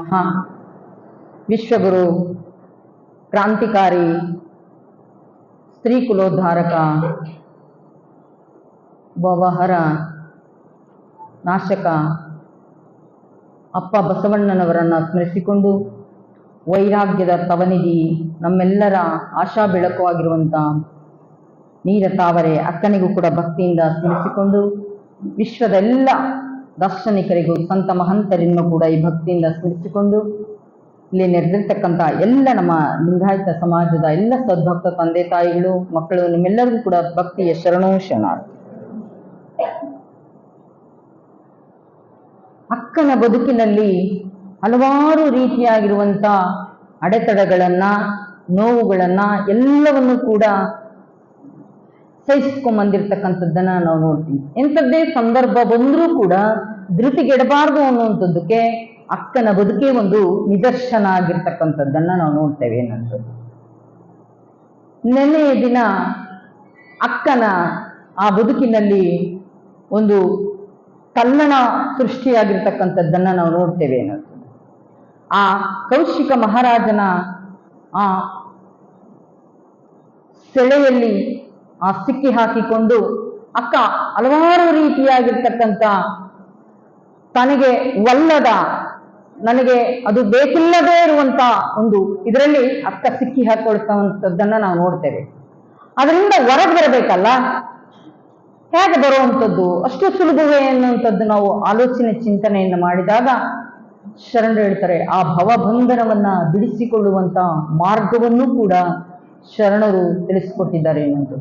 ಮಹಾ ವಿಶ್ವಗುರು, ಕ್ರಾಂತಿಕಾರಿ, ಸ್ತ್ರೀ ಕುಲೋದ್ಧಾರಕ, ಭವಹರ ನಾಶಕ ಅಪ್ಪ ಬಸವಣ್ಣನವರನ್ನು ಸ್ಮರಿಸಿಕೊಂಡು, ವೈರಾಗ್ಯದ ತವನಿಧಿ, ನಮ್ಮೆಲ್ಲರ ಆಶಾ ಬೆಳಕು ಆಗಿರುವಂಥ ನೀರ ತಾವರೆ ಅಕ್ಕನಿಗೂ ಕೂಡ ಭಕ್ತಿಯಿಂದ ಸ್ಮರಿಸಿಕೊಂಡು, ವಿಶ್ವದ ಎಲ್ಲ ದಾರ್ಶನಿಕರಿಗೂ ಸಂತ ಮಹಂತರಿಗೂ ಕೂಡ ಈ ಭಕ್ತಿಯಿಂದ ಸ್ಮರಿಸಿಕೊಂಡು, ಇಲ್ಲಿ ನೆರೆದಿರ್ತಕ್ಕಂಥ ಎಲ್ಲ ನಮ್ಮ ಲಿಂಗಾಯತ ಸಮಾಜದ ಎಲ್ಲ ಸದ್ಭಕ್ತ ತಂದೆ ತಾಯಿಗಳು, ಮಕ್ಕಳು, ನಿಮ್ಮೆಲ್ಲರಿಗೂ ಕೂಡ ಭಕ್ತಿಯ ಶರಣೋ ಶರಣಾರ್ಥಿ. ಅಕ್ಕನ ಬದುಕಿನಲ್ಲಿ ಹಲವಾರು ರೀತಿಯಾಗಿರುವಂಥ ಅಡೆತಡೆಗಳನ್ನ, ನೋವುಗಳನ್ನ ಎಲ್ಲವನ್ನು ಕೂಡ ಸಹಿಸ್ಕೊಂಡ್ಬಂದಿರ್ತಕ್ಕಂಥದ್ದನ್ನ ನಾವು ನೋಡ್ತೀವಿ. ಎಂಥದ್ದೇ ಸಂದರ್ಭ ಬಂದರೂ ಕೂಡ ಧೃತಿಗೆಡಬಾರ್ದು ಅನ್ನುವಂಥದ್ದಕ್ಕೆ ಅಕ್ಕನ ಬದುಕೇ ಒಂದು ನಿದರ್ಶನ ಆಗಿರ್ತಕ್ಕಂಥದ್ದನ್ನ ನಾವು ನೋಡ್ತೇವೆ. ಏನಂತದ್ದು ನೆನ್ನೆಯ ದಿನ ಅಕ್ಕನ ಆ ಬದುಕಿನಲ್ಲಿ ಒಂದು ತಲ್ಲಣ ಸೃಷ್ಟಿಯಾಗಿರ್ತಕ್ಕಂಥದ್ದನ್ನ ನಾವು ನೋಡ್ತೇವೆ. ಏನಂತ ಆ ಕೌಶಿಕ ಮಹಾರಾಜನ ಆ ಸೆಳೆಯಲ್ಲಿ ಸಿಕ್ಕಿ ಹಾಕಿಕೊಂಡು ಅಕ್ಕ ಹಲವಾರು ರೀತಿಯಾಗಿರ್ತಕ್ಕಂಥ ತನಗೆ ಒಲ್ಲದ, ನನಗೆ ಅದು ಬೇಕಿಲ್ಲದೇ ಇರುವಂತ ಒಂದು ಇದರಲ್ಲಿ ಅಕ್ಕ ಸಿಕ್ಕಿ ಹಾಕೊಳ್ತಕ್ಕಂಥದ್ದನ್ನ ನಾವು ನೋಡ್ತೇವೆ. ಅದರಿಂದ ಹೊರಗೆ ಬರಬೇಕಲ್ಲ, ಹೇಗೆ ಬರುವಂಥದ್ದು ಅಷ್ಟು ಸುಲಭವೇ ಅನ್ನುವಂಥದ್ದು ನಾವು ಆಲೋಚನೆ ಚಿಂತನೆಯನ್ನು ಮಾಡಿದಾಗ ಶರಣರು ಹೇಳ್ತಾರೆ, ಆ ಭವಬಂಧನವನ್ನ ಬಿಡಿಸಿಕೊಳ್ಳುವಂತ ಮಾರ್ಗವನ್ನು ಕೂಡ ಶರಣರು ತಿಳಿಸಿಕೊಟ್ಟಿದ್ದಾರೆ ಅನ್ನೋದು.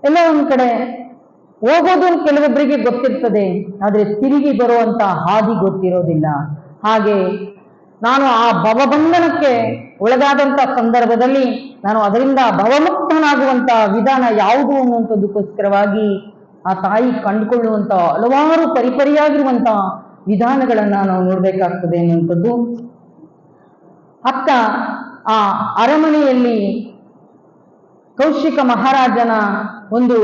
ಎಲ್ಲ ಒಂದ್ ಕಡೆ ಹೋಗೋದು ಕೆಲವೊಬ್ಬರಿಗೆ ಗೊತ್ತಿರ್ತದೆ, ಆದ್ರೆ ತಿರುಗಿ ಬರುವಂತ ಹಾದಿ ಗೊತ್ತಿರೋದಿಲ್ಲ. ಹಾಗೆ ನಾನು ಆ ಭವಬಂಧನಕ್ಕೆ ಒಳಗಾದಂತ ಸಂದರ್ಭದಲ್ಲಿ ನಾನು ಅದರಿಂದ ಭವಮುಕ್ತನಾಗುವಂತ ವಿಧಾನ ಯಾವುದು ಅನ್ನುವಂಥದ್ದಕ್ಕೋಸ್ಕರವಾಗಿ ಆ ತಾಯಿ ಕಂಡುಕೊಳ್ಳುವಂತ ಹಲವಾರು ಪರಿಪರಿಯಾಗಿರುವಂತ ವಿಧಾನಗಳನ್ನ ನಾವು ನೋಡ್ಬೇಕಾಗ್ತದೆ ಅನ್ನುವಂಥದ್ದು. ಅಕ್ಕ ಆ ಅರಮನೆಯಲ್ಲಿ ಕೌಶಿಕ ಮಹಾರಾಜನ ಒಂದು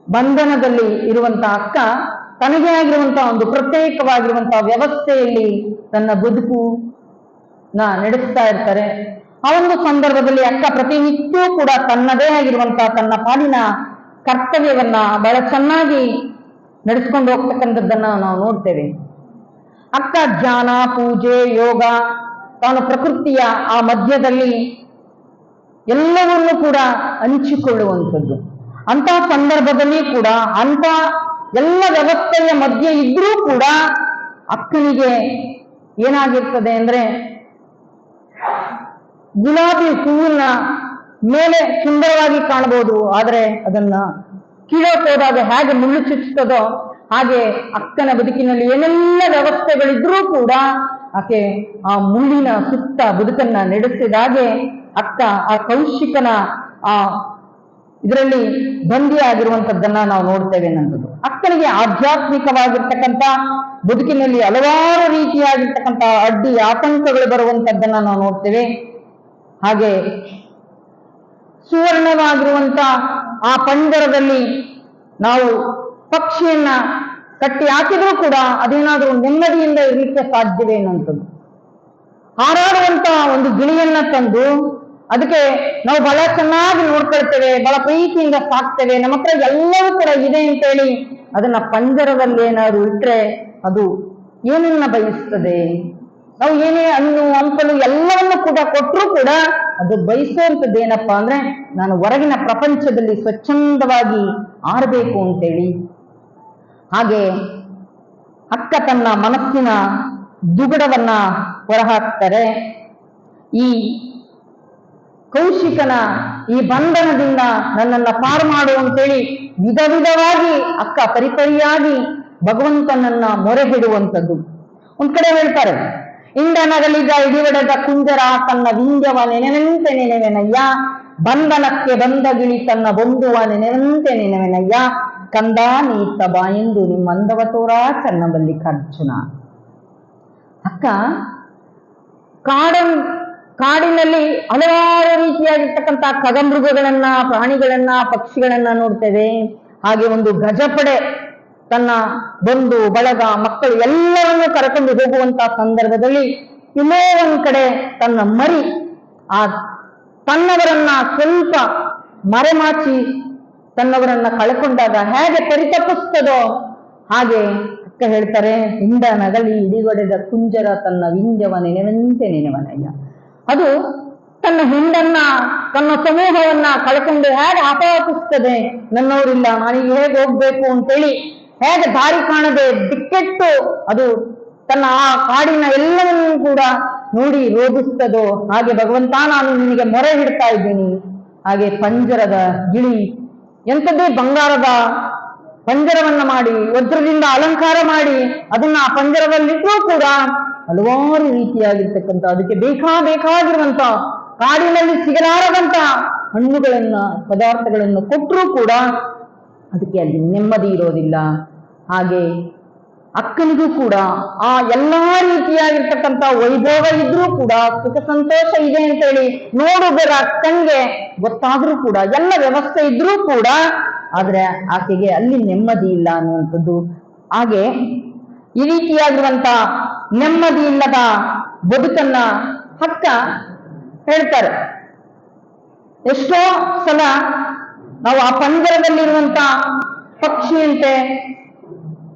ಬಂಧನದಲ್ಲಿ ಇರುವಂತ ಅಕ್ಕ ತನಗೇ ಆಗಿರುವಂತಹ ಒಂದು ಪ್ರತ್ಯೇಕವಾಗಿರುವಂತಹ ವ್ಯವಸ್ಥೆಯಲ್ಲಿ ತನ್ನ ಬದುಕು ನಡೆಸ್ತಾ ಇರ್ತಾರೆ. ಆ ಒಂದು ಸಂದರ್ಭದಲ್ಲಿ ಅಕ್ಕ ಪ್ರತಿನಿತ್ಯವೂ ಕೂಡ ತನ್ನದೇ ಆಗಿರುವಂತಹ ತನ್ನ ಪಾಲಿನ ಕರ್ತವ್ಯವನ್ನ ಬಹಳ ಚೆನ್ನಾಗಿ ನಡೆಸ್ಕೊಂಡು ಹೋಗ್ತಕ್ಕಂಥದ್ದನ್ನ ನಾವು ನೋಡ್ತೇವೆ. ಅಕ್ಕ ಧ್ಯಾನ, ಪೂಜೆ, ಯೋಗ, ತಾನು ಪ್ರಕೃತಿಯ ಆ ಮಧ್ಯದಲ್ಲಿ ಎಲ್ಲವನ್ನೂ ಕೂಡ ಹಂಚಿಕೊಳ್ಳುವಂಥದ್ದು. ಅಂತ ಸಂದರ್ಭದಲ್ಲಿ ಕೂಡ ಅಂತ ಎಲ್ಲ ವ್ಯವಸ್ಥೆಯ ಮಧ್ಯೆ ಇದ್ರೂ ಕೂಡ ಅಕ್ಕನಿಗೆ ಏನಾಗಿರ್ತದೆ ಅಂದ್ರೆ, ಗುಲಾಬಿ ಹೂವಿನ ಮೇಲೆ ಸುಂದರವಾಗಿ ಕಾಣಬಹುದು, ಆದ್ರೆ ಅದನ್ನ ಕೀಳೋಕೆ ಹೋದಾಗ ಹೇಗೆ ಮುಳ್ಳು ಚುಚ್ಚುತ್ತದೋ ಹಾಗೆ ಅಕ್ಕನ ಬದುಕಿನಲ್ಲಿ ಏನೆಲ್ಲ ವ್ಯವಸ್ಥೆಗಳಿದ್ರೂ ಕೂಡ ಆಕೆ ಆ ಮುಳ್ಳಿನ ಸುತ್ತ ಬದುಕನ್ನ ನಡೆಸಿದಾಗೆ ಅಕ್ಕ ಆ ಕೌಶಿಕನ ಆ ಇದರಲ್ಲಿ ಬಂದಿಯಾಗಿರುವಂಥದ್ದನ್ನ ನಾವು ನೋಡ್ತೇವೆ ಅನ್ನೋದು. ಅಕ್ಕನಿಗೆ ಆಧ್ಯಾತ್ಮಿಕವಾಗಿರ್ತಕ್ಕಂಥ ಬದುಕಿನಲ್ಲಿ ಹಲವಾರು ರೀತಿಯಾಗಿರ್ತಕ್ಕಂಥ ಅಡ್ಡಿ ಆತಂಕಗಳು ಬರುವಂಥದ್ದನ್ನ ನಾವು ನೋಡ್ತೇವೆ. ಹಾಗೆ ಸುವರ್ಣವಾಗಿರುವಂತ ಆ ಪಂಜರದಲ್ಲಿ ನಾವು ಪಕ್ಷಿಯನ್ನ ಕಟ್ಟಿ ಹಾಕಿದ್ರೂ ಕೂಡ ಅದೇನಾದ್ರೂ ನೆಮ್ಮದಿಯಿಂದ ಇರಲಿಕ್ಕೆ ಸಾಧ್ಯವೇ ಅನ್ನುವಂಥದ್ದು. ಹಾರಾಡುವಂತ ಒಂದು ಗಿಳಿಯನ್ನ ತಂದು ಅದಕ್ಕೆ ನಾವು ಬಹಳ ಚೆನ್ನಾಗಿ ನೋಡ್ಕೊಳ್ತೇವೆ, ಬಹಳ ಪ್ರೀತಿಯಿಂದ ಸಾಕ್ತೇವೆ, ನಮ್ಮ ಹತ್ರ ಎಲ್ಲವೂ ಕೂಡ ಇದೆ ಅಂತೇಳಿ ಅದನ್ನ ಪಂಜರದಲ್ಲಿ ಏನಾದ್ರು ಇಟ್ರೆ ಅದು ಏನನ್ನ ಬಯಸ್ತದೆ? ನಾವು ಏನೇ ಹಣ್ಣು ಹಂಪಲು ಎಲ್ಲವನ್ನು ಕೂಡ ಕೊಟ್ಟರೂ ಕೂಡ ಅದು ಬಯಸುವಂಥದ್ದು ಏನಪ್ಪಾ ಅಂದ್ರೆ, ನಾನು ಹೊರಗಿನ ಪ್ರಪಂಚದಲ್ಲಿ ಸ್ವಚ್ಛಂದವಾಗಿ ಆಡಬೇಕು ಅಂತೇಳಿ. ಹಾಗೆ ಅಕ್ಕ ತನ್ನ ಮನಸ್ಸಿನ ದುಗುಡವನ್ನ ಹೊರಹಾಕ್ತಾರೆ. ಈ ಕೌಶಿಕನ ಈ ಬಂಧನದಿಂದ ನನ್ನನ್ನ ಪಾರು ಮಾಡು ಅಂತೇಳಿ ವಿಧ ವಿಧವಾಗಿ ಅಕ್ಕ ಪರಿಪರಿಯಾಗಿ ಭಗವಂತನನ್ನ ಮೊರೆ ಹಿಡುವಂಥದ್ದು. ಒಂದ್ ಕಡೆ ಹೇಳ್ತಾರೆ, ಇಂಡನಗಲಿದ ಇಡಿವಡೆದ ಕುಂಜರ ತನ್ನ ವಿಂಜವ ನೆನೆವಂತೆ ನೆನೆವೆನಯ್ಯ, ಬಂಧನಕ್ಕೆ ಬಂದ ಗಿಳಿ ತನ್ನ ಬಂಧುವ ನೆನೆವಂತೆ ನೆನೆವೆನಯ್ಯ, ಕಂದ ನೀತ ಬಾಯೆಂದು ನಿಮ್ಮಂದವ ತೋರ ಚನ್ನಮಲ್ಲಿಕಾರ್ಜುನ. ಅಕ್ಕ ಕಾಡಿನಲ್ಲಿ ಹಲವಾರು ರೀತಿಯಾಗಿರ್ತಕ್ಕಂಥ ಖಗಮೃಗಗಳನ್ನ, ಪ್ರಾಣಿಗಳನ್ನ, ಪಕ್ಷಿಗಳನ್ನ ನೋಡ್ತೇವೆ. ಹಾಗೆ ಒಂದು ಗಜಪಡೆ ತನ್ನ ಬಂಧು ಬಳಗ ಮಕ್ಕಳು ಎಲ್ಲರನ್ನೂ ಕರೆಕೊಂಡು ಹೋಗುವಂತಹ ಸಂದರ್ಭದಲ್ಲಿ ಇನ್ನೋ ಒಂದ್ ಕಡೆ ತನ್ನ ಮರಿ ಆ ತನ್ನವರನ್ನ ಸ್ವಲ್ಪ ಮರೆಮಾಚಿ ತನ್ನವರನ್ನ ಕಳ್ಕೊಂಡಾಗ ಹೇಗೆ ಪರಿತಪಿಸ್ತದೋ ಹಾಗೆ ಅಕ್ಕ ಹೇಳ್ತಾರೆ, ಹಿಂಡ ನಗಲಿ ಇಡಿಗೊಡೆದ ಕುಂಜರ ತನ್ನ ವಿಂಜವ ನೆನೆವಂತೆ ನೆನೆವನಯ್ಯ. ಅದು ತನ್ನ ಹಿಂಡನ್ನ ತನ್ನ ಸಮೂಹವನ್ನ ಕಳ್ಕೊಂಡು ಹೇಗೆ ಆಪಾಪಿಸ್ತದೆ, ನನ್ನವರಿಲ್ಲ ನಾನೀಗ ಹೇಗೆ ಹೋಗ್ಬೇಕು ಅಂತೇಳಿ ಹೇಗೆ ದಾರಿ ಕಾಣದೆ ದಿಕ್ಕೆಟ್ಟು ಅದು ತನ್ನ ಆ ಕಾಡಿನ ಎಲ್ಲವನ್ನೂ ಕೂಡ ನೋಡಿ ರೋಧಿಸ್ತದೋ ಹಾಗೆ ಭಗವಂತ ನಾನು ನಿನಗೆ ಮೊರೆ ಹಿಡ್ತಾ ಇದ್ದೀನಿ. ಹಾಗೆ ಪಂಜರದ ಗಿಳಿ ಎಂಥದ್ದೇ ಬಂಗಾರದ ಪಂಜರವನ್ನ ಮಾಡಿ ವಜ್ರದಿಂದ ಅಲಂಕಾರ ಮಾಡಿ ಅದನ್ನ ಆ ಪಂಜರದಲ್ಲಿಟ್ಟರೂ ಕೂಡ ಹಲವಾರು ರೀತಿಯಾಗಿರ್ತಕ್ಕಂಥ ಅದಕ್ಕೆ ಬೇಕಾಗಿರುವಂತ ಕಾಡಿನಲ್ಲಿ ಸಿಗಲಾರದಂತ ಹಣ್ಣುಗಳನ್ನ ಪದಾರ್ಥಗಳನ್ನು ಕೊಟ್ಟರೂ ಕೂಡ ಅದಕ್ಕೆ ಅಲ್ಲಿ ನೆಮ್ಮದಿ ಇರೋದಿಲ್ಲ. ಹಾಗೆ ಅಕ್ಕನಿಗೂ ಕೂಡ ಆ ಎಲ್ಲಾ ರೀತಿಯಾಗಿರ್ತಕ್ಕಂಥ ವೈಭೋಗ ಇದ್ರೂ ಕೂಡ ಸುಖ ಸಂತೋಷ ಇದೆ ಅಂತೇಳಿ ನೋಡುವುದರ ಅಕ್ಕನಿಗೆ ಗೊತ್ತಾದ್ರೂ ಕೂಡ ಎಲ್ಲ ವ್ಯವಸ್ಥೆ ಇದ್ರೂ ಕೂಡ ಆದ್ರೆ ಆಕೆಗೆ ಅಲ್ಲಿ ನೆಮ್ಮದಿ ಇಲ್ಲ ಅನ್ನುವಂಥದ್ದು. ಹಾಗೆ ಈ ರೀತಿಯಾಗಿರುವಂತ ನೆಮ್ಮದಿ ಇಲ್ಲದ ಬದುಕನ್ನ ಅಕ್ಕ ಹೇಳ್ತಾರೆ. ಎಷ್ಟೋ ಸಲ ನಾವು ಆ ಪಂಜರದಲ್ಲಿರುವಂತ ಪಕ್ಷಿಯಂತೆ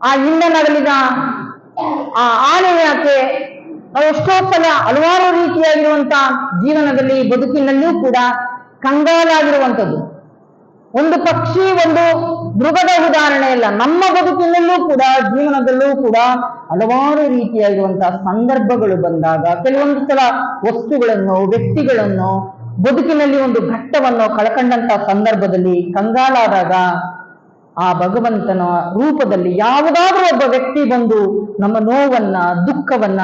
ಆ ಹಿಂಡನಗಲಿನ ಆ ಆನೆಯಾಕೆ ನಾವು ಎಷ್ಟೋ ಸಲ ಹಲವಾರು ರೀತಿಯಾಗಿರುವಂತ ಜೀವನದಲ್ಲಿ ಬದುಕಿನಲ್ಲೂ ಕೂಡ ಕಂಗಾಲಾಗಿರುವಂಥದ್ದು. ಒಂದು ಪಕ್ಷಿ ಒಂದು ಮೃಗದ ಉದಾಹರಣೆ ಇಲ್ಲ, ನಮ್ಮ ಬದುಕಿನಲ್ಲೂ ಕೂಡ ಜೀವನದಲ್ಲೂ ಕೂಡ ಹಲವಾರು ರೀತಿಯಾಗಿರುವಂತಹ ಸಂದರ್ಭಗಳು ಬಂದಾಗ ಕೆಲವೊಂದು ಸಲ ವಸ್ತುಗಳನ್ನು ವ್ಯಕ್ತಿಗಳನ್ನು ಬದುಕಿನಲ್ಲಿ ಒಂದು ಘಟ್ಟವನ್ನು ಕಳ್ಕೊಂಡಂತ ಸಂದರ್ಭದಲ್ಲಿ ಕಂಗಾಲಾದಾಗ ಆ ಭಗವಂತನ ರೂಪದಲ್ಲಿ ಯಾವುದಾದ್ರೂ ಒಬ್ಬ ವ್ಯಕ್ತಿ ಬಂದು ನಮ್ಮ ನೋವನ್ನ ದುಃಖವನ್ನ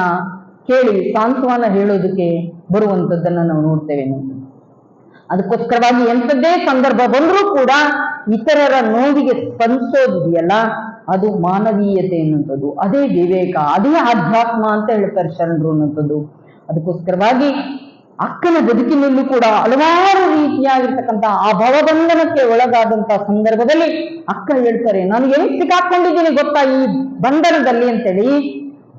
ಕೇಳಿ ಸಾಂತ್ವನ ಹೇಳೋದಕ್ಕೆ ಬರುವಂಥದ್ದನ್ನ ನಾವು ನೋಡ್ತೇವೆ. ಅದಕ್ಕೋಸ್ಕರವಾಗಿ ಎಂಥದ್ದೇ ಸಂದರ್ಭ ಬಂದರೂ ಕೂಡ ಇತರರ ನೋವಿಗೆ ಸ್ಪಂದಿಸೋದಿದೆಯಲ್ಲ ಅದು ಮಾನವೀಯತೆ ಅನ್ನುವಂಥದ್ದು, ಅದೇ ವಿವೇಕ, ಅದೇ ಆಧ್ಯಾತ್ಮ ಅಂತ ಹೇಳ್ತಾರೆ ಶರಣರು ಅನ್ನುವಂಥದ್ದು. ಅದಕ್ಕೋಸ್ಕರವಾಗಿ ಅಕ್ಕನ ಬದುಕಿನಲ್ಲೂ ಕೂಡ ಹಲವಾರು ರೀತಿಯಾಗಿರ್ತಕ್ಕಂಥ ಆ ಭವಬಂಧನಕ್ಕೆ ಒಳಗಾದಂತ ಸಂದರ್ಭದಲ್ಲಿ ಅಕ್ಕ ಹೇಳ್ತಾರೆ, ನಾನು ಹೆಂಗ್ ಸಿಕ್ಕಾಕೊಂಡಿದ್ದೀನಿ ಗೊತ್ತಾ ಈ ಬಂಧನದಲ್ಲಿ ಅಂತೇಳಿ.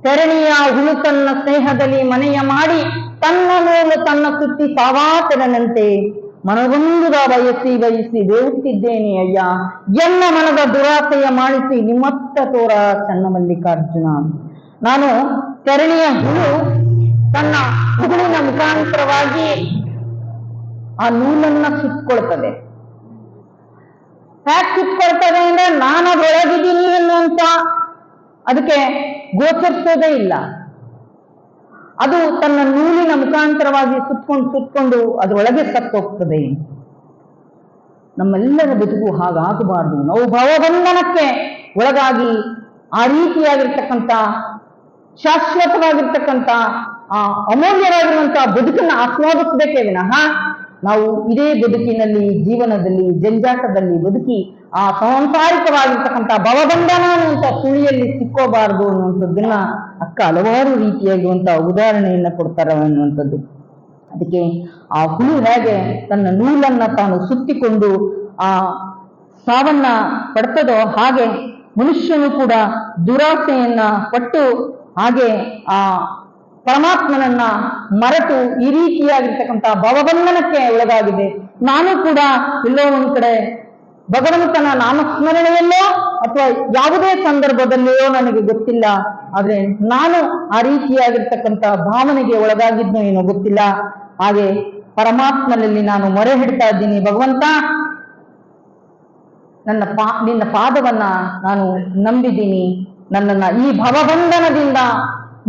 ತೆರಣಿಯ ಹುಳು ತನ್ನ ಸ್ನೇಹದಲ್ಲಿ ಮನೆಯ ಮಾಡಿ ತನ್ನ ನೋವು ತನ್ನ ಸುತ್ತಿ ಸಾವಾತನಂತೆ ಮನಗೊಂದುದ ಬಯಸಿ ಬೇವುತ್ತಿದ್ದೇನೆ ಅಯ್ಯ, ಎನ್ನ ಮನದ ದುರಾಸೆಯ ಮಾಡಿಸಿ ನಿಮ್ಮತ್ತ ತೋರ ಚನ್ನಮಲ್ಲಿಕಾರ್ಜುನ. ನಾನು ತೆರಣಿಯ ಹುಳು ತನ್ನ ಹುಗುಳಿನ ಮುಖಾಂತರವಾಗಿ ಆ ನೂಲನ್ನ ಸುತ್ಕೊಳ್ತದೆ. ಹ್ಯಾಕ್ ಸುತ್ಕೊಳ್ತದೆ ಅಂದ್ರೆ ನಾನು ಅದರೊಳಗಿದ್ದೀನಿ ಅನ್ನುವಂತ ಅದಕ್ಕೆ ಗೋಚರಿಸೋದೇ ಇಲ್ಲ. ಅದು ತನ್ನ ನೂಲಿನ ಮುಖಾಂತರವಾಗಿ ಸುತ್ಕೊಂಡು ಅದರೊಳಗೆ ಸತ್ತೋಗ್ತದೆ. ನಮ್ಮೆಲ್ಲರ ಬದುಕು ಹಾಗಾಗಬಾರ್ದು. ನಾವು ಭವಬಂಧನಕ್ಕೆ ಒಳಗಾಗಿ ಆ ರೀತಿಯಾಗಿರ್ತಕ್ಕಂಥ ಶಾಶ್ವತವಾಗಿರ್ತಕ್ಕಂಥ ಆ ಅಮೂಲ್ಯವಾಗಿರುವಂತಹ ಬದುಕನ್ನು ಆಸ್ವಾದಿಸಬೇಕೇ ವಿನಃ ನಾವು ಇದೇ ಬದುಕಿನಲ್ಲಿ ಜೀವನದಲ್ಲಿ ಜಂಜಾಟದಲ್ಲಿ ಬದುಕಿ ಆ ಸಾಂಸಾರಿಕವಾಗಿರ್ತಕ್ಕಂಥ ಭವಬಂಧನ ಅನ್ನುವಂಥ ಸುಳಿಯಲ್ಲಿ ಸಿಕ್ಕೋಬಾರದು ಅನ್ನುವಂಥದ್ದನ್ನ ಅಕ್ಕ ಹಲವಾರು ರೀತಿಯಾಗಿರುವಂತಹ ಉದಾಹರಣೆಯನ್ನ ಕೊಡ್ತಾರೆ ಅನ್ನುವಂಥದ್ದು. ಅದಕ್ಕೆ ಆ ಹುಳು ಹೇಗೆ ತನ್ನ ನೂಲನ್ನ ತಾನು ಸುತ್ತಿಕೊಂಡು ಆ ಸಾವನ್ನ ಪಡ್ತದೋ ಹಾಗೆ ಮನುಷ್ಯನು ಕೂಡ ದುರಾಸೆಯನ್ನ ಪಟ್ಟು ಹಾಗೆ ಆ ಪರಮಾತ್ಮನನ್ನ ಮರೆತು ಈ ರೀತಿಯಾಗಿರ್ತಕ್ಕಂಥ ಭವಬಂಧನಕ್ಕೆ ಒಳಗಾಗಿದೆ. ನಾನು ಕೂಡ ಎಲ್ಲೋ ಒಂದ್ ಕಡೆ ಭಗವಂತನ ನಾಮಸ್ಮರಣೆಯಲ್ಲೋ ಅಥವಾ ಯಾವುದೇ ಸಂದರ್ಭದಲ್ಲಿಯೋ ನನಗೆ ಗೊತ್ತಿಲ್ಲ, ಆದ್ರೆ ನಾನು ಆ ರೀತಿಯಾಗಿರ್ತಕ್ಕಂಥ ಭಾವನೆಗೆ ಒಳಗಾಗಿದ್ನೋ ಏನೋ ಗೊತ್ತಿಲ್ಲ. ಹಾಗೆ ಪರಮಾತ್ಮನಲ್ಲಿ ನಾನು ಮೊರೆ ಹಿಡ್ತಾ ಇದ್ದೀನಿ, ಭಗವಂತ ನಿನ್ನ ಪಾದವನ್ನ ನಾನು ನಂಬಿದ್ದೀನಿ, ನನ್ನನ್ನ ಈ ಭವಬಂಧನದಿಂದ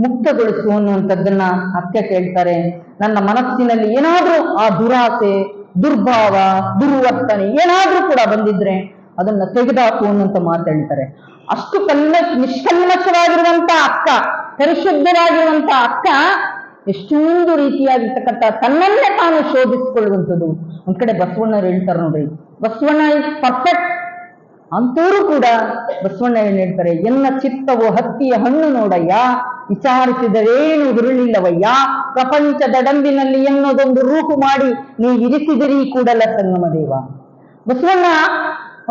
ಮುಕ್ತಗೊಳಿಸು ಅನ್ನುವಂಥದ್ದನ್ನ ಅಕ್ಕ ಕೇಳ್ತಾರೆ. ನನ್ನ ಮನಸ್ಸಿನಲ್ಲಿ ಏನಾದ್ರೂ ಆ ದುರಾಸೆ ದುರ್ಭಾವ ದುರ್ವರ್ತನೆ ಏನಾದ್ರೂ ಕೂಡ ಬಂದಿದ್ರೆ ಅದನ್ನ ತೆಗೆದಾಕು ಅನ್ನುವಂತ ಮಾತಾಡ್ತಾರೆ. ಅಷ್ಟು ನಿಷ್ಕಲ್ಮಶವಾಗಿರುವಂತ ಅಕ್ಕ, ಪರಿಶುದ್ಧವಾಗಿರುವಂತ ಅಕ್ಕ ಎಷ್ಟೊಂದು ರೀತಿಯಾಗಿರ್ತಕ್ಕಂಥ ತನ್ನನ್ನೇ ತಾನು ಶೋಧಿಸಿಕೊಳ್ಳುವಂಥದ್ದು. ಒಂದ್ ಕಡೆ ಬಸವಣ್ಣವ್ರು ಹೇಳ್ತಾರೆ ನೋಡ್ರಿ, ಬಸವಣ್ಣ ಇಸ್ ಪರ್ಫೆಕ್ಟ್ ಅಂತರೂ ಕೂಡ ಬಸವಣ್ಣ ಏನ್ ಹೇಳ್ತಾರೆ, ಎನ್ನ ಚಿತ್ತವು ಹತ್ತಿಯ ಹಣ್ಣು ನೋಡಯ್ಯ, ವಿಚಾರಿಸಿದರೇನು ಹುರುಳಿಲ್ಲವಯ್ಯ, ಪ್ರಪಂಚದ ಡಂಬಿನಲ್ಲಿ ಎನ್ನೋದೊಂದು ರೂಪು ಮಾಡಿ ನೀ ಇರಿಸಿದಿರಿ ಕೂಡಲ ಸಂಗಮ ದೇವ. ಬಸವಣ್ಣ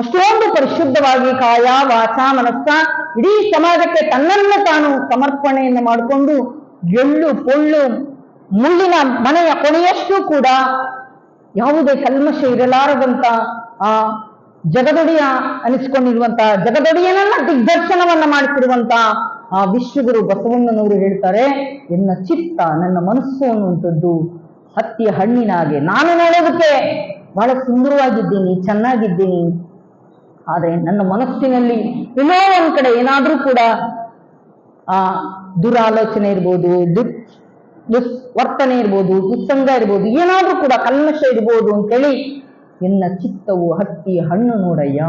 ಅಷ್ಟೊಂದು ಪರಿಶುದ್ಧವಾಗಿ ಕಾಯ ವಾಚ ಮನಸ್ಸ ಇಡೀ ಸಮಾಜಕ್ಕೆ ತನ್ನನ್ನು ತಾನು ಸಮರ್ಪಣೆಯನ್ನು ಮಾಡಿಕೊಂಡು ಎಳ್ಳು ಪೊಳ್ಳು ಮುಳ್ಳಿನ ಮನೆಯ ಕೊನೆಯಷ್ಟು ಕೂಡ ಯಾವುದೇ ಕಲ್ಮಶ ಇರಲಾರದಂತ ಆ ಜಗದೊಡೆಯ ಅನಿಸ್ಕೊಂಡಿರುವಂತ ಜಗದೊಡೆಯನನ್ನ ದಿಗ್ದರ್ಶನವನ್ನ ಮಾಡ್ತಿರುವಂತ ಆ ವಿಶ್ವಗುರು ಬಸವಣ್ಣನವರು ಹೇಳ್ತಾರೆ, ಎನ್ನ ಚಿತ್ತ ನನ್ನ ಮನಸ್ಸು ಅನ್ನುವಂಥದ್ದು ಹತ್ತಿಯ ಹಣ್ಣಿನ ಹಾಗೆ. ನಾನು ನೋಡೋದಕ್ಕೆ ಬಹಳ ಸುಂದರವಾಗಿದ್ದೀನಿ, ಚೆನ್ನಾಗಿದ್ದೀನಿ, ಆದರೆ ನನ್ನ ಮನಸ್ಸಿನಲ್ಲಿ ಎಲ್ಲೋ ಒಂದ್ ಕಡೆ ಏನಾದ್ರೂ ಕೂಡ ಆ ದುರಾಲೋಚನೆ ಇರ್ಬೋದು, ದುಸ್ವರ್ತನೆ ಇರ್ಬೋದು, ದುಸ್ಸಂಗ ಇರ್ಬೋದು, ಏನಾದ್ರೂ ಕೂಡ ಕಲ್ಮಶ ಇರ್ಬೋದು ಅಂತೇಳಿ, ಎನ್ನ ಚಿತ್ತವು ಹತ್ತಿ ಹಣ್ಣು ನೋಡಯ್ಯ,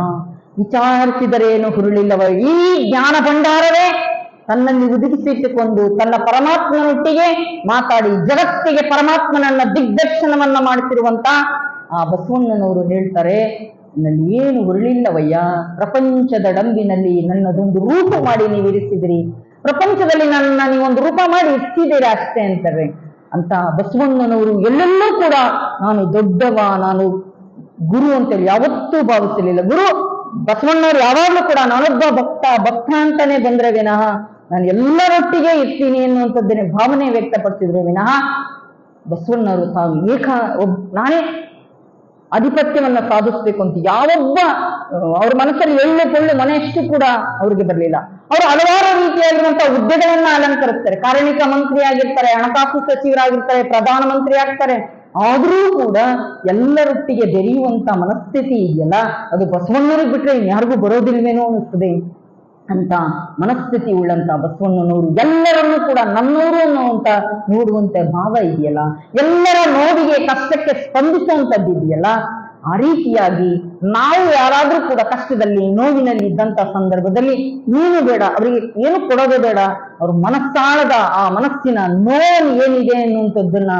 ವಿಚಾರಿಸಿದರೇನು ಹುರುಳಿಲ್ಲವ. ಈ ಜ್ಞಾನ ಭಂಡಾರವೇ ತನ್ನಲ್ಲಿ ಒದಗಿಸಿಟ್ಟುಕೊಂಡು ತನ್ನ ಪರಮಾತ್ಮನೊಟ್ಟಿಗೆ ಮಾತಾಡಿ ಜಗತ್ತಿಗೆ ಪರಮಾತ್ಮನನ್ನ ದಿಗ್ದರ್ಶನವನ್ನ ಮಾಡ್ತಿರುವಂತ ಆ ಬಸವಣ್ಣನವರು ಹೇಳ್ತಾರೆ, ನನ್ನಲ್ಲಿ ಏನು ಹುರುಳಿಲ್ಲವಯ್ಯ, ಪ್ರಪಂಚದ ಡಂಬಿನಲ್ಲಿ ನನ್ನದೊಂದು ರೂಪ ಮಾಡಿ ನೀವು ಇರಿಸಿದಿರಿ, ಪ್ರಪಂಚದಲ್ಲಿ ನನ್ನ ನೀವೊಂದು ರೂಪ ಮಾಡಿ ಇರ್ತಿದ್ದೀರಾ ಅಷ್ಟೇ ಅಂತಾರೆ. ಅಂತ ಬಸವಣ್ಣನವರು ಎಲ್ಲೆಲ್ಲೂ ಕೂಡ ನಾನು ದೊಡ್ಡವ, ನಾನು ಗುರು ಅಂತೇಳಿ ಯಾವತ್ತೂ ಭಾವಿಸಲಿಲ್ಲ. ಗುರು ಬಸವಣ್ಣವರು ಯಾವಾಗ್ಲೂ ಕೂಡ ನಾನೊಬ್ಬ ಭಕ್ತ ಅಂತಾನೆ ಬಂದ್ರೆ ವಿನಃ ನಾನು ಎಲ್ಲರೊಟ್ಟಿಗೆ ಇರ್ತೀನಿ ಅನ್ನುವಂಥದ್ದನ್ನೇ ಭಾವನೆ ವ್ಯಕ್ತಪಡಿಸಿದ್ರೆ ವಿನಃ ಬಸವಣ್ಣವರು ತಾವು ನಾನೇ ಆಧಿಪತ್ಯವನ್ನ ಸಾಧಿಸ್ಬೇಕು ಅಂತ ಯಾವೊಬ್ಬ ಅವ್ರ ಮನಸ್ಸಲ್ಲಿ ಎಳ್ಳು ಪೊಳ್ಳು ಮನೆಯಷ್ಟು ಕೂಡ ಅವ್ರಿಗೆ ಬರಲಿಲ್ಲ. ಅವರು ಹಲವಾರು ರೀತಿಯಾಗಿರುವಂತಹ ಹುದ್ದೆಗಳನ್ನ ಅಲಂಕರಿಸ್ತಾರೆ. ಕಾರ್ಮಿಕ ಮಂತ್ರಿ ಆಗಿರ್ತಾರೆ, ಹಣಕಾಸು ಸಚಿವರಾಗಿರ್ತಾರೆ, ಪ್ರಧಾನ ಮಂತ್ರಿ ಆಗ್ತಾರೆ. ಆದ್ರೂ ಕೂಡ ಎಲ್ಲರೊಟ್ಟಿಗೆ ಬೆರೆಯುವಂತ ಮನಸ್ಥಿತಿ ಇದೆಯಲ್ಲ, ಅದು ಬಸವಣ್ಣರಿಗೆ ಬಿಟ್ರೆ ಇನ್ಯಾರಿಗೂ ಬರೋದಿಲ್ವೇನೋ ಅನಿಸ್ತದೆ ಅಂತ ಮನಸ್ಥಿತಿ ಉಳ್ಳಂತ ಬಸವಣ್ಣನವರು ಎಲ್ಲರನ್ನೂ ಕೂಡ ನನ್ನವರು ಅನ್ನುವಂತ ನೋಡುವಂತೆ ಭಾವ ಇದೆಯಲ್ಲ, ಎಲ್ಲರ ನೋವಿಗೆ ಕಷ್ಟಕ್ಕೆ ಸ್ಪಂದಿಸುವಂತದ್ದು ಇದೆಯಲ್ಲ, ಆ ರೀತಿಯಾಗಿ ನಾವು ಯಾರಾದ್ರೂ ಕೂಡ ಕಷ್ಟದಲ್ಲಿ ನೋವಿನಲ್ಲಿ ಇದ್ದಂತ ಸಂದರ್ಭದಲ್ಲಿ ನೀನು ಬೇಡ, ಅವರಿಗೆ ಏನು ಕೊಡೋದು ಬೇಡ, ಅವ್ರ ಮನಸ್ಸಾಳದ ಆ ಮನಸ್ಸಿನ ನೋವು ಏನಿದೆ ಅನ್ನುವಂಥದ್ದನ್ನ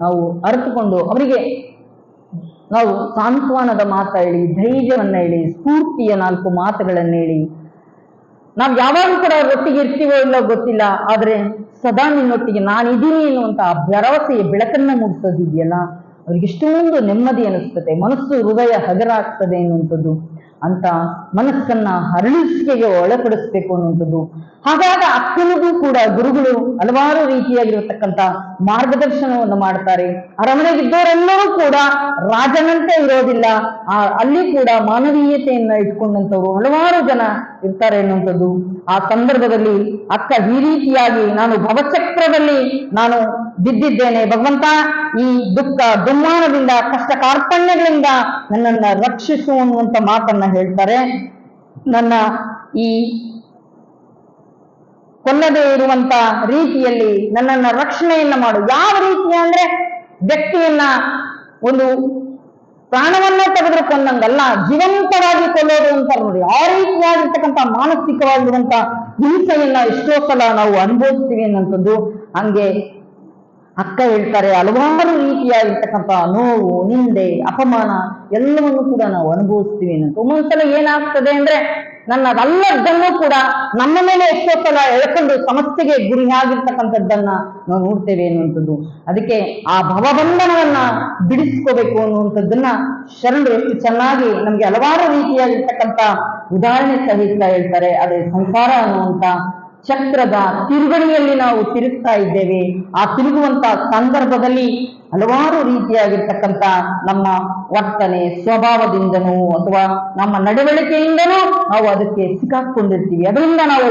ನಾವು ಅರಿತುಕೊಂಡು ಅವರಿಗೆ ನಾವು ಸಾಂತ್ವನದ ಮಾತ ಹೇಳಿ, ಧೈರ್ಯವನ್ನ ಹೇಳಿ, ಸ್ಫೂರ್ತಿಯ 4 ಮಾತುಗಳನ್ನ ಹೇಳಿ, ನಾವು ಯಾವಾಗಲೂ ಕೂಡ ಒಟ್ಟಿಗೆ ಇರ್ತೀವೋ ಇಲ್ಲೋ ಗೊತ್ತಿಲ್ಲ, ಆದ್ರೆ ಸದಾ ನಿನ್ನೊಟ್ಟಿಗೆ ನಾನಿದ್ದೀನಿ ಎನ್ನುವಂತ ಭರವಸೆಯ ಬೆಳಕನ್ನ ಮೂಡಿಸೋದಿದೆಯಲ್ಲ, ಅವ್ರಿಗೆ ಇಷ್ಟೊಂದು ನೆಮ್ಮದಿ ಅನಿಸ್ತದೆ, ಮನಸ್ಸು ಹೃದಯ ಹಗರಾಗ್ತದೆ ಎನ್ನುವಂಥದ್ದು. ಅಂತ ಮನಸ್ಸನ್ನ ಹರಳಿಸಿಕೆಗೆ ಒಳಪಡಿಸ್ಬೇಕು ಅನ್ನುವಂಥದ್ದು. ಹಾಗಾದ ಅಕ್ಕನಿಗೂ ಕೂಡ ಗುರುಗಳು ಹಲವಾರು ರೀತಿಯಾಗಿರತಕ್ಕಂಥ ಮಾರ್ಗದರ್ಶನವನ್ನು ಮಾಡ್ತಾರೆ. ಅರಮನೆಗಿದ್ದವರೆಲ್ಲರೂ ಕೂಡ ರಾಜನಂತೆ ಇರೋದಿಲ್ಲ, ಅಲ್ಲಿ ಕೂಡ ಮಾನವೀಯತೆಯನ್ನ ಇಟ್ಕೊಂಡಂಥವ್ರು ಹಲವಾರು ಜನ ಇರ್ತಾರೆ ಎನ್ನುವಂಥದ್ದು. ಆ ಸಂದರ್ಭದಲ್ಲಿ ಅಕ್ಕ ಈ ರೀತಿಯಾಗಿ ನಾನು ಭವಚಕ್ರದಲ್ಲಿ ನಾನು ಬಿದ್ದಿದ್ದೇನೆ, ಭಗವಂತ ಈ ದುಃಖ ದುಮ್ಮಾನದಿಂದ ಕಷ್ಟ ಕಾರ್ಪಣ್ಯಗಳಿಂದ ನನ್ನನ್ನ ರಕ್ಷಿಸು ಅನ್ನುವಂತ ಮಾತನ್ನ ಹೇಳ್ತಾರೆ. ನನ್ನ ಈ ಕೊಲ್ಲದೆ ಇರುವಂತ ರೀತಿಯಲ್ಲಿ ನನ್ನನ್ನ ರಕ್ಷಣೆಯನ್ನ ಮಾಡು. ಯಾವ ರೀತಿಯ ಅಂದ್ರೆ ವ್ಯಕ್ತಿಯನ್ನ ಒಂದು ಪ್ರಾಣವನ್ನ ತೆಗೆದು ಕೊಂದಂಗಲ್ಲ, ಜೀವಂತವಾಗಿ ಕೊಲ್ಲೋದು ಅಂತಾರೆ ನೋಡಿ. ಆ ರೀತಿಯಾಗಿರ್ತಕ್ಕಂಥ ಮಾನಸಿಕವಾಗಿರುವಂತ ಹಿಂಸೆಯನ್ನ ಎಷ್ಟೋ ಸಲ ನಾವು ಅನುಭವಿಸ್ತೀವಿ ಅನ್ನೋಂಥದ್ದು. ಹಂಗೆ ಅಕ್ಕ ಹೇಳ್ತಾರೆ, ಹಲವಾರು ರೀತಿಯಾಗಿರ್ತಕ್ಕಂಥ ನೋವು, ನಿಂದೆ, ಅಪಮಾನ ಎಲ್ಲವನ್ನು ಕೂಡ ನಾವು ಅನುಭವಿಸ್ತೀವಿ ಅನ್ನೋದು. ಒಂದೊಂದ್ಸಲ ಏನಾಗ್ತದೆ ಅಂದ್ರೆ ನನ್ನದಲ್ಲದನ್ನು ಕೂಡ ನಮ್ಮ ಮೇಲೆ ಎಷ್ಟೋ ಸಲ ಎಳ್ಕೊಂಡು ಸಮಸ್ಯೆಗೆ ಗುರಿಯಾಗಿರ್ತಕ್ಕಂಥದ್ದನ್ನ ನಾವು ನೋಡ್ತೇವೆ ಅನ್ನುವಂಥದ್ದು. ಅದಕ್ಕೆ ಆ ಭವಬಂಧನವನ್ನ ಬಿಡಿಸ್ಕೋಬೇಕು ಅನ್ನುವಂಥದ್ದನ್ನ ಶರಣರು ಎಷ್ಟು ಚೆನ್ನಾಗಿ ನಮ್ಗೆ ಹಲವಾರು ರೀತಿಯಾಗಿರ್ತಕ್ಕಂಥ ಉದಾಹರಣೆ ಸಹಿತ ಹೇಳ್ತಾರೆ. ಅದೇ ಸಂಸಾರ ಅನ್ನುವಂತ ಚಕ್ರದ ತಿರುಗಣಿಯಲ್ಲಿ ನಾವು ತಿರುಗ್ತಾ ಇದ್ದೇವೆ. ಆ ತಿರುಗುವಂತ ಸಂದರ್ಭದಲ್ಲಿ ಹಲವಾರು ರೀತಿಯಾಗಿರ್ತಕ್ಕಂಥ ನಮ್ಮ ವರ್ತನೆ ಸ್ವಭಾವದಿಂದನೂ ಅಥವಾ ನಮ್ಮ ನಡವಳಿಕೆಯಿಂದನೂ ನಾವು ಅದಕ್ಕೆ ಸಿಕ್ಕಾಕೊಂಡಿರ್ತೀವಿ. ಅದರಿಂದ ನಾವು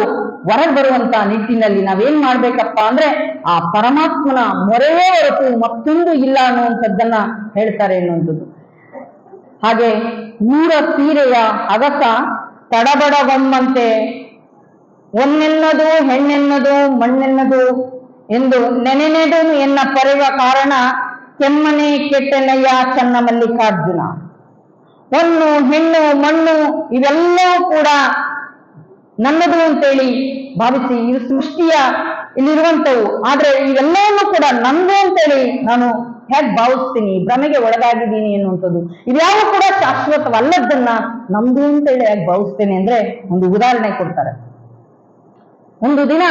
ಹೊರಗೆ ಬರುವಂತ ನಿಟ್ಟಿನಲ್ಲಿ ನಾವೇನ್ ಮಾಡ್ಬೇಕಪ್ಪ ಅಂದ್ರೆ ಆ ಪರಮಾತ್ಮನ ಮೊರೆಯೇ ಹೊರತು ಮತ್ತೊಂದು ಇಲ್ಲ ಅನ್ನುವಂಥದ್ದನ್ನ ಹೇಳ್ತಾರೆ ಅನ್ನುವಂಥದ್ದು. ಹಾಗೆ ಊರ ಸೀರೆಯ ಅಗಸ ತಡಬಡಗೊಮ್ಮಂತೆ ಒನ್ನೆನ್ನದು ಹೆಣ್ಣೆನ್ನದು ಮಣ್ಣೆನ್ನದು ಎಂದು ನೆನೆನೆದು ಎನ್ನ ಪರೆವ ಕಾರಣ ಕೆಮ್ಮನೆ ಕೆಟ್ಟೆನಯ್ಯ ಚನ್ನ ಮಲ್ಲಿಕಾರ್ಜುನ. ಹೊನ್ನು ಹೆಣ್ಣು ಮಣ್ಣು ಇವೆಲ್ಲವೂ ಕೂಡ ನನ್ನದು ಅಂತೇಳಿ ಭಾವಿಸಿ ಇವು ಸೃಷ್ಟಿಯ ಇಲ್ಲಿರುವಂತವು, ಆದ್ರೆ ಇವೆಲ್ಲವನ್ನೂ ಕೂಡ ನಂದು ಅಂತೇಳಿ ನಾನು ಹೇಗೆ ಭಾವಿಸ್ತೀನಿ, ಭ್ರಮೆಗೆ ಒಳಗಾಗಿದ್ದೀನಿ ಎನ್ನುವಂಥದ್ದು. ಇವ್ಯಾವ ಕೂಡ ಶಾಶ್ವತವಲ್ಲದನ್ನ ನಮ್ದು ಅಂತೇಳಿ ಹೇಗೆ ಭಾವಿಸ್ತೇನೆ ಅಂದ್ರೆ ಒಂದು ಉದಾಹರಣೆ ಕೊಡ್ತಾರೆ. ಒಂದು ದಿನ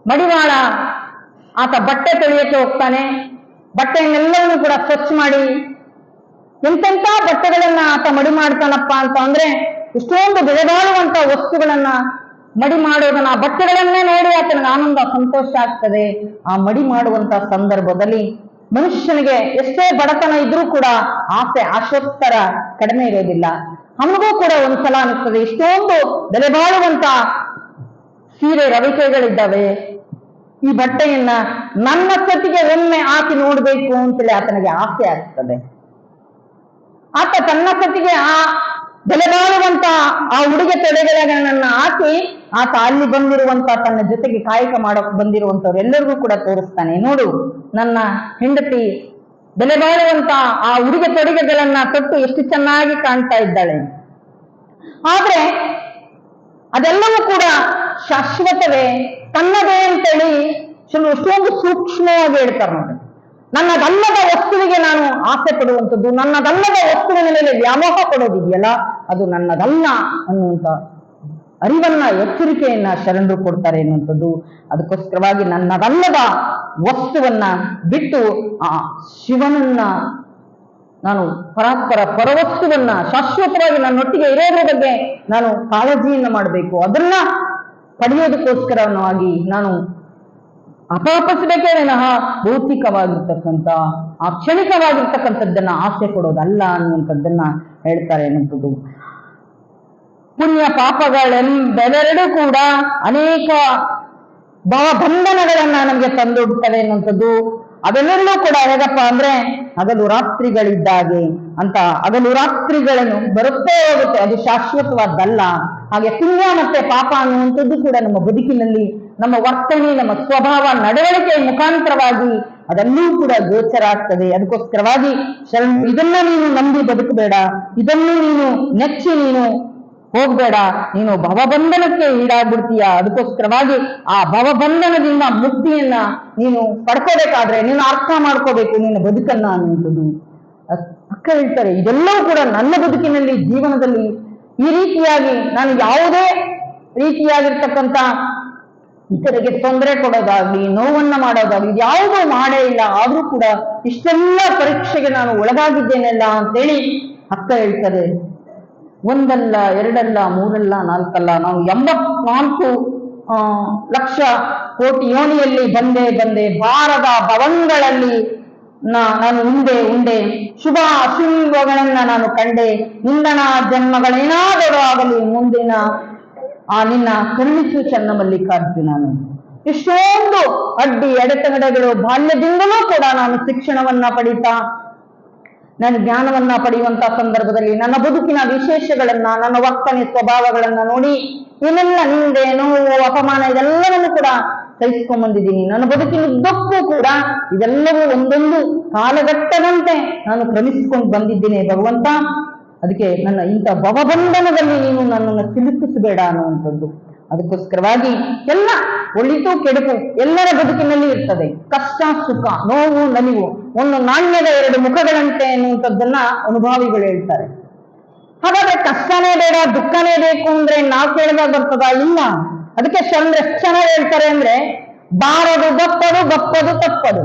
ಮಡಿವಾಳ ಆತ ಬಟ್ಟೆ ತೊಳೆಯಕ್ಕೆ ಹೋಗ್ತಾನೆ. ಬಟ್ಟೆಯನ್ನೆಲ್ಲವನ್ನು ಕೂಡ ಸ್ವಚ್ಛ ಮಾಡಿ ಎಂತೆಂಥ ಬಟ್ಟೆಗಳನ್ನ ಆತ ಮಡಿ ಮಾಡ್ತಾನಪ್ಪ ಅಂತ ಅಂದ್ರೆ ಇಷ್ಟೊಂದು ಬೆಲೆಬಾಳುವಂತ ವಸ್ತುಗಳನ್ನ ಮಡಿ ಮಾಡೋದನ್ನ, ಆ ಬಟ್ಟೆಗಳನ್ನೇ ನೋಡಿ ಆತನಿಗೆ ಆನಂದ ಸಂತೋಷ ಆಗ್ತದೆ. ಆ ಮಡಿ ಮಾಡುವಂತ ಸಂದರ್ಭದಲ್ಲಿ ಮನುಷ್ಯನಿಗೆ ಎಷ್ಟೇ ಬಡತನ ಇದ್ರೂ ಕೂಡ ಆಸೆ ಆಶೋತ್ತರ ಕಡಿಮೆ ಇರೋದಿಲ್ಲ. ಅವನಿಗೂ ಕೂಡ ಒಂದ್ಸಲ ಅನಿಸ್ತದೆ, ಇಷ್ಟೊಂದು ಬೆಲೆ ಬಾಳುವಂತ ಸೀರೆ ರವಿಕೆಗಳಿದ್ದಾವೆ, ಈ ಬಟ್ಟೆಯನ್ನ ನನ್ನ ಸತಿಗೆ ಒಮ್ಮೆ ಹಾಕಿ ನೋಡ್ಬೇಕು ಅಂತೇಳಿ ಆತನಿಗೆ ಆಸೆ ಆಗ್ತದೆ. ಆತ ತನ್ನ ಸತಿಗೆ ಆ ಬೆಲೆ ಬಾಳುವಂತ ಆ ಉಡುಗೆ ತೊಡೆಗಳನ್ನ ಹಾಕಿ ಆತ ಅಲ್ಲಿ ಬಂದಿರುವಂತ ತನ್ನ ಜೊತೆಗೆ ಕಾಯಕ ಮಾಡಕ್ ಬಂದಿರುವಂತವ್ರೆಲ್ಲರಿಗೂ ಕೂಡ ತೋರಿಸ್ತಾನೆ, ನೋಡು ನನ್ನ ಹೆಂಡತಿ ಬೆಲೆ ಬಾಳುವಂತ ಆ ಉಡುಗೆ ತೊಡುಗೆಗಳನ್ನ ತೊಟ್ಟು ಎಷ್ಟು ಚೆನ್ನಾಗಿ ಕಾಣ್ತಾ ಇದ್ದಾಳೆ. ಆದ್ರೆ ಅದೆಲ್ಲವೂ ಕೂಡ ಶಾಶ್ವತವೇ, ತನ್ನದೇ ಅಂತೇಳಿ ಎಷ್ಟೊಂದು ಸೂಕ್ಷ್ಮವಾಗಿ ಹೇಳ್ತಾರೆ ನೋಡಿ. ನನ್ನದಲ್ಲದ ವಸ್ತುವಿಗೆ ನಾನು ಆಸೆ ಪಡುವಂಥದ್ದು, ನನ್ನದಲ್ಲದ ವಸ್ತುವಿನ ಮೇಲೆ ವ್ಯಾಮೋಹ ಪಡೋದಿದೆಯಲ್ಲ, ಅದು ನನ್ನದಲ್ಲ ಅನ್ನುವಂಥ ಅರಿವನ್ನ, ಎಚ್ಚರಿಕೆಯನ್ನ ಶರಣರು ಕೊಡ್ತಾರೆ ಎನ್ನುವಂಥದ್ದು. ಅದಕ್ಕೋಸ್ಕರವಾಗಿ ನನ್ನದಲ್ಲದ ವಸ್ತುವನ್ನ ಬಿಟ್ಟು ಆ ಶಿವನನ್ನ ನಾನು ಪರಾತ್ಪರ ಪರವಸ್ತುವನ್ನ ಶಾಶ್ವತವಾಗಿ ನನ್ನೊಟ್ಟಿಗೆ ಇರೋದ್ರ ಬಗ್ಗೆ ನಾನು ಕಾಳಜಿಯನ್ನ ಮಾಡಬೇಕು. ಅದನ್ನ ಪಡೆಯೋದಕ್ಕೋಸ್ಕರವಾಗಿ ನಾನು ಅಪಾಪಿಸಬೇಕೇ ವಿನಃ ಭೌತಿಕವಾಗಿರ್ತಕ್ಕಂಥ ಆ ಕ್ಷಣಿಕವಾಗಿರ್ತಕ್ಕಂಥದ್ದನ್ನ ಆಸೆ ಕೊಡೋದಲ್ಲ ಅನ್ನುವಂಥದ್ದನ್ನ ಹೇಳ್ತಾರೆ ಅನ್ನುವಂಥದ್ದು. ಪುಣ್ಯ ಪಾಪಗಳೆಂಬೆರಡೂ ಕೂಡ ಅನೇಕ ಭಾವಬಂಧನಗಳನ್ನ ನಮಗೆ ತಂದೊಡ್ತವೆ ಅನ್ನುವಂಥದ್ದು. ಅದೆಲ್ಲರೂ ಕೂಡ ಹೇಗಪ್ಪ ಅಂದ್ರೆ ಹಗಲು ರಾತ್ರಿಗಳಿದ್ದಾಗೆ ಅಂತ, ಹಗಲು ರಾತ್ರಿಗಳನ್ನು ಬರುತ್ತೇ ಹೋಗುತ್ತೆ, ಅದು ಶಾಶ್ವತವಾದ್ದಲ್ಲ. ಹಾಗೆ ಪುಣ್ಯ ಮತ್ತೆ ಪಾಪ ಅನ್ನುವಂಥದ್ದು ಕೂಡ ನಮ್ಮ ಬದುಕಿನಲ್ಲಿ ನಮ್ಮ ವರ್ತನೆ, ನಮ್ಮ ಸ್ವಭಾವ, ನಡವಳಿಕೆ ಮುಖಾಂತರವಾಗಿ ಅದೆಲ್ಲೂ ಕೂಡ ಗೋಚರ ಆಗ್ತದೆ. ಅದಕ್ಕೋಸ್ಕರವಾಗಿ ಇದನ್ನ ನೀನು ನಂಬಿ ಬದುಕಬೇಡ, ಇದನ್ನು ನೀನು ನೆಚ್ಚಿ ನೀನು ಹೋಗ್ಬೇಡ, ನೀನು ಭವಬಂಧನಕ್ಕೆ ಈಡಾಗ್ಬಿಡ್ತೀಯ. ಅದಕ್ಕೋಸ್ಕರವಾಗಿ ಆ ಭವಬಂಧನದಿಂದ ಮುಕ್ತಿಯನ್ನ ನೀನು ಪಡ್ಕೋಬೇಕಾದ್ರೆ ನೀನು ಅರ್ಥ ಮಾಡ್ಕೋಬೇಕು ನಿನ್ನ ಬದುಕನ್ನ ಅನ್ನುವಂಥದ್ದು. ಅಕ್ಕ ಹೇಳ್ತಾರೆ, ಇದೆಲ್ಲವೂ ಕೂಡ ನನ್ನ ಬದುಕಿನಲ್ಲಿ, ಜೀವನದಲ್ಲಿ ಈ ರೀತಿಯಾಗಿ ನಾನು ಯಾವುದೇ ರೀತಿಯಾಗಿರ್ತಕ್ಕಂಥ ಇತರಿಗೆ ತೊಂದರೆ ಕೊಡೋದಾಗ್ಲಿ, ನೋವನ್ನ ಮಾಡೋದಾಗ್ಲಿ ಯಾವುದೂ ಮಾಡೇ ಇಲ್ಲ. ಆದ್ರೂ ಕೂಡ ಇಷ್ಟೆಲ್ಲ ಪರೀಕ್ಷೆಗೆ ನಾನು ಒಳಗಾಗಿದ್ದೇನೆಲ್ಲ ಅಂತೇಳಿ ಅಕ್ಕ ಹೇಳ್ತಾರೆ. ಒಂದಲ್ಲ, ಎರಡಲ್ಲ, ಮೂರಲ್ಲ, ನಾಲ್ಕಲ್ಲ, ನಾವು 84 ಲಕ್ಷ ಕೋಟಿ ಯೋನಿಯಲ್ಲಿ ಬಂದೆ ಭಾರದ ಭವಂಗಳಲ್ಲಿ ನಾನು ಉಂಡೆ ಶುಭ ಅಶುಭಗಳನ್ನ ನಾನು ಕಂಡೆ. ನಿಂದನ ಜನ್ಮಗಳೇನಾದರೂ ಆಗಲಿ ಮುಂದಿನ ನಿನ್ನ ಕರುಣಿಸು ಚನ್ನ ಮಲ್ಲಿಕಾರ್ಜುನನು. ಇಷ್ಟೊಂದು ಅಡ್ಡಿ ಅಡೆತಡೆಗಳು ಬಾಲ್ಯದಿಂದಲೂ ಕೂಡ ನಾನು ಶಿಕ್ಷಣವನ್ನ ಪಡೀತಾ, ನಾನು ಜ್ಞಾನವನ್ನ ಪಡೆಯುವಂತ ಸಂದರ್ಭದಲ್ಲಿ ನನ್ನ ಬದುಕಿನ ವಿಶೇಷಗಳನ್ನ, ನನ್ನ ವರ್ತನೆ ಸ್ವಭಾವಗಳನ್ನ ನೋಡಿ ಏನೆಲ್ಲ ನಿಂದೆ, ನೋವು, ಅಪಮಾನ ಇದೆಲ್ಲವನ್ನು ಕೂಡ ಸಹಿಸ್ಕೊಂಡ್ ಬಂದಿದ್ದೀನಿ. ನನ್ನ ಬದುಕಿನುದ್ದಕ್ಕೂ ಕೂಡ ಇದೆಲ್ಲವೂ ಒಂದೊಂದು ಕಾಲಘಟ್ಟದಂತೆ ನಾನು ಕ್ರಮಿಸಿಕೊಂಡು ಬಂದಿದ್ದೇನೆ ಭಗವಂತ. ಅದಕ್ಕೆ ನನ್ನ ಇಂಥ ಭವಬಂಧನದಲ್ಲಿ ನೀನು ನನ್ನನ್ನು ಸಿಲುಕಿಸಬೇಡ ಅನ್ನುವಂಥದ್ದು. ಅದಕ್ಕೋಸ್ಕರವಾಗಿ ಎಲ್ಲ ಒಳಿತು ಕೆಡುಕು ಎಲ್ಲರ ಬದುಕಿನಲ್ಲಿ ಇರ್ತದೆ. ಕಷ್ಟ ಸುಖ, ನೋವು ನಲಿವು ಒಂದು ನಾಣ್ಯದ 2 ಮುಖಗಳಂತೆ ಅನ್ನುವಂಥದ್ದನ್ನ ಅನುಭಾವಿಗಳು ಹೇಳ್ತಾರೆ. ಹಾಗಾದ್ರೆ ಕಷ್ಟನೇ ಬೇಡ, ದುಃಖನೇ ಬೇಕು ಅಂದ್ರೆ ನಾವು ಕೇಳಿದಾಗ ಬರ್ತದ? ಇಲ್ಲ. ಅದಕ್ಕೆ ಚಂದ್ರ ಎಷ್ಟು ಚೆನ್ನಾಗಿ ಹೇಳ್ತಾರೆ ಅಂದ್ರೆ, ಬಾರದು ಗಪ್ಪದು, ಗಪ್ಪದು ತಪ್ಪದು.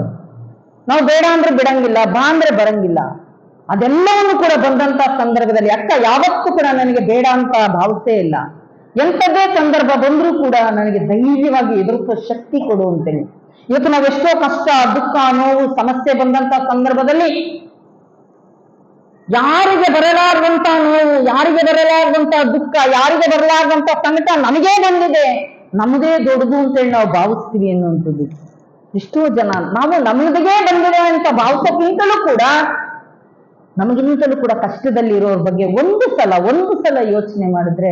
ನಾವು ಬೇಡ ಅಂದ್ರೆ ಬಿಡಂಗಿಲ್ಲ, ಬಾ ಅಂದ್ರೆ ಬರಂಗಿಲ್ಲ. ಅದೆಲ್ಲವನ್ನು ಕೂಡ ಬಂದಂತ ಸಂದರ್ಭದಲ್ಲಿ ಅಕ್ಕ ಯಾವತ್ತೂ ಕೂಡ ನನಗೆ ಬೇಡ ಅಂತ ಭಾವಿಸೇ ಇಲ್ಲ. ಎಂಥದ್ದೇ ಸಂದರ್ಭ ಬಂದ್ರೂ ಕೂಡ ನನಗೆ ಧೈರ್ಯವಾಗಿ ಎದುರಿಸೋ ಶಕ್ತಿ ಕೊಡು ಅಂತೇಳಿ. ಇವತ್ತು ನಾವೆಷ್ಟೋ ಕಷ್ಟ, ದುಃಖ, ನೋವು, ಸಮಸ್ಯೆ ಬಂದಂತ ಸಂದರ್ಭದಲ್ಲಿ ಯಾರಿಗೆ ಬರಲಾರ್ದಂತ ನೋವು, ಯಾರಿಗೆ ಬರಲಾರ್ದಂತ ದುಃಖ, ಯಾರಿಗೆ ಬರಲಾರ್ದಂತ ಸಂಕಟ ನಮಗೇ ಬಂದಿದೆ, ನಮ್ಮದೇ ದೊಡ್ಡದು ಅಂತೇಳಿ ನಾವು ಭಾವಿಸ್ತೀವಿ ಅನ್ನುವಂಥದ್ದು. ಎಷ್ಟೋ ಜನ ನಾವು ನಮಗೇ ಬಂದಿದೆ ಅಂತ ಭಾವಿಸೋಕ್ಕಿಂತಲೂ ಕೂಡ ನಮಗಿಂತಲೂ ಕೂಡ ಕಷ್ಟದಲ್ಲಿರೋರ ಬಗ್ಗೆ ಒಂದು ಸಲ ಯೋಚನೆ ಮಾಡಿದ್ರೆ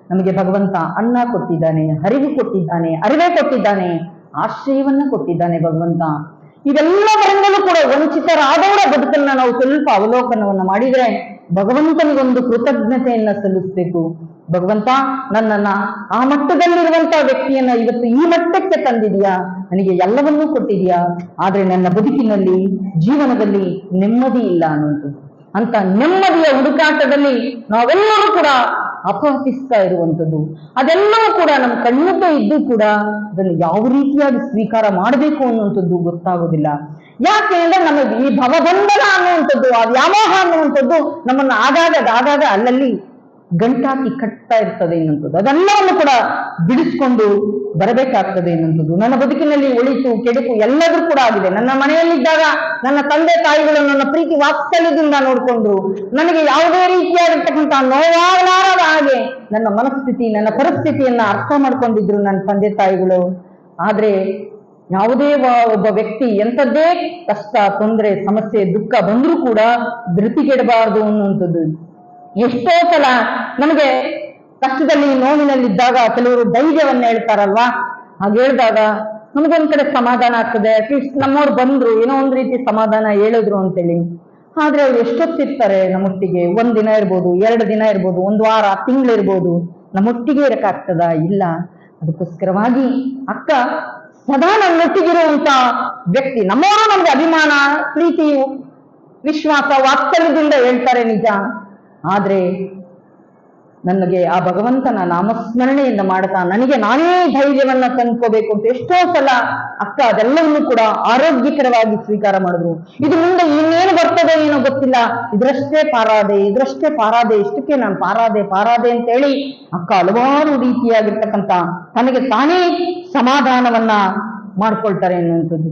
ನಮಗೆ ಭಗವಂತ ಅನ್ನ ಕೊಟ್ಟಿದ್ದಾನೆ, ಹರಿವು ಕೊಟ್ಟಿದ್ದಾನೆ, ಅರಿವೆ ಕೊಟ್ಟಿದ್ದಾನೆ, ಆಶ್ರಯವನ್ನ ಕೊಟ್ಟಿದ್ದಾನೆ ಭಗವಂತ. ಇವೆಲ್ಲವರಿಂದಲೂ ಕೂಡ ವಂಚಿತರಾದವರ ಬದುಕನ್ನ ನಾವು ಸ್ವಲ್ಪ ಅವಲೋಕನವನ್ನ ಮಾಡಿದ್ರೆ ಭಗವಂತನಿಗೊಂದು ಕೃತಜ್ಞತೆಯನ್ನ ಸಲ್ಲಿಸ್ಬೇಕು. ಭಗವಂತ, ನನ್ನನ್ನ ಆ ಮಟ್ಟದಲ್ಲಿರುವಂತಹ ವ್ಯಕ್ತಿಯನ್ನ ಇವತ್ತು ಈ ಮಟ್ಟಕ್ಕೆ ತಂದಿದ್ಯಾ, ನನಗೆ ಎಲ್ಲವನ್ನೂ ಕೊಟ್ಟಿದ್ಯಾ, ಆದ್ರೆ ನನ್ನ ಬದುಕಿನಲ್ಲಿ, ಜೀವನದಲ್ಲಿ ನೆಮ್ಮದಿ ಇಲ್ಲ ಅನ್ನುವಂಥದ್ದು. ಅಂತ ನೆಮ್ಮದಿಯ ಹುಡುಕಾಟದಲ್ಲಿ ನಾವೆಲ್ಲರೂ ಕೂಡ ಅಪಹರಿಸ್ತಾ ಇರುವಂಥದ್ದು. ಅದೆಲ್ಲವೂ ಕೂಡ ನಮ್ಮ ಕಣ್ಮುಂದೆ ಇದ್ದು ಕೂಡ ಅದನ್ನು ಯಾವ ರೀತಿಯಾಗಿ ಸ್ವೀಕಾರ ಮಾಡಬೇಕು ಅನ್ನುವಂಥದ್ದು ಗೊತ್ತಾಗೋದಿಲ್ಲ. ಯಾಕೆ ಅಂದ್ರೆ ನಮಗೆ ಈ ಭವಬಂಧನ ಅನ್ನುವಂಥದ್ದು, ಆ ವ್ಯಾಮೋಹ ಅನ್ನುವಂಥದ್ದು ನಮ್ಮನ್ನು ಆಗಾಗ ಅಲ್ಲಲ್ಲಿ ಗಂಟಾಕಿ ಕಟ್ತಾ ಇರ್ತದೆ ಎನ್ನುವಂಥದ್ದು. ಅದೆಲ್ಲವನ್ನು ಕೂಡ ಬಿಡಿಸ್ಕೊಂಡು ಬರಬೇಕಾಗ್ತದೆ ಎನ್ನುವಂಥದ್ದು. ನನ್ನ ಬದುಕಿನಲ್ಲಿ ಒಳಿತು ಕೆಡುಕು ಎಲ್ಲದೂ ಕೂಡ ಆಗಿದೆ. ನನ್ನ ಮನೆಯಲ್ಲಿದ್ದಾಗ ನನ್ನ ತಂದೆ ತಾಯಿಗಳು ನನ್ನ ಪ್ರೀತಿ ವಾತ್ಸಲ್ಯದಿಂದ ನೋಡಿಕೊಂಡ್ರು. ನನಗೆ ಯಾವುದೇ ರೀತಿಯಾಗಿರ್ತಕ್ಕಂಥ ನೋವಾಗಲಾರದ ಹಾಗೆ ನನ್ನ ಮನಸ್ಥಿತಿ ನನ್ನ ಪರಿಸ್ಥಿತಿಯನ್ನ ಅರ್ಥ ಮಾಡ್ಕೊಂಡಿದ್ರು ನನ್ನ ತಂದೆ ತಾಯಿಗಳು. ಆದ್ರೆ ಯಾವುದೇ ಒಬ್ಬ ವ್ಯಕ್ತಿ ಎಂಥದ್ದೇ ಕಷ್ಟ ತೊಂದರೆ ಸಮಸ್ಯೆ ದುಃಖ ಬಂದ್ರೂ ಕೂಡ ಧೃತಿಗೆಡಬಾರದು ಅನ್ನುವಂಥದ್ದು. ಎಷ್ಟೋ ಸಲ ನಮಗೆ ಕಷ್ಟದಲ್ಲಿ ನೋವಿನಲ್ಲಿದ್ದಾಗ ಕೆಲವರು ಧೈರ್ಯವನ್ನ ಹೇಳ್ತಾರಲ್ವಾ, ಹಾಗೆ ಹೇಳಿದಾಗ ನಮಗೊಂದ್ ಕಡೆ ಸಮಾಧಾನ ಆಗ್ತದೆ. ಅಟ್ಲೀಸ್ಟ್ ನಮ್ಮವ್ರು ಬಂದ್ರು, ಏನೋ ಒಂದ್ ರೀತಿ ಸಮಾಧಾನ ಹೇಳಿದ್ರು ಅಂತೇಳಿ. ಆದ್ರೆ ಅವ್ರು ಎಷ್ಟೊತ್ತಿರ್ತಾರೆ ನಮ್ಮೊಟ್ಟಿಗೆ? 1 ದಿನ ಇರ್ಬೋದು, 2 ದಿನ ಇರ್ಬೋದು, 1 ವಾರ, ತಿಂಗಳಿರ್ಬೋದು, ನಮ್ಮೊಟ್ಟಿಗೆ ಇರಕ್ಕಾಗ್ತದ? ಇಲ್ಲ. ಅದಕ್ಕೋಸ್ಕರವಾಗಿ ಅಕ್ಕ ಸದಾ ನನ್ನೊಟ್ಟಿಗಿರುವಂತ ವ್ಯಕ್ತಿ. ನಮ್ಮವರು ನಮ್ಗೆ ಅಭಿಮಾನ ಪ್ರೀತಿ ವಿಶ್ವಾಸ ವಾತ್ಸಲ್ಯದಿಂದ ಹೇಳ್ತಾರೆ ನಿಜ. ಆದ್ರೆ ನನಗೆ ಆ ಭಗವಂತನ ನಾಮಸ್ಮರಣೆಯಿಂದ ಮಾಡ್ತಾ ನನಗೆ ನಾನೇ ಧೈರ್ಯವನ್ನ ತಂದ್ಕೋಬೇಕು ಅಂತ ಎಷ್ಟೋ ಸಲ ಅಕ್ಕ ಅದೆಲ್ಲವನ್ನೂ ಕೂಡ ಆರೋಗ್ಯಕರವಾಗಿ ಸ್ವೀಕಾರ ಮಾಡಿದ್ರು. ಇದು ಮುಂದೆ ಇನ್ನೇನು ಬರ್ತದೆ ಏನೋ ಗೊತ್ತಿಲ್ಲ, ಇದರಷ್ಟೇ ಪಾರಾದೆ ಇಷ್ಟಕ್ಕೆ ನಾನು ಪಾರಾದೆ ಅಂತ ಹೇಳಿ ಅಕ್ಕ ಹಲವಾರು ರೀತಿಯಾಗಿರ್ತಕ್ಕಂಥ ತನಗೆ ತಾನೇ ಸಮಾಧಾನವನ್ನ ಮಾಡ್ಕೊಳ್ತಾರೆ ಎನ್ನುವಂಥದ್ದು.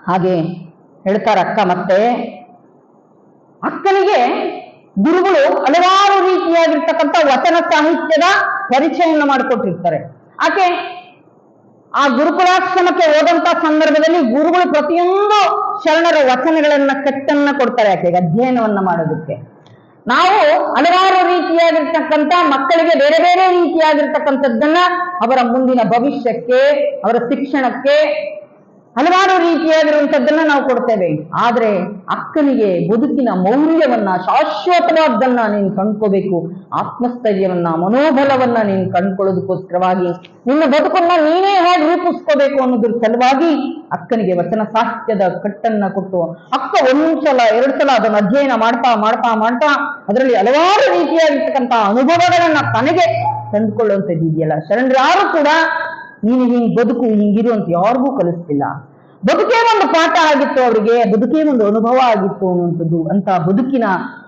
ಹಾಗೆ ಹೇಳ್ತಾರೆ ಅಕ್ಕ. ಮತ್ತೆ ಅಕ್ಕನಿಗೆ ಗುರುಗಳು ಹಲವಾರು ರೀತಿಯಾಗಿರ್ತಕ್ಕಂಥ ವಚನ ಸಾಹಿತ್ಯದ ಪರಿಚಯವನ್ನು ಮಾಡಿಕೊಟ್ಟಿರ್ತಾರೆ. ಆಕೆ ಆ ಗುರುಕುಲಾಶ್ರಮಕ್ಕೆ ಹೋದಂತ ಸಂದರ್ಭದಲ್ಲಿ ಗುರುಗಳು ಪ್ರತಿಯೊಂದು ಶರಣರ ವಚನಗಳನ್ನ ಕಟ್ಟನ್ನ ಕೊಡ್ತಾರೆ ಆಕೆಗೆ ಅಧ್ಯಯನವನ್ನ ಮಾಡೋದಕ್ಕೆ. ನಾವು ಹಲವಾರು ರೀತಿಯಾಗಿರ್ತಕ್ಕಂಥ ಮಕ್ಕಳಿಗೆ ಬೇರೆ ಬೇರೆ ರೀತಿಯಾಗಿರ್ತಕ್ಕಂಥದ್ದನ್ನ ಅವರ ಮುಂದಿನ ಭವಿಷ್ಯಕ್ಕೆ ಅವರ ಶಿಕ್ಷಣಕ್ಕೆ ಹಲವಾರು ರೀತಿಯಾಗಿರುವಂಥದ್ದನ್ನ ನಾವು ಕೊಡ್ತೇವೆ. ಆದ್ರೆ ಅಕ್ಕನಿಗೆ ಬದುಕಿನ ಮೌಲ್ಯವನ್ನ ಶಾಶ್ವತವಾದ್ದನ್ನ ನೀನು ಕಂಡ್ಕೋಬೇಕು, ಆತ್ಮಸ್ಥೈರ್ಯವನ್ನ ಮನೋಬಲವನ್ನ ನೀನು ಕಂಡ್ಕೊಳ್ಳೋದಕ್ಕೋಸ್ಕರವಾಗಿ ನಿನ್ನ ಬದುಕನ್ನ ನೀನೇ ಹೇಗೆ ರೂಪಿಸ್ಕೋಬೇಕು ಅನ್ನೋದ್ರ ಸಲುವಾಗಿ ಅಕ್ಕನಿಗೆ ವಚನ ಸಾಹಿತ್ಯದ ಕಟ್ಟನ್ನ ಕೊಟ್ಟು ಅಕ್ಕ 1 ಸಲ 2 ಸಲ ಅದನ್ನು ಅಧ್ಯಯನ ಮಾಡ್ತಾ ಅದರಲ್ಲಿ ಹಲವಾರು ರೀತಿಯಾಗಿರ್ತಕ್ಕಂಥ ಅನುಭವಗಳನ್ನ ತನಗೆ ತಂದುಕೊಳ್ಳುವಂಥದ್ದು ಇದೆಯಲ್ಲ. ಶರಣರು ಯಾರು ಕೂಡ ನೀನು ಹಿಂಗ್ ಬದುಕು ಹಿಂಗಿರು ಅಂತ ಯಾರಿಗೂ ಕಲಿಸ್ತಿಲ್ಲ. ಬದುಕೇ ಒಂದು ಪಾಠ ಆಗಿತ್ತು ಅವರಿಗೆ, ಬದುಕೇ ಒಂದು ಅನುಭವ ಆಗಿತ್ತು ಅನ್ನುವಂಥದ್ದು. ಅಂತ ಬದುಕಿನ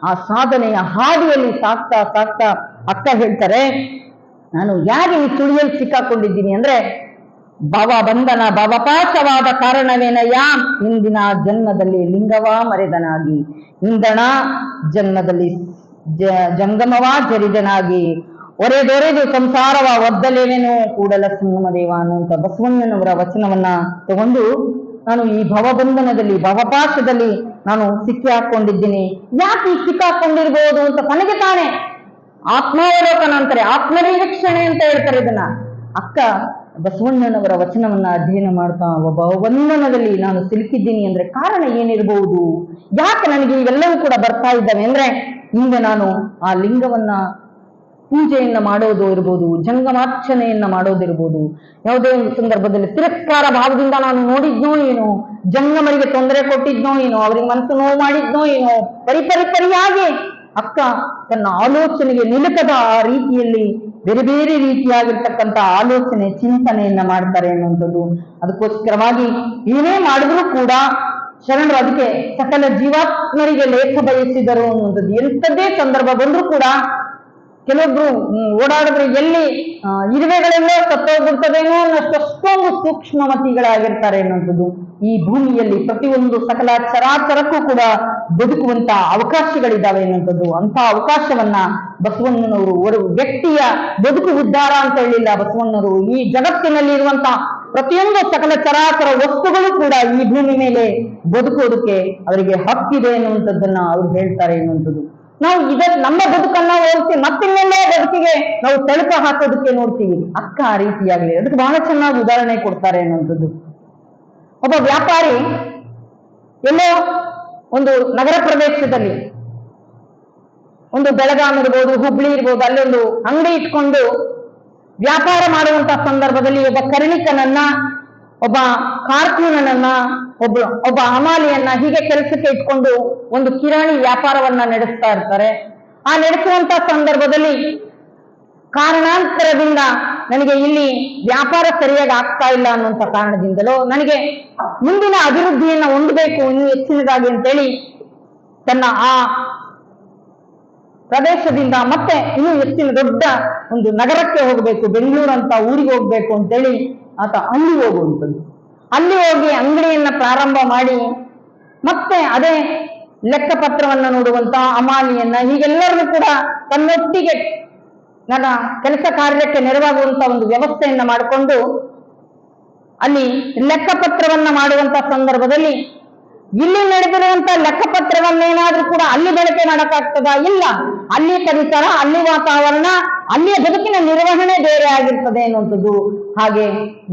ಆ ಸಾಧನೆಯ ಹಾದಿಯಲ್ಲಿ ಸಾಕ್ತಾ ಅಕ್ಕ ಹೇಳ್ತಾರೆ, ನಾನು ಯಾಕೆ ಈ ಸುಳಿಯಲ್ಲಿ ಸಿಕ್ಕಾಕೊಂಡಿದ್ದೀನಿ ಅಂದ್ರೆ ಭವಬಂಧನ ಭವಪಾಶವಾದ ಕಾರಣವೇನಯ್ಯ, ಇಂದಿನ ಜನ್ಮದಲ್ಲಿ ಲಿಂಗವಾ ಮರೆದನಾಗಿ ಇಂದಣ ಜನ್ಮದಲ್ಲಿ ಜಂಗಮವಾ ಜರಿದನಾಗಿ ಒರೆದೊರೆದು ಸಂಸಾರವ ಒದ್ದಲೇನೇನೋ ಕೂಡಲ ಸಂಗಮದೇವ ಅನ್ನುವಂಥ ಬಸವಣ್ಣನವರ ವಚನವನ್ನ ತಗೊಂಡು ನಾನು ಈ ಭವಬಂಧನದಲ್ಲಿ ಭವಪಾಶದಲ್ಲಿ ನಾನು ಸಿಕ್ಕಿ ಹಾಕೊಂಡಿದ್ದೀನಿ. ಯಾಕೆ ಸಿಕ್ಕಾಕೊಂಡಿರ್ಬೋದು ಅಂತ ತನಗೆ ತಾನೇ ಆತ್ಮಾವಲೋಕನ ಅಂತಾರೆ, ಆತ್ಮನಿರೀಕ್ಷಣೆ ಅಂತ ಹೇಳ್ತಾರೆ ಇದನ್ನ. ಅಕ್ಕ ಬಸವಣ್ಣನವರ ವಚನವನ್ನ ಅಧ್ಯಯನ ಮಾಡ್ತಾ ಭವಬಂಧನದಲ್ಲಿ ನಾನು ಸಿಲುಕಿದ್ದೀನಿ ಅಂದ್ರೆ ಕಾರಣ ಏನಿರಬಹುದು, ಯಾಕೆ ನನಗೆ ಇವೆಲ್ಲವೂ ಕೂಡ ಬರ್ತಾ ಇದ್ದಾವೆ ಅಂದ್ರೆ ಹಿಂದೆ ನಾನು ಆ ಲಿಂಗವನ್ನ ಪೂಜೆಯನ್ನ ಮಾಡೋದು ಇರ್ಬೋದು, ಜಂಗಮಾರ್ಚನೆಯನ್ನ ಮಾಡೋದಿರ್ಬೋದು, ಯಾವುದೇ ಒಂದು ಸಂದರ್ಭದಲ್ಲಿ ತಿರಸ್ಕಾರ ಭಾವದಿಂದ ನಾನು ನೋಡಿದ್ನೋ ಏನೋ, ಜಂಗಮರಿಗೆ ತೊಂದರೆ ಕೊಟ್ಟಿದ್ನೋ ಏನೋ, ಅವರಿಗೆ ಮನಸ್ಸು ನೋವು ಮಾಡಿದ್ನೋ ಏನೋ, ಪರಿಯಾಗಿ ಅಕ್ಕ ತನ್ನ ಆಲೋಚನೆಗೆ ನಿಲುಕದ ಆ ರೀತಿಯಲ್ಲಿ ಬೇರೆ ಬೇರೆ ರೀತಿಯಾಗಿರ್ತಕ್ಕಂಥ ಆಲೋಚನೆ ಚಿಂತನೆಯನ್ನ ಮಾಡ್ತಾರೆ ಅನ್ನುವಂಥದ್ದು. ಅದಕ್ಕೋಸ್ಕರವಾಗಿ ಏನೇ ಮಾಡಿದ್ರು ಕೂಡ ಶರಣರು ಅದಕ್ಕೆ ಸಕಲ ಜೀವಾತ್ಮರಿಗೆ ಲೇಖ ಬಯಸಿದರು ಅನ್ನುವಂಥದ್ದು. ಎಂಥದ್ದೇ ಸಂದರ್ಭ ಬಂದ್ರೂ ಕೂಡ ಕೆಲವೊಬ್ರು ಓಡಾಡಿದ್ರೆ ಎಲ್ಲಿ ಇರುವೆಗಳೆಲ್ಲ ಸತ್ತೋಗ್ಬಿಡ್ತದೇನೋ ಅನ್ನೋಷ್ಟೊಂದು ಸೂಕ್ಷ್ಮಮತಿಗಳಾಗಿರ್ತಾರೆ ಅನ್ನೋಂಥದ್ದು. ಈ ಭೂಮಿಯಲ್ಲಿ ಪ್ರತಿಯೊಂದು ಸಕಲ ಚರಾಚರಕ್ಕೂ ಕೂಡ ಬದುಕುವಂತ ಅವಕಾಶಗಳಿದ್ದಾವೆ ಅನ್ನೋಂಥದ್ದು. ಅಂತ ಅವಕಾಶವನ್ನ ಬಸವಣ್ಣನವರು ಒಂದು ವ್ಯಕ್ತಿಯ ಬದುಕು ಉದ್ಧಾರ ಅಂತ ಹೇಳಿಲ್ಲ ಬಸವಣ್ಣನವರು, ಈ ಜಗತ್ತಿನಲ್ಲಿ ಇರುವಂತ ಪ್ರತಿಯೊಂದು ಸಕಲ ಚರಾಚರ ವಸ್ತುಗಳು ಕೂಡ ಈ ಭೂಮಿ ಮೇಲೆ ಬದುಕೋದಕ್ಕೆ ಅವರಿಗೆ ಹಕ್ಕಿದೆ ಅನ್ನುವಂಥದ್ದನ್ನ ಅವ್ರು ಹೇಳ್ತಾರೆ ಅನ್ನುವಂಥದ್ದು. ನಾವು ನಮ್ಮ ಬದುಕನ್ನ ಹೋಲಿಸಿ ಮತ್ತಿನ್ನೆಲ್ಲೇ ಬದುಕಿಗೆ ನಾವು ತಳುಕ ಹಾಕೋದಕ್ಕೆ ನೋಡ್ತೀವಿ. ಅಕ್ಕ ಆ ರೀತಿಯಾಗಲಿ ಅದಕ್ಕೆ ಬಹಳ ಚೆನ್ನಾಗಿ ಉದಾಹರಣೆ ಕೊಡ್ತಾರೆ ಅನ್ನೋಂಥದ್ದು. ಒಬ್ಬ ವ್ಯಾಪಾರಿ ಎಲ್ಲೋ ಒಂದು ನಗರ ಪ್ರದೇಶದಲ್ಲಿ, ಒಂದು ಬೆಳಗಾಂ ಇರ್ಬೋದು, ಹುಬ್ಳಿ ಇರ್ಬೋದು, ಅಲ್ಲೊಂದು ಅಂಗಡಿ ಇಟ್ಕೊಂಡು ವ್ಯಾಪಾರ ಮಾಡುವಂತ ಸಂದರ್ಭದಲ್ಲಿ ಒಬ್ಬ ಕರ್ಣಿಕನನ್ನ, ಒಬ್ಬ ಕಾರ್ಕೂನನನ್ನ, ಒಬ್ಬ ಹಮಾಲಿಯನ್ನ ಹೀಗೆ ಕೆಲಸಕ್ಕೆ ಇಟ್ಕೊಂಡು ಒಂದು ಕಿರಾಣಿ ವ್ಯಾಪಾರವನ್ನ ನಡೆಸ್ತಾ ಇರ್ತಾರೆ. ಆ ನಡೆಸುವಂತ ಸಂದರ್ಭದಲ್ಲಿ ಕಾರಣಾಂತರದಿಂದ ನನಗೆ ಇಲ್ಲಿ ವ್ಯಾಪಾರ ಸರಿಯಾಗಿ ಆಗ್ತಾ ಇಲ್ಲ ಅನ್ನುವಂಥ ಕಾರಣದಿಂದಲೋ ನನಗೆ ಮುಂದಿನ ಅಭಿವೃದ್ಧಿಯನ್ನ ಹೊಂದಬೇಕು ಇನ್ನೂ ಹೆಚ್ಚಿನದಾಗಿ ಅಂತೇಳಿ ತನ್ನ ಆ ಪ್ರದೇಶದಿಂದ ಮತ್ತೆ ಇನ್ನೂ ಹೆಚ್ಚಿನ ದೊಡ್ಡ ಒಂದು ನಗರಕ್ಕೆ ಹೋಗಬೇಕು, ಬೆಂಗಳೂರು ಅಂತ ಊರಿಗೆ ಹೋಗ್ಬೇಕು ಅಂತೇಳಿ ಆತ ಅಲ್ಲಿ ಹೋಗುವಂಥದ್ದು. ಅಲ್ಲಿ ಹೋಗಿ ಅಂಗಡಿಯನ್ನ ಪ್ರಾರಂಭ ಮಾಡಿ ಮತ್ತೆ ಅದೇ ಲೆಕ್ಕಪತ್ರವನ್ನ ನೋಡುವಂತ ಅಮಾಲಿಯನ್ನ ಹೀಗೆಲ್ಲರಿಗೂ ಕೂಡ ತನ್ನೊಟ್ಟಿಗೆ ನನ್ನ ಕೆಲಸ ಕಾರ್ಯಕ್ಕೆ ನೆರವಾಗುವಂತ ಒಂದು ವ್ಯವಸ್ಥೆಯನ್ನ ಮಾಡಿಕೊಂಡು ಅಲ್ಲಿ ಲೆಕ್ಕಪತ್ರವನ್ನ ಮಾಡುವಂತ ಸಂದರ್ಭದಲ್ಲಿ ಇಲ್ಲಿ ನಡೆದಿರುವಂತ ಲೆಕ್ಕಪತ್ರವನ್ನೇನಾದ್ರೂ ಕೂಡ ಅಲ್ಲಿ ಬಳಕೆ ಮಾಡಕ್ಕಾಗ್ತದ? ಇಲ್ಲ. ಅಲ್ಲಿ ಪರಿಸರ, ಅಲ್ಲಿ ವಾತಾವರಣ, ಅಲ್ಲಿಯ ಬದುಕಿನ ನಿರ್ವಹಣೆ ಬೇರೆ ಆಗಿರ್ತದೆ ಅನ್ನುವಂಥದ್ದು. ಹಾಗೆ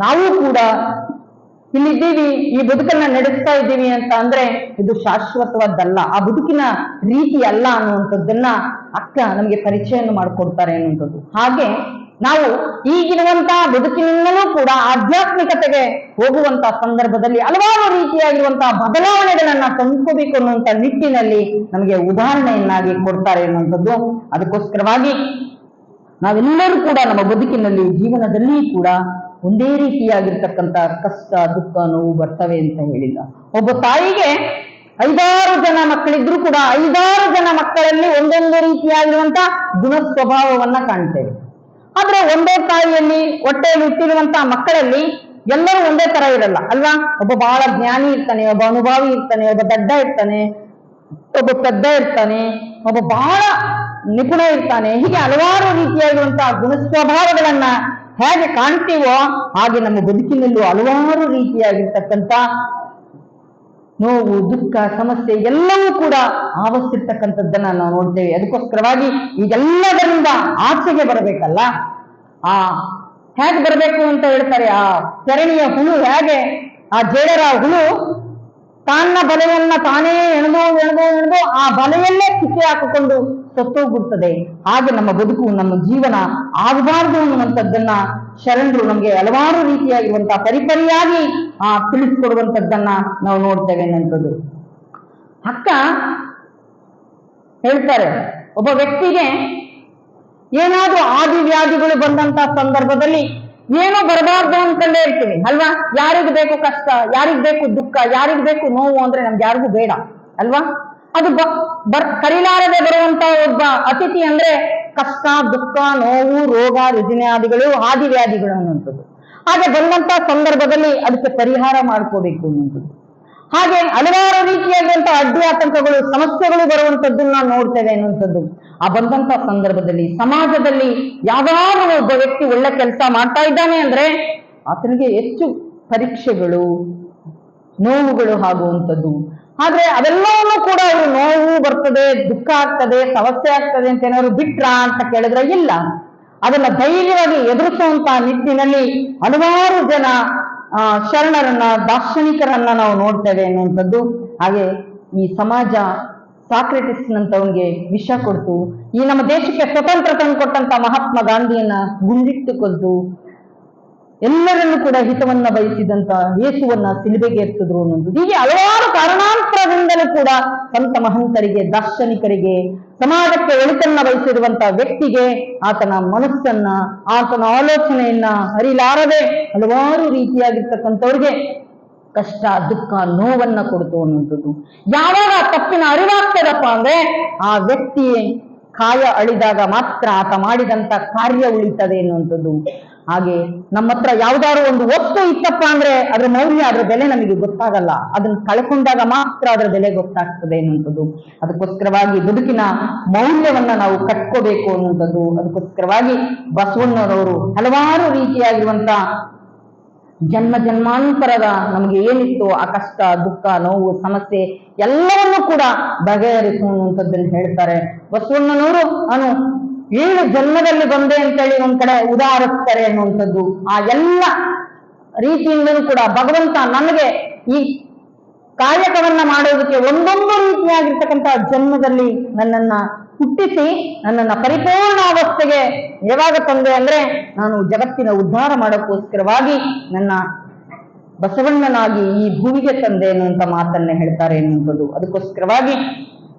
ನಾವು ಕೂಡ ಇಲ್ಲಿದ್ದೀವಿ, ಈ ಬದುಕನ್ನ ನಡೆಸ್ತಾ ಇದ್ದೀವಿ ಅಂತ ಅಂದ್ರೆ ಇದು ಶಾಶ್ವತವಾದ್ದಲ್ಲ, ಆ ಬದುಕಿನ ರೀತಿ ಅಲ್ಲ ಅನ್ನುವಂಥದ್ದನ್ನ ಅಕ್ಕ ನಮಗೆ ಪರಿಚಯವನ್ನು ಮಾಡಿಕೊಡ್ತಾರೆ ಅನ್ನುವಂಥದ್ದು. ಹಾಗೆ ನಾವು ಈಗಿರುವಂತಹ ಬದುಕಿನಿಂದಲೂ ಕೂಡ ಆಧ್ಯಾತ್ಮಿಕತೆಗೆ ಹೋಗುವಂತಹ ಸಂದರ್ಭದಲ್ಲಿ ಹಲವಾರು ರೀತಿಯಾಗಿರುವಂತಹ ಬದಲಾವಣೆಗಳನ್ನ ತಂದುಕೋಬೇಕು ಅನ್ನುವಂಥ ನಿಟ್ಟಿನಲ್ಲಿ ನಮಗೆ ಉದಾಹರಣೆಯನ್ನಾಗಿ ಕೊಡ್ತಾರೆ ಅನ್ನುವಂಥದ್ದು. ಅದಕ್ಕೋಸ್ಕರವಾಗಿ ನಾವೆಲ್ಲರೂ ಕೂಡ ನಮ್ಮ ಬದುಕಿನಲ್ಲಿ ಜೀವನದಲ್ಲಿ ಕೂಡ ಒಂದೇ ರೀತಿಯಾಗಿರ್ತಕ್ಕಂಥ ಕಷ್ಟ, ದುಃಖ, ನೋವು ಬರ್ತವೆ ಅಂತ ಹೇಳಿಲ್ಲ. ಒಬ್ಬ ತಾಯಿಗೆ 5-6 ಜನ ಮಕ್ಕಳಿದ್ರು ಕೂಡ 5-6 ಜನ ಮಕ್ಕಳಲ್ಲಿ ಒಂದೊಂದು ರೀತಿಯಾಗಿರುವಂತ ಗುಣ ಸ್ವಭಾವವನ್ನ ಕಾಣ್ತೇವೆ. ಆದ್ರೆ ಒಂದೇ ತಾಯಿಯಲ್ಲಿ ಹೊಟ್ಟೆಯಲ್ಲಿ ಹುಟ್ಟಿರುವಂತಹ ಮಕ್ಕಳಲ್ಲಿ ಎಲ್ಲರೂ ಒಂದೇ ತರ ಇರಲ್ಲ ಅಲ್ವಾ? ಒಬ್ಬ ಬಹಳ ಜ್ಞಾನಿ ಇರ್ತಾನೆ, ಒಬ್ಬ ಅನುಭವಿ ಇರ್ತಾನೆ, ಒಬ್ಬ ದಡ್ಡ ಇರ್ತಾನೆ, ಒಬ್ಬ ಪೆದ್ದ ಇರ್ತಾನೆ, ಒಬ್ಬ ಬಹಳ ನಿಪುಣ ಇರ್ತಾನೆ. ಹೀಗೆ ಹಲವಾರು ರೀತಿಯಾಗಿರುವಂತಹ ಗುಣ ಸ್ವಭಾವಗಳನ್ನ ಹೇಗೆ ಕಾಣ್ತೀವೋ ಹಾಗೆ ನಮ್ಮ ಬದುಕಿನಲ್ಲೂ ಹಲವಾರು ರೀತಿಯಾಗಿರ್ತಕ್ಕಂಥ ನೋವು, ದುಃಖ, ಸಮಸ್ಯೆ ಎಲ್ಲವೂ ಕೂಡ ಆವರಿಸಿರ್ತಕ್ಕಂಥದ್ದನ್ನ ನಾವು ನೋಡ್ತೇವೆ. ಅದಕ್ಕೋಸ್ಕರವಾಗಿ ಇದೆಲ್ಲದರಿಂದ ಆಚೆಗೆ ಬರಬೇಕಲ್ಲ. ಹೇಗೆ ಬರಬೇಕು ಅಂತ ಹೇಳ್ತಾರೆ, ಆ ಚರಣಿಯ ಹುಳು ಹೇಗೆ, ಆ ಜೇಡರ ಹುಳು ತನ್ನ ಬಲೆಯನ್ನ ತಾನೇ ಎಣೆದು ಆ ಬಲೆಯಲ್ಲೇ ಕಿಕ್ಕೆ ಹಾಕಿಕೊಂಡು ಸತ್ತೋಗ್ಬಿಡ್ತದೆ. ಹಾಗೆ ನಮ್ಮ ಬದುಕು, ನಮ್ಮ ಜೀವನ ಆಗಬಾರ್ದು ಅನ್ನುವಂಥದ್ದನ್ನ ಶರಣರು ನಮ್ಗೆ ಹಲವಾರು ರೀತಿಯಾಗಿರುವಂತಹ ಪರಿಪರಿಯಾಗಿ ತಿಳಿಸ್ಕೊಡುವಂಥದ್ದನ್ನ ನಾವು ನೋಡ್ತೇವೆ ಅನ್ನುವಂಥದ್ದು. ಅಕ್ಕ ಹೇಳ್ತಾರೆ, ಒಬ್ಬ ವ್ಯಕ್ತಿಗೆ ಏನಾದ್ರೂ ಆದಿವ್ಯಾಧಿಗಳು ಬಂದಂತ ಸಂದರ್ಭದಲ್ಲಿ ಏನೋ ಬರಬಾರ್ದು ಅನ್ಕೊಂಡೇ ಇರ್ತೀವಿ ಅಲ್ವಾ? ಯಾರಿಗ್ ಬೇಕು ಕಷ್ಟ, ಯಾರಿಗ್ ಬೇಕು ದುಃಖ, ಯಾರಿಗ್ ಬೇಕು ನೋವು ಅಂದ್ರೆ ನಮ್ಗೆ ಯಾರಿಗೂ ಬೇಡ ಅಲ್ವಾ? ಅದು ಕರಿಲಾರದೆ ಬರುವಂತ ಒಬ್ಬ ಅತಿಥಿ ಅಂದ್ರೆ ಕಷ್ಟ, ದುಃಖ, ನೋವು, ರೋಗ, ರುಜಿನಾದಿಗಳು, ಆದಿವ್ಯಾಧಿಗಳು ಅನ್ನುವಂಥದ್ದು. ಹಾಗೆ ಬಂದಂತ ಸಂದರ್ಭದಲ್ಲಿ ಅದಕ್ಕೆ ಪರಿಹಾರ ಮಾಡ್ಕೋಬೇಕು ಅನ್ನುವಂಥದ್ದು. ಹಾಗೆ ಹಲವಾರು ರೀತಿಯಾದಂತಹ ಅಡ್ಡಿ ಆತಂಕಗಳು, ಸಮಸ್ಯೆಗಳು ಬರುವಂತದ್ದನ್ನ ನೋಡ್ತೇವೆ ಅನ್ನುವಂಥದ್ದು. ಆ ಬಂದಂತ ಸಂದರ್ಭದಲ್ಲಿ ಸಮಾಜದಲ್ಲಿ ಯಾವಾಗಲೂ ಒಬ್ಬ ವ್ಯಕ್ತಿ ಒಳ್ಳೆ ಕೆಲಸ ಮಾಡ್ತಾ ಇದ್ದಾನೆ ಅಂದ್ರೆ ಆತನಿಗೆ ಹೆಚ್ಚು ಪರೀಕ್ಷೆಗಳು, ನೋವುಗಳು ಆಗುವಂಥದ್ದು. ಆದ್ರೆ ಅದೆಲ್ಲವನ್ನೂ ಕೂಡ ಅವರು ನೋವು ಬರ್ತದೆ, ದುಃಖ ಆಗ್ತದೆ, ಸಮಸ್ಯೆ ಆಗ್ತದೆ ಅಂತ ಏನಾದ್ರು ಬಿಟ್ರಾ ಅಂತ ಕೇಳಿದ್ರೆ ಇಲ್ಲ. ಅದನ್ನ ಧೈರ್ಯವಾಗಿ ಎದುರಿಸುವಂತ ನಿಟ್ಟಿನಲ್ಲಿ ಹಲವಾರು ಜನ ಶರಣರನ್ನ, ದಾರ್ಶನಿಕರನ್ನ ನಾವು ನೋಡ್ತೇವೆ ಅನ್ನುವಂಥದ್ದು. ಹಾಗೆ ಈ ಸಮಾಜ ಸಾಕ್ರೆಟಿಸ್ನಂತವನಿಗೆ ವಿಷ ಕೊಡ್ತು, ಈ ನಮ್ಮ ದೇಶಕ್ಕೆ ಸ್ವತಂತ್ರ ತಂದು ಕೊಟ್ಟಂತ ಮಹಾತ್ಮ ಗಾಂಧಿಯನ್ನ ಗುಂಡಿಟ್ಟು ಕೊಲ್ತು, ಎಲ್ಲರನ್ನು ಕೂಡ ಹಿತವನ್ನ ಬಯಸಿದಂತ ಯೇಸುವನ್ನ ಸಿಲುಬೆಗೆ ಎತ್ತಿದ್ರು ಅನ್ನೋದು. ಹೀಗೆ ಹಲವಾರು ಕಾರಣಾಂತರದಿಂದಲೂ ಕೂಡ ಸಂತ ಮಹಂತರಿಗೆ, ದಾರ್ಶನಿಕರಿಗೆ, ಸಮಾಜಕ್ಕೆ ಒಳಿತನ್ನ ಬಯಸಿರುವಂತ ವ್ಯಕ್ತಿಗೆ ಆತನ ಮನಸ್ಸನ್ನ, ಆತನ ಆಲೋಚನೆಯನ್ನ ಅರಿಲಾರದೆ ಹಲವಾರು ರೀತಿಯಾಗಿರ್ತಕ್ಕಂಥವ್ರಿಗೆ ಕಷ್ಟ, ದುಃಖ, ನೋವನ್ನ ಕೊಡ್ತು ಅನ್ನುವಂಥದ್ದು. ಯಾವಾಗ ತಪ್ಪಿನ ಅರಿವಾಗ್ತದಪ್ಪ ಅಂದ್ರೆ ಆ ವ್ಯಕ್ತಿ ಕಾಯ ಅಳಿದಾಗ ಮಾತ್ರ ಆತ ಮಾಡಿದಂತ ಕಾರ್ಯ ಉಳಿತದೆ ಎನ್ನುವಂಥದ್ದು. ಹಾಗೆ ನಮ್ಮ ಹತ್ರ ಯಾವ್ದಾದ್ರು ಒಂದು ವಸ್ತು ಇತ್ತಪ್ಪ ಅಂದ್ರೆ ಅದ್ರ ಮೌಲ್ಯ, ಅದ್ರ ಬೆಲೆ ನಮಗೆ ಗೊತ್ತಾಗಲ್ಲ. ಅದನ್ನ ಕಳ್ಕೊಂಡಾಗ ಮಾತ್ರ ಅದ್ರ ಬೆಲೆ ಗೊತ್ತಾಗ್ತದೆ ಎನ್ನುವಂಥದ್ದು. ಅದಕ್ಕೋಸ್ಕರವಾಗಿ ಬದುಕಿನ ಮೌಲ್ಯವನ್ನ ನಾವು ಕಟ್ಕೋಬೇಕು ಅನ್ನುವಂಥದ್ದು. ಅದಕ್ಕೋಸ್ಕರವಾಗಿ ಬಸವಣ್ಣನವರು ಹಲವಾರು ರೀತಿಯಾಗಿರುವಂತ ಜನ್ಮ ಜನ್ಮಾಂತರದ ನಮಗೆ ಏನಿತ್ತು ಆ ಕಷ್ಟ, ದುಃಖ, ನೋವು, ಸಮಸ್ಯೆ ಎಲ್ಲವನ್ನೂ ಕೂಡ ಬಗೆಹರಿಸುವಂಥದ್ದನ್ನು ಹೇಳ್ತಾರೆ. ಬಸವಣ್ಣನವರು ನಾನು 7 ಜನ್ಮದಲ್ಲಿ ಬಂದೆ ಅಂತೇಳಿ ಒಂದ್ ಕಡೆ ಉದಾಹರಿಸ್ತಾರೆ ಅನ್ನುವಂಥದ್ದು. ಆ ಎಲ್ಲ ರೀತಿಯಿಂದಲೂ ಕೂಡ ಭಗವಂತ ನನಗೆ ಈ ಕಾಯಕವನ್ನ ಮಾಡೋದಕ್ಕೆ ಒಂದೊಂದು ರೀತಿಯಾಗಿರ್ತಕ್ಕಂತಹ ಜನ್ಮದಲ್ಲಿ ನನ್ನನ್ನ ಹುಟ್ಟಿಸಿ ನನ್ನನ್ನ ಪರಿಪೂರ್ಣ ಅವಸ್ಥೆಗೆ ಯಾವಾಗ ತಂದೆ ಅಂದ್ರೆ ನಾನು ಜಗತ್ತಿನ ಉದ್ಧಾರ ಮಾಡೋಕ್ಕೋಸ್ಕರವಾಗಿ ನನ್ನ ಬಸವಣ್ಣನಾಗಿ ಈ ಭೂಮಿಗೆ ತಂದೆ ಎನ್ನುವಂತ ಮಾತನ್ನ ಹೇಳ್ತಾರೆ ಎನ್ನುವಂಥದ್ದು. ಅದಕ್ಕೋಸ್ಕರವಾಗಿ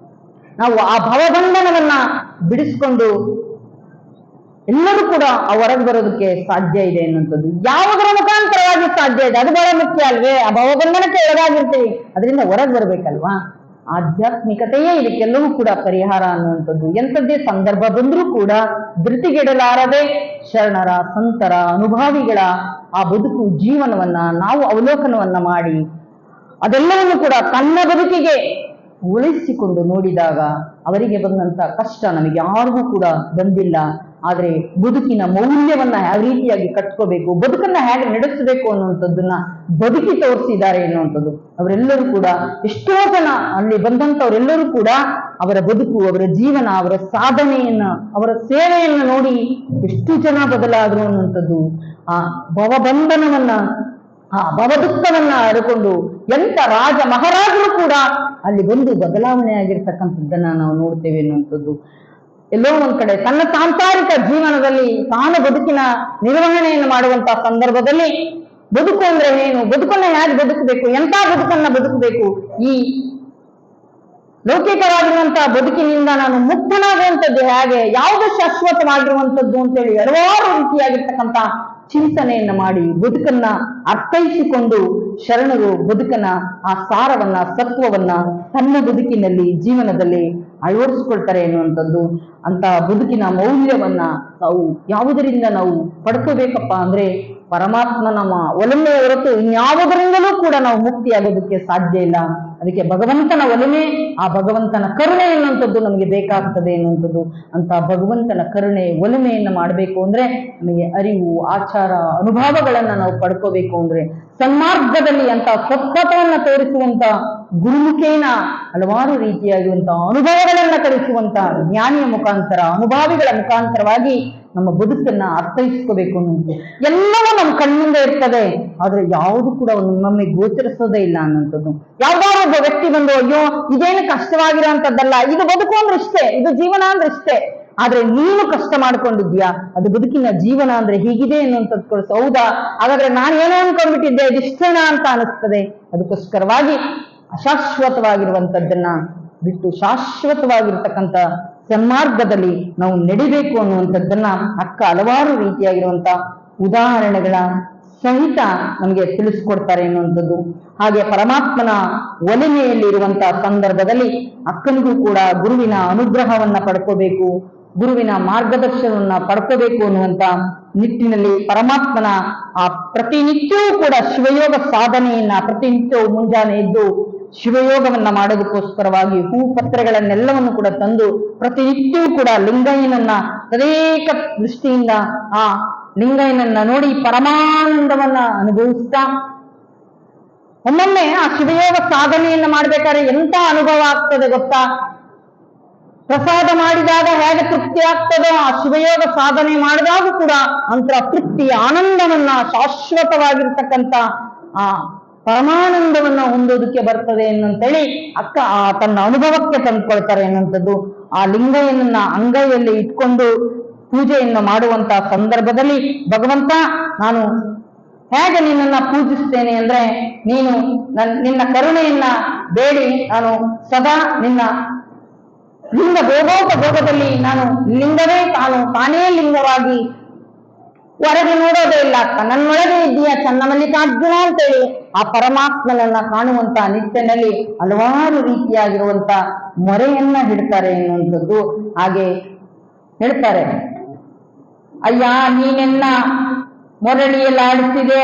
ನಾವು ಆ ಭವಬಂಧನವನ್ನ ಬಿಡಿಸ್ಕೊಂಡು ಎಲ್ಲರೂ ಕೂಡ ಆ ಹೊರಗೆ ಬರೋದಕ್ಕೆ ಸಾಧ್ಯ ಇದೆ ಎನ್ನುವಂಥದ್ದು. ಯಾವುದರ ಮುಖಾಂತರವಾಗಿ ಸಾಧ್ಯ ಇದೆ ಅದು ಬಹಳ ಮುಖ್ಯ ಅಲ್ವೇ? ಆ ಭವಬಂಧನಕ್ಕೆ ಒಳಗಾಗಿರ್ತೀವಿ, ಅದರಿಂದ ಹೊರಗೆ ಬರ್ಬೇಕಲ್ವಾ? ಆಧ್ಯಾತ್ಮಿಕತೆಯೇ ಇದಕ್ಕೆಲ್ಲವೂ ಕೂಡ ಪರಿಹಾರ ಅನ್ನುವಂಥದ್ದು. ಎಂಥದ್ದೇ ಸಂದರ್ಭ ಬಂದರೂ ಕೂಡ ಧೃತಿಗೆಡಲಾರದೆ ಶರಣರ ಸಂತರ ಅನುಭಾವಿಗಳ ಆ ಬದುಕು ಜೀವನವನ್ನ ನಾವು ಅವಲೋಕನವನ್ನ ಮಾಡಿ ಅದೆಲ್ಲವನ್ನು ಕೂಡ ತನ್ನ ಬದುಕಿಗೆ ಉಳಿಸಿಕೊಂಡು ನೋಡಿದಾಗ ಅವರಿಗೆ ಬಂದಂತ ಕಷ್ಟ ನಮಗೆ ಯಾರಿಗೂ ಕೂಡ ಬಂದಿಲ್ಲ. ಆದ್ರೆ ಬದುಕಿನ ಮೌಲ್ಯವನ್ನ ಯಾವ ರೀತಿಯಾಗಿ ಕಟ್ಕೋಬೇಕು, ಬದುಕನ್ನ ಹೇಗೆ ನಡೆಸಬೇಕು ಅನ್ನುವಂಥದ್ದನ್ನ ಬದುಕಿ ತೋರಿಸಿದ್ದಾರೆ ಎನ್ನುವಂಥದ್ದು. ಅವರೆಲ್ಲರೂ ಕೂಡ ಎಷ್ಟೋ ಜನ ಅಲ್ಲಿ ಬಂದಂತವರೆಲ್ಲರೂ ಕೂಡ ಅವರ ಬದುಕು, ಅವರ ಜೀವನ, ಅವರ ಸಾಧನೆಯನ್ನ, ಅವರ ಸೇವೆಯನ್ನ ನೋಡಿ ಎಷ್ಟು ಜನ ಬದಲಾದರು ಅನ್ನುವಂಥದ್ದು. ಆ ಭವಬಂಧನವನ್ನ, ಆ ಭವದುಃಖವನ್ನ ಅರಿಕೊಂಡು ಎಂತ ರಾಜ ಮಹಾರಾಜರು ಕೂಡ ಅಲ್ಲಿ ಬಂದು ಬದಲಾವಣೆ ಆಗಿರ್ತಕ್ಕಂಥದ್ದನ್ನ ನಾವು ನೋಡ್ತೇವೆ ಅನ್ನುವಂಥದ್ದು. ಎಲ್ಲೋ ಒಂದ್ ಕಡೆ ತನ್ನ ಸಾಂಸಾರಿಕ ಜೀವನದಲ್ಲಿ ತಾನು ಬದುಕಿನ ನಿರ್ವಹಣೆಯನ್ನು ಮಾಡುವಂತಹ ಸಂದರ್ಭದಲ್ಲಿ ಬದುಕು ಅಂದ್ರೆ ಏನು, ಬದುಕನ್ನ ಹೇಗೆ ಬದುಕಬೇಕು, ಎಂತ ಬದುಕನ್ನ ಬದುಕಬೇಕು, ಈ ಲೌಕಿಕವಾಗಿರುವಂತಹ ಬದುಕಿನಿಂದ ನಾನು ಮುಕ್ತನಾಗುವಂಥದ್ದು ಹೇಗೆ, ಯಾವುದು ಶಾಶ್ವತವಾಗಿರುವಂಥದ್ದು ಅಂತೇಳಿ ಹಲವಾರು ರೀತಿಯಾಗಿರ್ತಕ್ಕಂಥ ಚಿಂತನೆಯನ್ನ ಮಾಡಿ ಬದುಕನ್ನ ಅರ್ಥೈಸಿಕೊಂಡು ಶರಣರು ಬದುಕನ್ನ ಆ ಸಾರವನ್ನ, ಸತ್ವವನ್ನ ತನ್ನ ಬದುಕಿನಲ್ಲಿ ಜೀವನದಲ್ಲಿ ಅಳವಡಿಸ್ಕೊಳ್ತಾರೆ ಎನ್ನುವಂಥದ್ದು. ಅಂತ ಬದುಕಿನ ಮೌಲ್ಯವನ್ನ ನಾವು ಯಾವುದರಿಂದ ನಾವು ಪಡ್ಕೋಬೇಕಪ್ಪ ಅಂದ್ರೆ ಪರಮಾತ್ಮನ ಒಲಮೆ ಹೊರತು ಇನ್ಯಾವುದರಿಂದಲೂ ಕೂಡ ನಾವು ಮುಕ್ತಿಯಾಗೋದಕ್ಕೆ ಸಾಧ್ಯ ಇಲ್ಲ. ಅದಕ್ಕೆ ಭಗವಂತನ ಒಲಮೆ, ಆ ಭಗವಂತನ ಕರುಣೆ ಎನ್ನುವಂಥದ್ದು ನಮಗೆ ಬೇಕಾಗ್ತದೆ ಎನ್ನುವಂಥದ್ದು. ಅಂತ ಭಗವಂತನ ಕರುಣೆ ಒಲಮೆಯನ್ನ ಮಾಡಬೇಕು ಅಂದ್ರೆ ನಮಗೆ ಅರಿವು, ಆಚಾರ, ಅನುಭವಗಳನ್ನ ನಾವು ಪಡ್ಕೋಬೇಕು ಅಂದ್ರೆ ಸನ್ಮಾರ್ಗದಲ್ಲಿ ಅಂತ ಸತ್ಪಥವನ್ನ ತೋರಿಸುವಂತ ಗುರುಮುಖೇನ ಹಲವಾರು ರೀತಿಯಾಗಿರುವಂತಹ ಅನುಭವಗಳನ್ನ ಕಲಿಸುವಂತ ಜ್ಞಾನಿಯ ಮುಖಾಂತರ, ಅನುಭಾವಿಗಳ ಮುಖಾಂತರವಾಗಿ ನಮ್ಮ ಬದುಕನ್ನ ಅರ್ಥೈಸ್ಕೋಬೇಕು ಅನ್ನೋದು. ಎಲ್ಲವೂ ನಮ್ಮ ಕಣ್ಣಿಂದ ಇರ್ತದೆ, ಆದ್ರೆ ಯಾವುದು ಕೂಡ ನಮಗೆ ಗೋಚರಿಸೋದೇ ಇಲ್ಲ ಅನ್ನೋಂಥದ್ದು. ಯಾವ್ದಾದ್ರು ಒಬ್ಬ ವ್ಯಕ್ತಿ ಬಂದು ಅಯ್ಯೋ ಇದೇನು ಕಷ್ಟವಾಗಿರೋಂಥದ್ದಲ್ಲ, ಇದು ಬದುಕು ಅಂದ್ರೆ ಇಷ್ಟೇ, ಇದು ಜೀವನ ಅಂದ್ರೆ ಇಷ್ಟೇ, ಆದ್ರೆ ನೀನು ಕಷ್ಟ ಮಾಡ್ಕೊಂಡಿದ್ಯಾ, ಅದು ಬದುಕಿನ ಜೀವನ ಅಂದ್ರೆ ಹೀಗಿದೆ ಅನ್ನುವಂಥದ್ದು ಕೊಡಿಸು. ಹೌದಾ, ಹಾಗಾದ್ರೆ ನಾನು ಏನೋ ಅನ್ಕೊಂಡ್ಬಿಟ್ಟಿದ್ದೆ, ಇದಿಷ್ಟೇನಾ ಅಂತ ಅನಿಸ್ತದೆ. ಅದಕ್ಕೋಸ್ಕರವಾಗಿ ಅಶಾಶ್ವತವಾಗಿರುವಂಥದ್ದನ್ನ ಬಿಟ್ಟು ಶಾಶ್ವತವಾಗಿರ್ತಕ್ಕಂಥ ಸನ್ಮಾರ್ಗದಲ್ಲಿ ನಾವು ನಡಿಬೇಕು ಅನ್ನುವಂಥದ್ದನ್ನ ಅಕ್ಕ ಹಲವಾರು ರೀತಿಯಾಗಿರುವಂತ ಉದಾಹರಣೆಗಳ ಸಹಿತ ನಮಗೆ ತಿಳಿಸ್ಕೊಡ್ತಾರೆ ಎನ್ನುವಂಥದ್ದು. ಹಾಗೆ ಪರಮಾತ್ಮನ ಒಲಿಮೆಯಲ್ಲಿ ಇರುವಂತಹ ಸಂದರ್ಭದಲ್ಲಿ ಅಕ್ಕನಿಗೂ ಕೂಡ ಗುರುವಿನ ಅನುಗ್ರಹವನ್ನ ಪಡ್ಕೋಬೇಕು, ಗುರುವಿನ ಮಾರ್ಗದರ್ಶನವನ್ನ ಪಡ್ಕೋಬೇಕು ಅನ್ನುವಂತ ನಿಟ್ಟಿನಲ್ಲಿ ಪರಮಾತ್ಮನ ಆ ಪ್ರತಿನಿತ್ಯವೂ ಕೂಡ ಶಿವಯೋಗ ಸಾಧನೆಯನ್ನ ಪ್ರತಿನಿತ್ಯವೂ ಮುಂಜಾನೆ ಎದ್ದು ಶಿವಯೋಗವನ್ನ ಮಾಡೋದಕ್ಕೋಸ್ಕರವಾಗಿ ಹೂ ಪತ್ರೆಗಳನ್ನೆಲ್ಲವನ್ನು ಕೂಡ ತಂದು ಪ್ರತಿನಿತ್ಯವೂ ಕೂಡ ಲಿಂಗಯ್ಯನನ್ನ ತದೇಕ ದೃಷ್ಟಿಯಿಂದ ಆ ಲಿಂಗಯ್ಯನನ್ನ ನೋಡಿ ಪರಮಾನಂದವನ್ನ ಅನುಭವಿಸ್ತಾ ಒಮ್ಮೊಮ್ಮೆ ಆ ಶಿವಯೋಗ ಸಾಧನೆಯನ್ನ ಮಾಡ್ಬೇಕಾದ್ರೆ ಎಂತ ಅನುಭವ ಆಗ್ತದೆ ಗೊತ್ತಾ? ಪ್ರಸಾದ ಮಾಡಿದಾಗ ಹೇಗೆ ತೃಪ್ತಿ ಆಗ್ತದೋ ಆ ಶಿವಯೋಗ ಸಾಧನೆ ಮಾಡಿದಾಗ ಕೂಡ ಅಂತ ತೃಪ್ತಿ, ಆನಂದವನ್ನ, ಶಾಶ್ವತವಾಗಿರ್ತಕ್ಕಂಥ ಆ ಪರಮಾನಂದವನ್ನ ಹೊಂದೋದಕ್ಕೆ ಬರ್ತದೆ ಅನ್ನಂತೇಳಿ ಅಕ್ಕ ತನ್ನ ಅನುಭವಕ್ಕೆ ತಂದ್ಕೊಳ್ತಾರೆ ಅನ್ನುವಂಥದ್ದು. ಆ ಲಿಂಗಯ್ಯನನ್ನ ಅಂಗೈಯಲ್ಲಿ ಇಟ್ಕೊಂಡು ಪೂಜೆಯನ್ನು ಮಾಡುವಂತ ಸಂದರ್ಭದಲ್ಲಿ ಭಗವಂತ ನಾನು ಹೇಗೆ ನಿನ್ನನ್ನ ಪೂಜಿಸ್ತೇನೆ ಅಂದ್ರೆ ನೀನು ನಿನ್ನ ಕರುಣೆಯನ್ನ ಬೇಡಿ ನಾನು ಸದಾ ನಿನ್ನ ಲಿಂಗ ಭೋಗೋಪಭೋಗದಲ್ಲಿ ನಾನು ಲಿಂಗವೇ ತಾನೇ ಲಿಂಗವಾಗಿ ಹೊರಗೆ ನೋಡೋದೇ ಇಲ್ಲ, ನನ್ನೊಳಗೆ ಇದೆಯಾ ಚನ್ನಮಲ್ಲಿಕಾರ್ಜುನ ಅಂತೇಳಿ ಆ ಪರಮಾತ್ಮನನ್ನ ಕಾಣುವಂತ ನಿಟ್ಟಿನಲ್ಲಿ ಹಲವಾರು ರೀತಿಯಾಗಿರುವಂತ ಮೊರೆಯನ್ನ ಹಿಡ್ತಾರೆ ಎನ್ನುವಂಥದ್ದು. ಹಾಗೆ ಹೇಳ್ತಾರೆ, ಅಯ್ಯ ನೀನೆನ್ನ ಮೊರಳಿಯಲ್ಲಾಡಿಸಿದೆ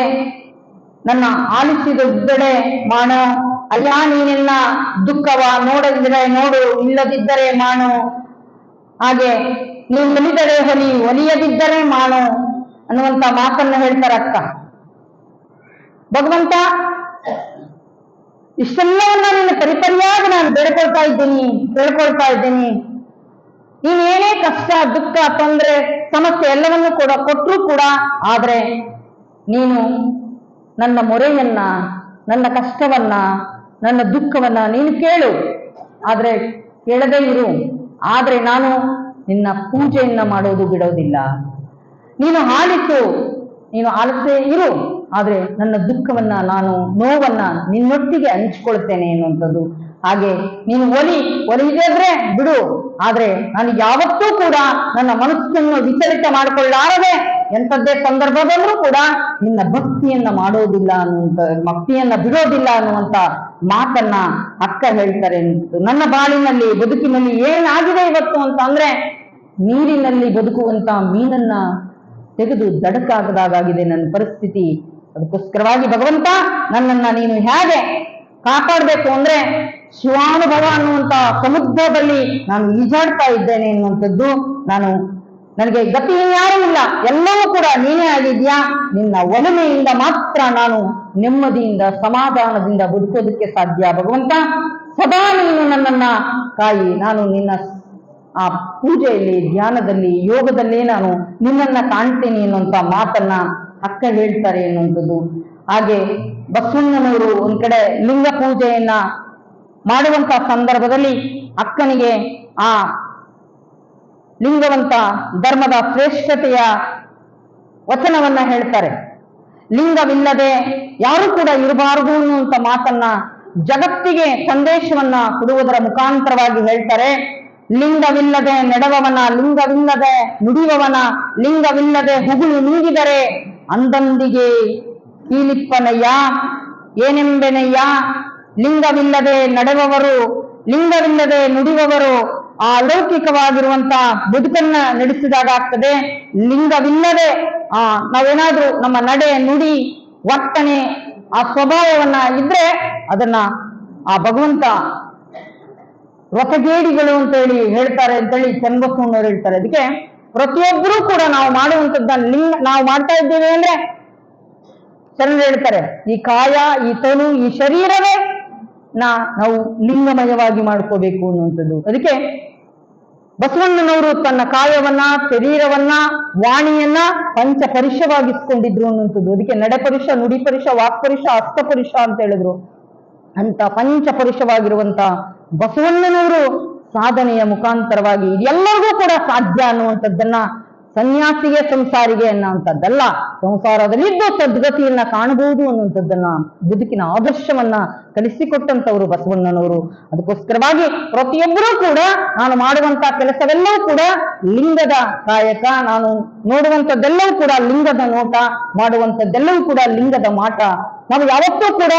ನನ್ನ ಆಲಿಸಿದೊಡ್ಡಡೆ ಮಾಡು, ಅಯ್ಯ ನೀನೆನ್ನ ದುಃಖವ ನೋಡಿದ್ರೆ ನೋಡು, ಇಲ್ಲದಿದ್ದರೆ ಮಾಡು, ಹಾಗೆ ನೀನು ಒಲಿದರೆ ಹೊಲಿ, ಒಲಿಯದಿದ್ದರೆ ಮಾಡು ಅನ್ನುವಂತ ಮಾತನ್ನ ಹೇಳ್ತಾರೆ ಅಕ್ಕ. ಭಗವಂತ ಇಷ್ಟೆಲ್ಲವನ್ನ ನೀನು ಪರಿಪರಿಯಾಗಿ ನಾನು ಬೆಳ್ಕೊಳ್ತಾ ಇದ್ದೀನಿ. ನೀನೇನೇ ಕಷ್ಟ, ದುಃಖ, ತೊಂದರೆ, ಸಮಸ್ಯೆ ಎಲ್ಲವನ್ನೂ ಕೂಡ ಕೊಟ್ಟರೂ ಕೂಡ ಆದ್ರೆ ನೀನು ನನ್ನ ಮೊರೆಯನ್ನ, ನನ್ನ ಕಷ್ಟವನ್ನ, ನನ್ನ ದುಃಖವನ್ನ ನೀನು ಕೇಳು, ಆದ್ರೆ ಕೇಳದೇ ಇರು. ಆದ್ರೆ ನಾನು ನಿನ್ನ ಪೂಜೆಯನ್ನ ಮಾಡೋದು ಬಿಡೋದಿಲ್ಲ. ನೀನು ಆಲಿಸೇ ಇರು, ಆದ್ರೆ ನನ್ನ ದುಃಖವನ್ನ, ನಾನು ನೋವನ್ನ ನಿನ್ನೊಟ್ಟಿಗೆ ಹಂಚ್ಕೊಳ್ತೇನೆ ಎನ್ನುವಂಥದ್ದು. ಹಾಗೆ ನೀನು ಒಲಿಯಿದ್ರೆ ಬಿಡು, ಆದ್ರೆ ನಾನು ಯಾವತ್ತೂ ಕೂಡ ನನ್ನ ಮನಸ್ಸನ್ನು ವಿಚಲಿತ ಮಾಡಿಕೊಳ್ಳಾರದೆ ಎಂಥದ್ದೇ ಸಂದರ್ಭದಲ್ಲೂ ಕೂಡ ನಿನ್ನ ಭಕ್ತಿಯನ್ನ ಮಾಡೋದಿಲ್ಲ ಅನ್ನುವಂತ, ಭಕ್ತಿಯನ್ನ ಬಿಡೋದಿಲ್ಲ ಅನ್ನುವಂತ ಮಾತನ್ನ ಅಕ್ಕ ಹೇಳ್ತಾರೆ. ನನ್ನ ಬಾಳಿನಲ್ಲಿ ಬದುಕಿನಲ್ಲಿ ಏನಾಗಿದೆ ಇವತ್ತು ಅಂತ ಅಂದ್ರೆ, ನೀರಿನಲ್ಲಿ ಬದುಕುವಂತ ಮೀನನ್ನ ತೆಗೆದು ದಡಕ್ಕಾಗದಾಗಿದೆ ನನ್ನ ಪರಿಸ್ಥಿತಿ. ಅದಕ್ಕೋಸ್ಕರವಾಗಿ ಭಗವಂತ ನನ್ನನ್ನ ನೀನು ಹೇಗೆ ಕಾಪಾಡಬೇಕು ಅಂದ್ರೆ, ಶಿವಾನುಭವ ಅನ್ನುವಂತ ಸಮುದ್ರದಲ್ಲಿ ನಾನು ಈಜಾಡ್ತಾ ಇದ್ದೇನೆ ಎನ್ನುವಂಥದ್ದು, ನನಗೆ ಗತಿ ಯಾರೂ ಇಲ್ಲ, ಎಲ್ಲವೂ ಕೂಡ ನೀನೇ ಆಗಿದ್ಯಾ. ನಿನ್ನ ಒಲಮೆಯಿಂದ ಮಾತ್ರ ನಾನು ನೆಮ್ಮದಿಯಿಂದ ಸಮಾಧಾನದಿಂದ ಬದುಕೋದಕ್ಕೆ ಸಾಧ್ಯ. ಭಗವಂತ ಸದಾ ನೀನು ನನ್ನನ್ನ ಕಾಯಿ. ನಾನು ನಿನ್ನ ಆ ಪೂಜೆಯಲ್ಲಿ, ಧ್ಯಾನದಲ್ಲಿ, ಯೋಗದಲ್ಲಿ ನಾನು ನಿನ್ನನ್ನ ಕಾಣ್ತೀನಿ ಎನ್ನುವಂತ ಮಾತನ್ನ ಅಕ್ಕ ಹೇಳ್ತಾರೆ ಎನ್ನುವಂಥದ್ದು. ಹಾಗೆ ಬಸವಣ್ಣನವರು ಒಂದ್ ಕಡೆ ಲಿಂಗ ಪೂಜೆಯನ್ನ ಮಾಡುವಂತ ಸಂದರ್ಭದಲ್ಲಿ ಅಕ್ಕನಿಗೆ ಆ ಲಿಂಗವಂತ ಧರ್ಮದ ಶ್ರೇಷ್ಠತೆಯ ವಚನವನ್ನ ಹೇಳ್ತಾರೆ. ಲಿಂಗವಿಲ್ಲದೆ ಯಾರು ಕೂಡ ಇರಬಾರದು ಅನ್ನುವಂತ ಮಾತನ್ನ ಜಗತ್ತಿಗೆ ಸಂದೇಶವನ್ನ ಕೊಡುವುದರ ಮುಖಾಂತರವಾಗಿ ಹೇಳ್ತಾರೆ. ಲಿಂಗವಿಲ್ಲದೆ ನಡೆವವನ, ಲಿಂಗವಿಲ್ಲದೆ ನುಡಿಯುವವನ, ಲಿಂಗವಿಲ್ಲದೆ ಹುಗುಳು ನೀಗಿದರೆ ಅಂದಂದಿಗೆ ಕೀಲಿಪ್ಪನಯ್ಯ ಏನೆಂಬೆನಯ್ಯ. ಲಿಂಗವಿಲ್ಲದೆ ನಡೆಯುವವರು, ಲಿಂಗವಿಲ್ಲದೆ ನುಡಿಯುವವರು ಆ ಅಲೌಕಿಕವಾಗಿರುವಂತ ಬದುಕನ್ನ ನಡೆಸಿದಾಗ ಆಗ್ತದೆ. ಲಿಂಗವಿಲ್ಲದೆ ನಾವೇನಾದ್ರೂ ನಮ್ಮ ನಡೆ, ನುಡಿ, ವರ್ತನೆ, ಆ ಸ್ವಭಾವವನ್ನ ಇದ್ರೆ ಅದನ್ನ ಆ ಭಗವಂತ ರಥಗೇಡಿಗಳು ಅಂತೇಳಿ ಹೇಳ್ತಾರೆ ಅಂತೇಳಿ ಚನ್ನಬಸವಣ್ಣವ್ರು ಹೇಳ್ತಾರೆ. ಅದಕ್ಕೆ ಪ್ರತಿಯೊಬ್ಬರೂ ಕೂಡ ನಾವು ಮಾಡುವಂಥದ್ದನ್ನ ನಾವು ಮಾಡ್ತಾ ಇದ್ದೇವೆ ಅಂದ್ರೆ ಶರಣರು ಹೇಳ್ತಾರೆ, ಈ ಕಾಯ, ಈ ತನು, ಈ ಶರೀರವೇ ನಾವು ಲಿಂಗಮಯವಾಗಿ ಮಾಡ್ಕೋಬೇಕು ಅನ್ನುವಂಥದ್ದು. ಅದಕ್ಕೆ ಬಸವಣ್ಣನವರು ತನ್ನ ಕಾಯವನ್ನ, ಶರೀರವನ್ನ, ವಾಣಿಯನ್ನ ಪಂಚಪರುಷವಾಗಿಸ್ಕೊಂಡಿದ್ರು ಅನ್ನುವಂಥದ್ದು. ಅದಕ್ಕೆ ನಡೆಪರುಷ, ನುಡಿಪರುಷ, ವಾಕ್ಪರುಷ, ಹಸ್ತಪರುಷ ಅಂತ ಹೇಳಿದ್ರು. ಅಂತ ಪಂಚಪರುಷವಾಗಿರುವಂತ ಬಸವಣ್ಣನವರು ಸಾಧನೆಯ ಮುಖಾಂತರವಾಗಿ ಎಲ್ಲರಿಗೂ ಕೂಡ ಸಾಧ್ಯ ಅನ್ನುವಂಥದ್ದನ್ನ, ಸನ್ಯಾಸಿಗೆ ಸಂಸಾರಿಗೆ ಅನ್ನುವಂಥದ್ದಲ್ಲ, ಸಂಸಾರದಲ್ಲಿದ್ದು ಸದ್ಗತಿಯನ್ನ ಕಾಣಬಹುದು ಅನ್ನುವಂಥದ್ದನ್ನ, ಬದುಕಿನ ಆದರ್ಶವನ್ನ ಕಲಿಸಿಕೊಟ್ಟಂತವರು ಬಸವಣ್ಣನವರು. ಅದಕ್ಕೋಸ್ಕರವಾಗಿ ಪ್ರತಿಯೊಬ್ಬರೂ ಕೂಡ ನಾನು ಮಾಡುವಂತ ಕೆಲಸವೆಲ್ಲವೂ ಕೂಡ ಲಿಂಗದ ಕಾಯಕ, ನಾನು ನೋಡುವಂಥದ್ದೆಲ್ಲವೂ ಕೂಡ ಲಿಂಗದ ನೋಟ, ಮಾಡುವಂಥದ್ದೆಲ್ಲವೂ ಕೂಡ ಲಿಂಗದ ಮಾಟ. ನಾವು ಯಾವತ್ತೂ ಕೂಡ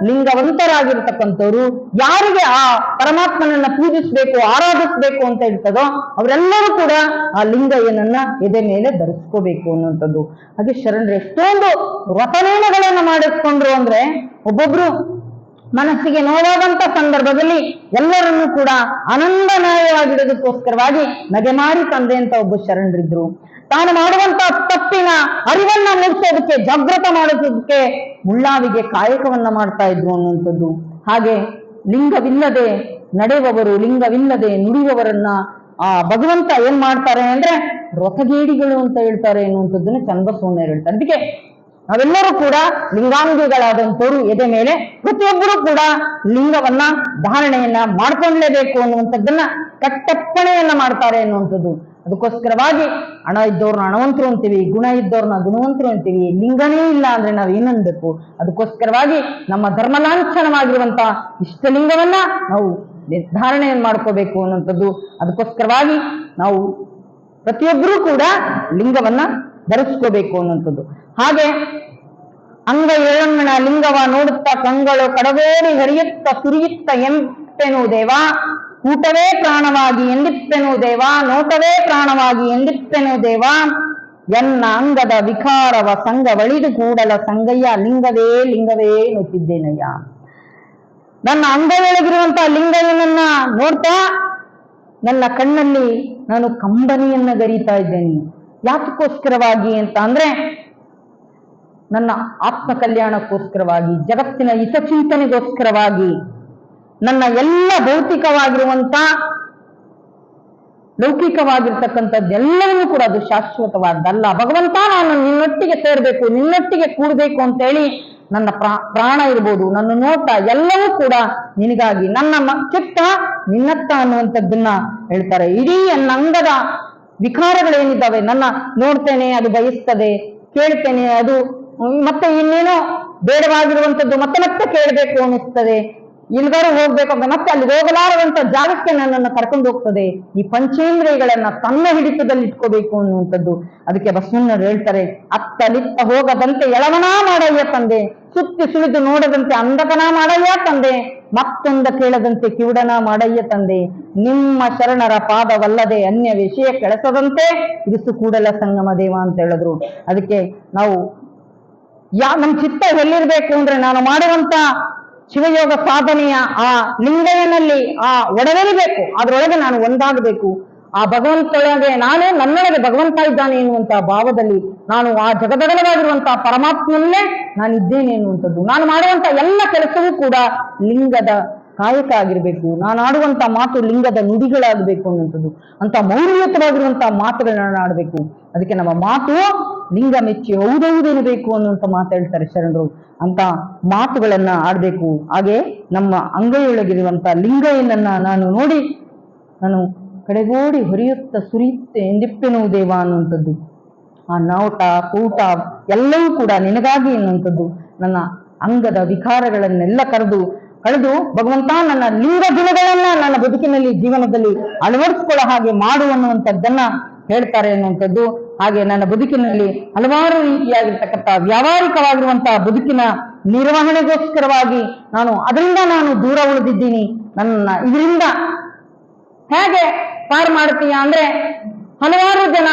ಲಿಂಗವಂತರಾಗಿರ್ತಕ್ಕಂಥವ್ರು, ಯಾರಿಗೆ ಆ ಪರಮಾತ್ಮನನ್ನ ಪೂಜಿಸ್ಬೇಕು, ಆರಾಧಿಸ್ಬೇಕು ಅಂತ ಇರ್ತದೋ ಅವರೆಲ್ಲರೂ ಕೂಡ ಆ ಲಿಂಗ ಏನನ್ನ ಎದೆ ಮೇಲೆ ಧರಿಸ್ಕೋಬೇಕು ಅನ್ನುವಂಥದ್ದು. ಹಾಗೆ ಶರಣರು ಎಷ್ಟೊಂದು ವ್ರತನೇಮಗಳನ್ನ ಮಾಡಿಸ್ಕೊಂಡ್ರು ಅಂದ್ರೆ, ಒಬ್ಬೊಬ್ರು ಮನಸ್ಸಿಗೆ ನೋವಾದಂತ ಸಂದರ್ಭದಲ್ಲಿ ಎಲ್ಲರನ್ನೂ ಕೂಡ ಆನಂದಮಯವಾಗಿಡೋದಕ್ಕೋಸ್ಕರವಾಗಿ ನಗೆ ಮಾಡಿ ತಂದೆ ಅಂತ ಒಬ್ಬ ಶರಣರಿದ್ರು. ತಾನು ಮಾಡುವಂತ ತಪ್ಪಿನ ಅರಿವನ್ನ ಮೂಡಿಸೋದಕ್ಕೆ, ಜಾಗೃತ ಮಾಡೋದಕ್ಕೆ ಮುಳ್ಳಾವಿಗೆ ಕಾಯಕವನ್ನ ಮಾಡ್ತಾ ಇದ್ರು ಅನ್ನುವಂಥದ್ದು. ಹಾಗೆ ಲಿಂಗವಿಲ್ಲದೆ ನಡೆಯುವವರು, ಲಿಂಗವಿಲ್ಲದೆ ನುಡಿಯುವವರನ್ನ ಆ ಭಗವಂತ ಏನ್ ಮಾಡ್ತಾರೆ ಅಂದ್ರೆ ರಥಗೇಡಿಗಳು ಅಂತ ಹೇಳ್ತಾರೆ ಎನ್ನುವಂಥದ್ದನ್ನು ಚನ್ನಬಸವಣ್ಣರು ಹೇಳ್ತಾರೆ. ಅದಕ್ಕೆ ನಾವೆಲ್ಲರೂ ಕೂಡ ಲಿಂಗಾಂಗಿಗಳಾದಂಥವ್ರು ಎದೆ ಮೇಲೆ ಪ್ರತಿಯೊಬ್ಬರು ಕೂಡ ಲಿಂಗವನ್ನ ಧಾರಣೆಯನ್ನ ಮಾಡ್ಕೊಳ್ಳೇಬೇಕು ಅನ್ನುವಂಥದ್ದನ್ನ ಕಟ್ಟಪ್ಪಣೆಯನ್ನ ಮಾಡ್ತಾರೆ ಅನ್ನುವಂಥದ್ದು. ಅದಕ್ಕೋಸ್ಕರವಾಗಿ ಹಣ ಇದ್ದವ್ರನ್ನ ಹಣವಂತರು ಅಂತೀವಿ, ಗುಣ ಇದ್ದವ್ರನ್ನ ಗುಣವಂತರು ಅಂತೀವಿ. ಲಿಂಗನೇ ಇಲ್ಲ ಅಂದ್ರೆ ನಾವ್ ಏನನ್ಬೇಕು? ಅದಕ್ಕೋಸ್ಕರವಾಗಿ ನಮ್ಮ ಧರ್ಮಲಾಂಛನವಾಗಿರುವಂತ ಇಷ್ಟಲಿಂಗವನ್ನ ನಾವು ನಿರ್ಧಾರಣೆಯನ್ನು ಮಾಡ್ಕೋಬೇಕು ಅನ್ನುವಂಥದ್ದು. ಅದಕ್ಕೋಸ್ಕರವಾಗಿ ನಾವು ಪ್ರತಿಯೊಬ್ಬರೂ ಕೂಡ ಲಿಂಗವನ್ನ ಧರಿಸ್ಕೋಬೇಕು ಅನ್ನುವಂಥದ್ದು. ಹಾಗೆ ಅಂಗ ಏಳಂಗಣ ಲಿಂಗವ ನೋಡುತ್ತಾ ಕಂಗಳು ಕಡಗೋಡಿ ಹರಿಯುತ್ತ ಸುರಿಯುತ್ತ ಎಂಪೆನು ದೇವ, ಊಟವೇ ಪ್ರಾಣವಾಗಿ ಎಂದಿಪ್ಪೆನು ದೇವ, ನೋಟವೇ ಪ್ರಾಣವಾಗಿ ಎಂದಿಪ್ಪೆನು ದೇವ, ಎನ್ನ ಅಂಗದ ವಿಕಾರವ ಸಂಘವಳಿದು ಕೂಡಲ ಸಂಗಯ್ಯ, ಲಿಂಗವೇ ಲಿಂಗವೇ ಎನ್ನುತ್ತಿದ್ದೇನಯ್ಯ. ನನ್ನ ಅಂಗದೊಳಗಿರುವಂತಹ ಲಿಂಗವನ್ನ ನೋಡ್ತಾ ನನ್ನ ಕಣ್ಣಲ್ಲಿ ನಾನು ಕಂಬನಿಯನ್ನ ಗರಿತಾ ಇದ್ದೇನೆ. ಯಾತಕ್ಕೋಸ್ಕರವಾಗಿ ಅಂತ ಅಂದ್ರೆ ನನ್ನ ಆತ್ಮ ಕಲ್ಯಾಣಕ್ಕೋಸ್ಕರವಾಗಿ, ಜಗತ್ತಿನ ಹಿತಚಿಂತನೆಗೋಸ್ಕರವಾಗಿ, ನನ್ನ ಎಲ್ಲ ಭೌತಿಕವಾಗಿರುವಂತ ಲೌಕಿಕವಾಗಿರ್ತಕ್ಕಂಥದ್ದೆಲ್ಲವೂ ಕೂಡ ಅದು ಶಾಶ್ವತವಾದಲ್ಲ. ಭಗವಂತ ನಾನು ನಿನ್ನೊಟ್ಟಿಗೆ ಸೇರ್ಬೇಕು, ನಿನ್ನೊಟ್ಟಿಗೆ ಕೂಡಬೇಕು ಅಂತೇಳಿ ನನ್ನ ಪ್ರಾಣ ಇರ್ಬೋದು, ನನ್ನ ನೋಟ ಎಲ್ಲವೂ ಕೂಡ ನಿನಗಾಗಿ, ನನ್ನ ಚಿತ್ತ ನಿನ್ನತ್ತ ಅನ್ನುವಂಥದ್ದನ್ನ ಹೇಳ್ತಾರೆ. ಇಡೀ ನನ್ನ ಅಂಗದ ವಿಕಾರಗಳೇನಿದ್ದಾವೆ, ನನ್ನ ನೋಡ್ತೇನೆ ಅದು ಬಯಸ್ತದೆ, ಕೇಳ್ತೇನೆ ಅದು ಮತ್ತೆ ಇನ್ನೇನೋ ಬೇಡವಾಗಿರುವಂಥದ್ದು ಮತ್ತೆ ಮತ್ತೆ ಕೇಳಬೇಕು ಅನ್ನಿಸ್ತದೆ, ಇಲ್ಗಾರು ಹೋಗ್ಬೇಕಂತ ಮತ್ತೆ ಅಲ್ಲಿ ಹೋಗಲಾರದಂತ ಜಾಗಕ್ಕೆ ನನ್ನನ್ನು ಕರ್ಕೊಂಡು ಹೋಗ್ತದೆ. ಈ ಪಂಚೇಂದ್ರಿಯಗಳನ್ನ ತನ್ನ ಹಿಡಿತದಲ್ಲಿ ಇಟ್ಕೋಬೇಕು ಅನ್ನುವಂಥದ್ದು. ಅದಕ್ಕೆ ಬಸವಣ್ಣರು ಹೇಳ್ತಾರೆ, ಅತ್ತಲಿತ್ತ ಹೋಗದಂತೆ ಎಳವನ ಮಾಡಯ್ಯ ತಂದೆ, ಸುತ್ತಿ ಸುಳಿದು ನೋಡದಂತೆ ಅಂಧಕನ ಮಾಡಯ್ಯ ತಂದೆ, ಮತ್ತೊಂದ ಕೇಳದಂತೆ ಕಿವುಡನ ಮಾಡಯ್ಯ ತಂದೆ, ನಿಮ್ಮ ಶರಣರ ಪಾದವಲ್ಲದೆ ಅನ್ಯ ವಿಷಯ ಕೆಳಸದಂತೆ ಇರಿಸು ಕೂಡಲ ಸಂಗಮ ದೇವ ಅಂತ ಹೇಳಿದ್ರು. ಅದಕ್ಕೆ ನಾವು ನಮ್ಮ ಚಿತ್ತ ಎಲ್ಲಿರ್ಬೇಕು ಅಂದ್ರೆ, ನಾನು ಮಾಡುವಂತ ಶಿವಯೋಗ ಸಾಧನೆಯ ಆ ಲಿಂಗಯ್ಯನಲ್ಲಿ ಆ ಒಡವೆರಬೇಕು, ಅದರೊಳಗೆ ನಾನು ಒಂದಾಗಬೇಕು. ಆ ಭಗವಂತೊಳಗೆ ನಾನು, ನನ್ನೊಳಗೆ ಭಗವಂತ ಇದ್ದಾನೆ ಎನ್ನುವಂತಹ ಭಾವದಲ್ಲಿ ನಾನು ಆ ಜಗದಗಲವಾಗಿರುವಂತಹ ಪರಮಾತ್ಮನಲ್ಲೇ ನಾನಿದ್ದೇನೆ ಎನ್ನುವಂಥದ್ದು. ನಾನು ಮಾಡುವಂತ ಎಲ್ಲ ಕೆಲಸವೂ ಕೂಡ ಲಿಂಗದ ಕಾಯಕ ಆಗಿರ್ಬೇಕು, ನಾನು ಆಡುವಂತ ಮಾತು ಲಿಂಗದ ನುಡಿಗಳಾಗಬೇಕು ಅನ್ನುವಂಥದ್ದು. ಅಂತ ಮೌಲ್ಯಯುತವಾಗಿರುವಂತಹ ಮಾತುಗಳನ್ನ ಆಡಬೇಕು. ಅದಕ್ಕೆ ನಮ್ಮ ಮಾತು ಲಿಂಗ ಮೆಚ್ಚಿ ಹೌದೌದೇನಬೇಕು ಅನ್ನುವಂಥ ಮಾತು ಹೇಳ್ತಾರೆ ಶರಣರು. ಅಂತ ಮಾತುಗಳನ್ನ ಆಡ್ಬೇಕು. ಹಾಗೆ ನಮ್ಮ ಅಂಗೈಯೊಳಗಿರುವಂತ ಲಿಂಗಯ್ಯನನ್ನ ನಾನು ನೋಡಿ ನಾನು ಕಡೆಗೋಡಿ ಹೊರೆಯುತ್ತ ಸುರಿಯುತ್ತೆ ಎಂದಿಪ್ಪೆನು ದೇವ ಅನ್ನುವಂಥದ್ದು. ಆ ನಾಟ ಕೂಟ ಎಲ್ಲವೂ ಕೂಡ ನಿನಗಾಗಿ ಎನ್ನುವಂಥದ್ದು. ನನ್ನ ಅಂಗದ ವಿಕಾರಗಳನ್ನೆಲ್ಲ ಕಳೆದು ಭಗವಂತ ನನ್ನ ಲಿಂಗ ಗುಣಗಳನ್ನ ನನ್ನ ಬದುಕಿನಲ್ಲಿ ಜೀವನದಲ್ಲಿ ಅಳವಡಿಸ್ಕೊಳ್ಳೋ ಹಾಗೆ ಮಾಡುವನ್ನುವಂಥದ್ದನ್ನ ಹೇಳ್ತಾರೆ ಅನ್ನುವಂಥದ್ದು. ಹಾಗೆ ನನ್ನ ಬದುಕಿನಲ್ಲಿ ಹಲವಾರು ರೀತಿಯಾಗಿರ್ತಕ್ಕಂಥ ವ್ಯಾವಹಾರಿಕವಾಗಿರುವಂತಹ ಬದುಕಿನ ನಿರ್ವಹಣೆಗೋಸ್ಕರವಾಗಿ ಅದರಿಂದ ನಾನು ದೂರ ಉಳಿದಿದ್ದೀನಿ. ಇದರಿಂದ ಹೇಗೆ ಪಾರು ಮಾಡ್ತೀಯ ಅಂದ್ರೆ, ಹಲವಾರು ಜನ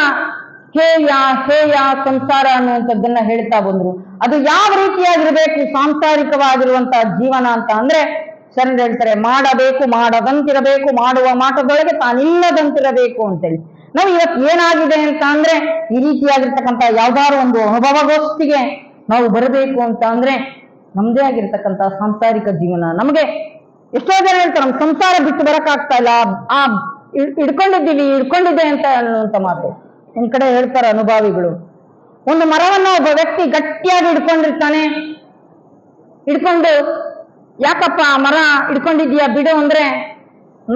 ಹೇಯ ಸಂಸಾರ ಅನ್ನುವಂಥದ್ದನ್ನ ಹೇಳ್ತಾ ಬಂದ್ರು. ಅದು ಯಾವ ರೀತಿಯಾಗಿರ್ಬೇಕು ಸಾಂಸಾರಿಕವಾಗಿರುವಂತಹ ಜೀವನ ಅಂತ ಅಂದ್ರೆ, ಶರಣರು ಹೇಳ್ತಾರೆ, ಮಾಡಬೇಕು ಮಾಡದಂತಿರಬೇಕು, ಮಾಡುವ ಮಾಟದೊಳಗೆ ತಾನಿಲ್ಲದಂತಿರಬೇಕು ಅಂತೇಳಿ. ನಾವು ಇವತ್ತು ಏನಾಗಿದೆ ಅಂತ ಅಂದ್ರೆ, ಈ ರೀತಿಯಾಗಿರ್ತಕ್ಕಂಥ ಯಾವ್ದಾದ್ರು ಒಂದು ಅನುಭವಗೋಷ್ಠಿಗೆ ನಾವು ಬರಬೇಕು ಅಂತ ಅಂದ್ರೆ ನಮ್ದೇ ಆಗಿರ್ತಕ್ಕಂಥ ಸಾಂಸಾರಿಕ ಜೀವನ ನಮಗೆ ಎಷ್ಟೋ ಜನ ಹೇಳ್ತಾರೆ, ನಮ್ ಸಂಸಾರ ಬಿಟ್ಟು ಬರಕ್ಕಾಗ್ತಾ ಇಲ್ಲ, ಹಿಡ್ಕೊಂಡಿದ್ದೆ ಅಂತ ಅನ್ನುವಂಥ ಮಾತು. ಒಂದ್ ಕಡೆ ಹೇಳ್ತಾರೆ ಅನುಭವಿಗಳು, ಒಂದು ಮರವನ್ನ ಒಬ್ಬ ವ್ಯಕ್ತಿ ಗಟ್ಟಿಯಾಗಿ ಹಿಡ್ಕೊಂಡು ಯಾಕಪ್ಪ ಮರ ಹಿಡ್ಕೊಂಡಿದ್ಯಾ ಬಿಡು ಅಂದ್ರೆ,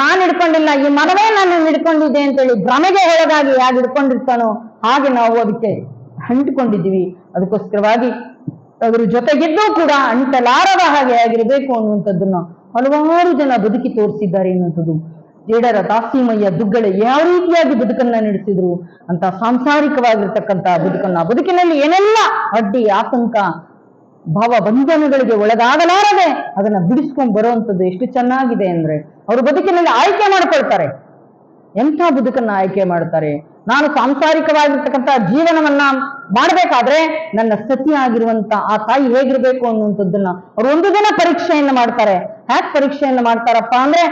ನಾನು ಹಿಡ್ಕೊಂಡಿಲ್ಲ, ಈ ಮರವೇ ನಾನು ಹಿಡ್ಕೊಂಡಿದ್ದೆ ಅಂತೇಳಿ ಭ್ರಮೆಗೆ ಒಳಗಾಗಿ ಯಾರು ಹಿಡ್ಕೊಂಡಿರ್ತಾನೋ ಹಾಗೆ ನಾವು ಅದಕ್ಕೆ ಅಂಟಿಕೊಂಡಿದ್ದೀವಿ. ಅದಕ್ಕೋಸ್ಕರವಾಗಿ ಅದ್ರ ಜೊತೆಗಿದ್ದೂ ಕೂಡ ಅಂಟಲಾರದ ಹಾಗೆ ಆಗಿರಬೇಕು ಅನ್ನುವಂಥದ್ದನ್ನ ಹಲವಾರು ಜನ ಬದುಕಿ ತೋರಿಸಿದ್ದಾರೆ ಎನ್ನುವಂಥದ್ದು. ಜೇಡರ ದಾಸಿಮಯ್ಯ ದುಗ್ಗಳೆ ಯಾವ ರೀತಿಯಾಗಿ ಬದುಕನ್ನ ನಡೆಸಿದ್ರು ಅಂತ ಸಾಂಸಾರಿಕವಾಗಿರ್ತಕ್ಕಂಥ ಬದುಕಿನಲ್ಲಿ ಏನೆಲ್ಲ ಅಡ್ಡಿ ಆತಂಕ ಭಾವ ಬಂಧನಗಳಿಗೆ ಒಳಗಾಗಲಾರದೆ ಅದನ್ನ ಬಿಡಿಸ್ಕೊಂಡ್ ಬರುವಂಥದ್ದು ಎಷ್ಟು ಚೆನ್ನಾಗಿದೆ ಅಂದ್ರೆ, ಅವರು ಬದುಕಿನಲ್ಲಿ ಆಯ್ಕೆ ಮಾಡ್ಕೊಳ್ತಾರೆ. ಎಂಥ ಬದುಕನ್ನ ಆಯ್ಕೆ ಮಾಡ್ತಾರೆ. ನಾನು ಸಾಂಸಾರಿಕವಾಗಿರ್ತಕ್ಕಂಥ ಜೀವನವನ್ನ ಮಾಡ್ಬೇಕಾದ್ರೆ ನನ್ನ ಸತಿ ಆಗಿರುವಂತ ಆ ತಾಯಿ ಹೇಗಿರ್ಬೇಕು ಅನ್ನುವಂಥದ್ದನ್ನ ಅವ್ರು ಒಂದು ದಿನ ಪರೀಕ್ಷೆಯನ್ನ ಮಾಡ್ತಾರೆ. ಹ್ಯಾಕ್ ಪರೀಕ್ಷೆಯನ್ನ ಮಾಡ್ತಾರಪ್ಪ ಅಂದ್ರೆ,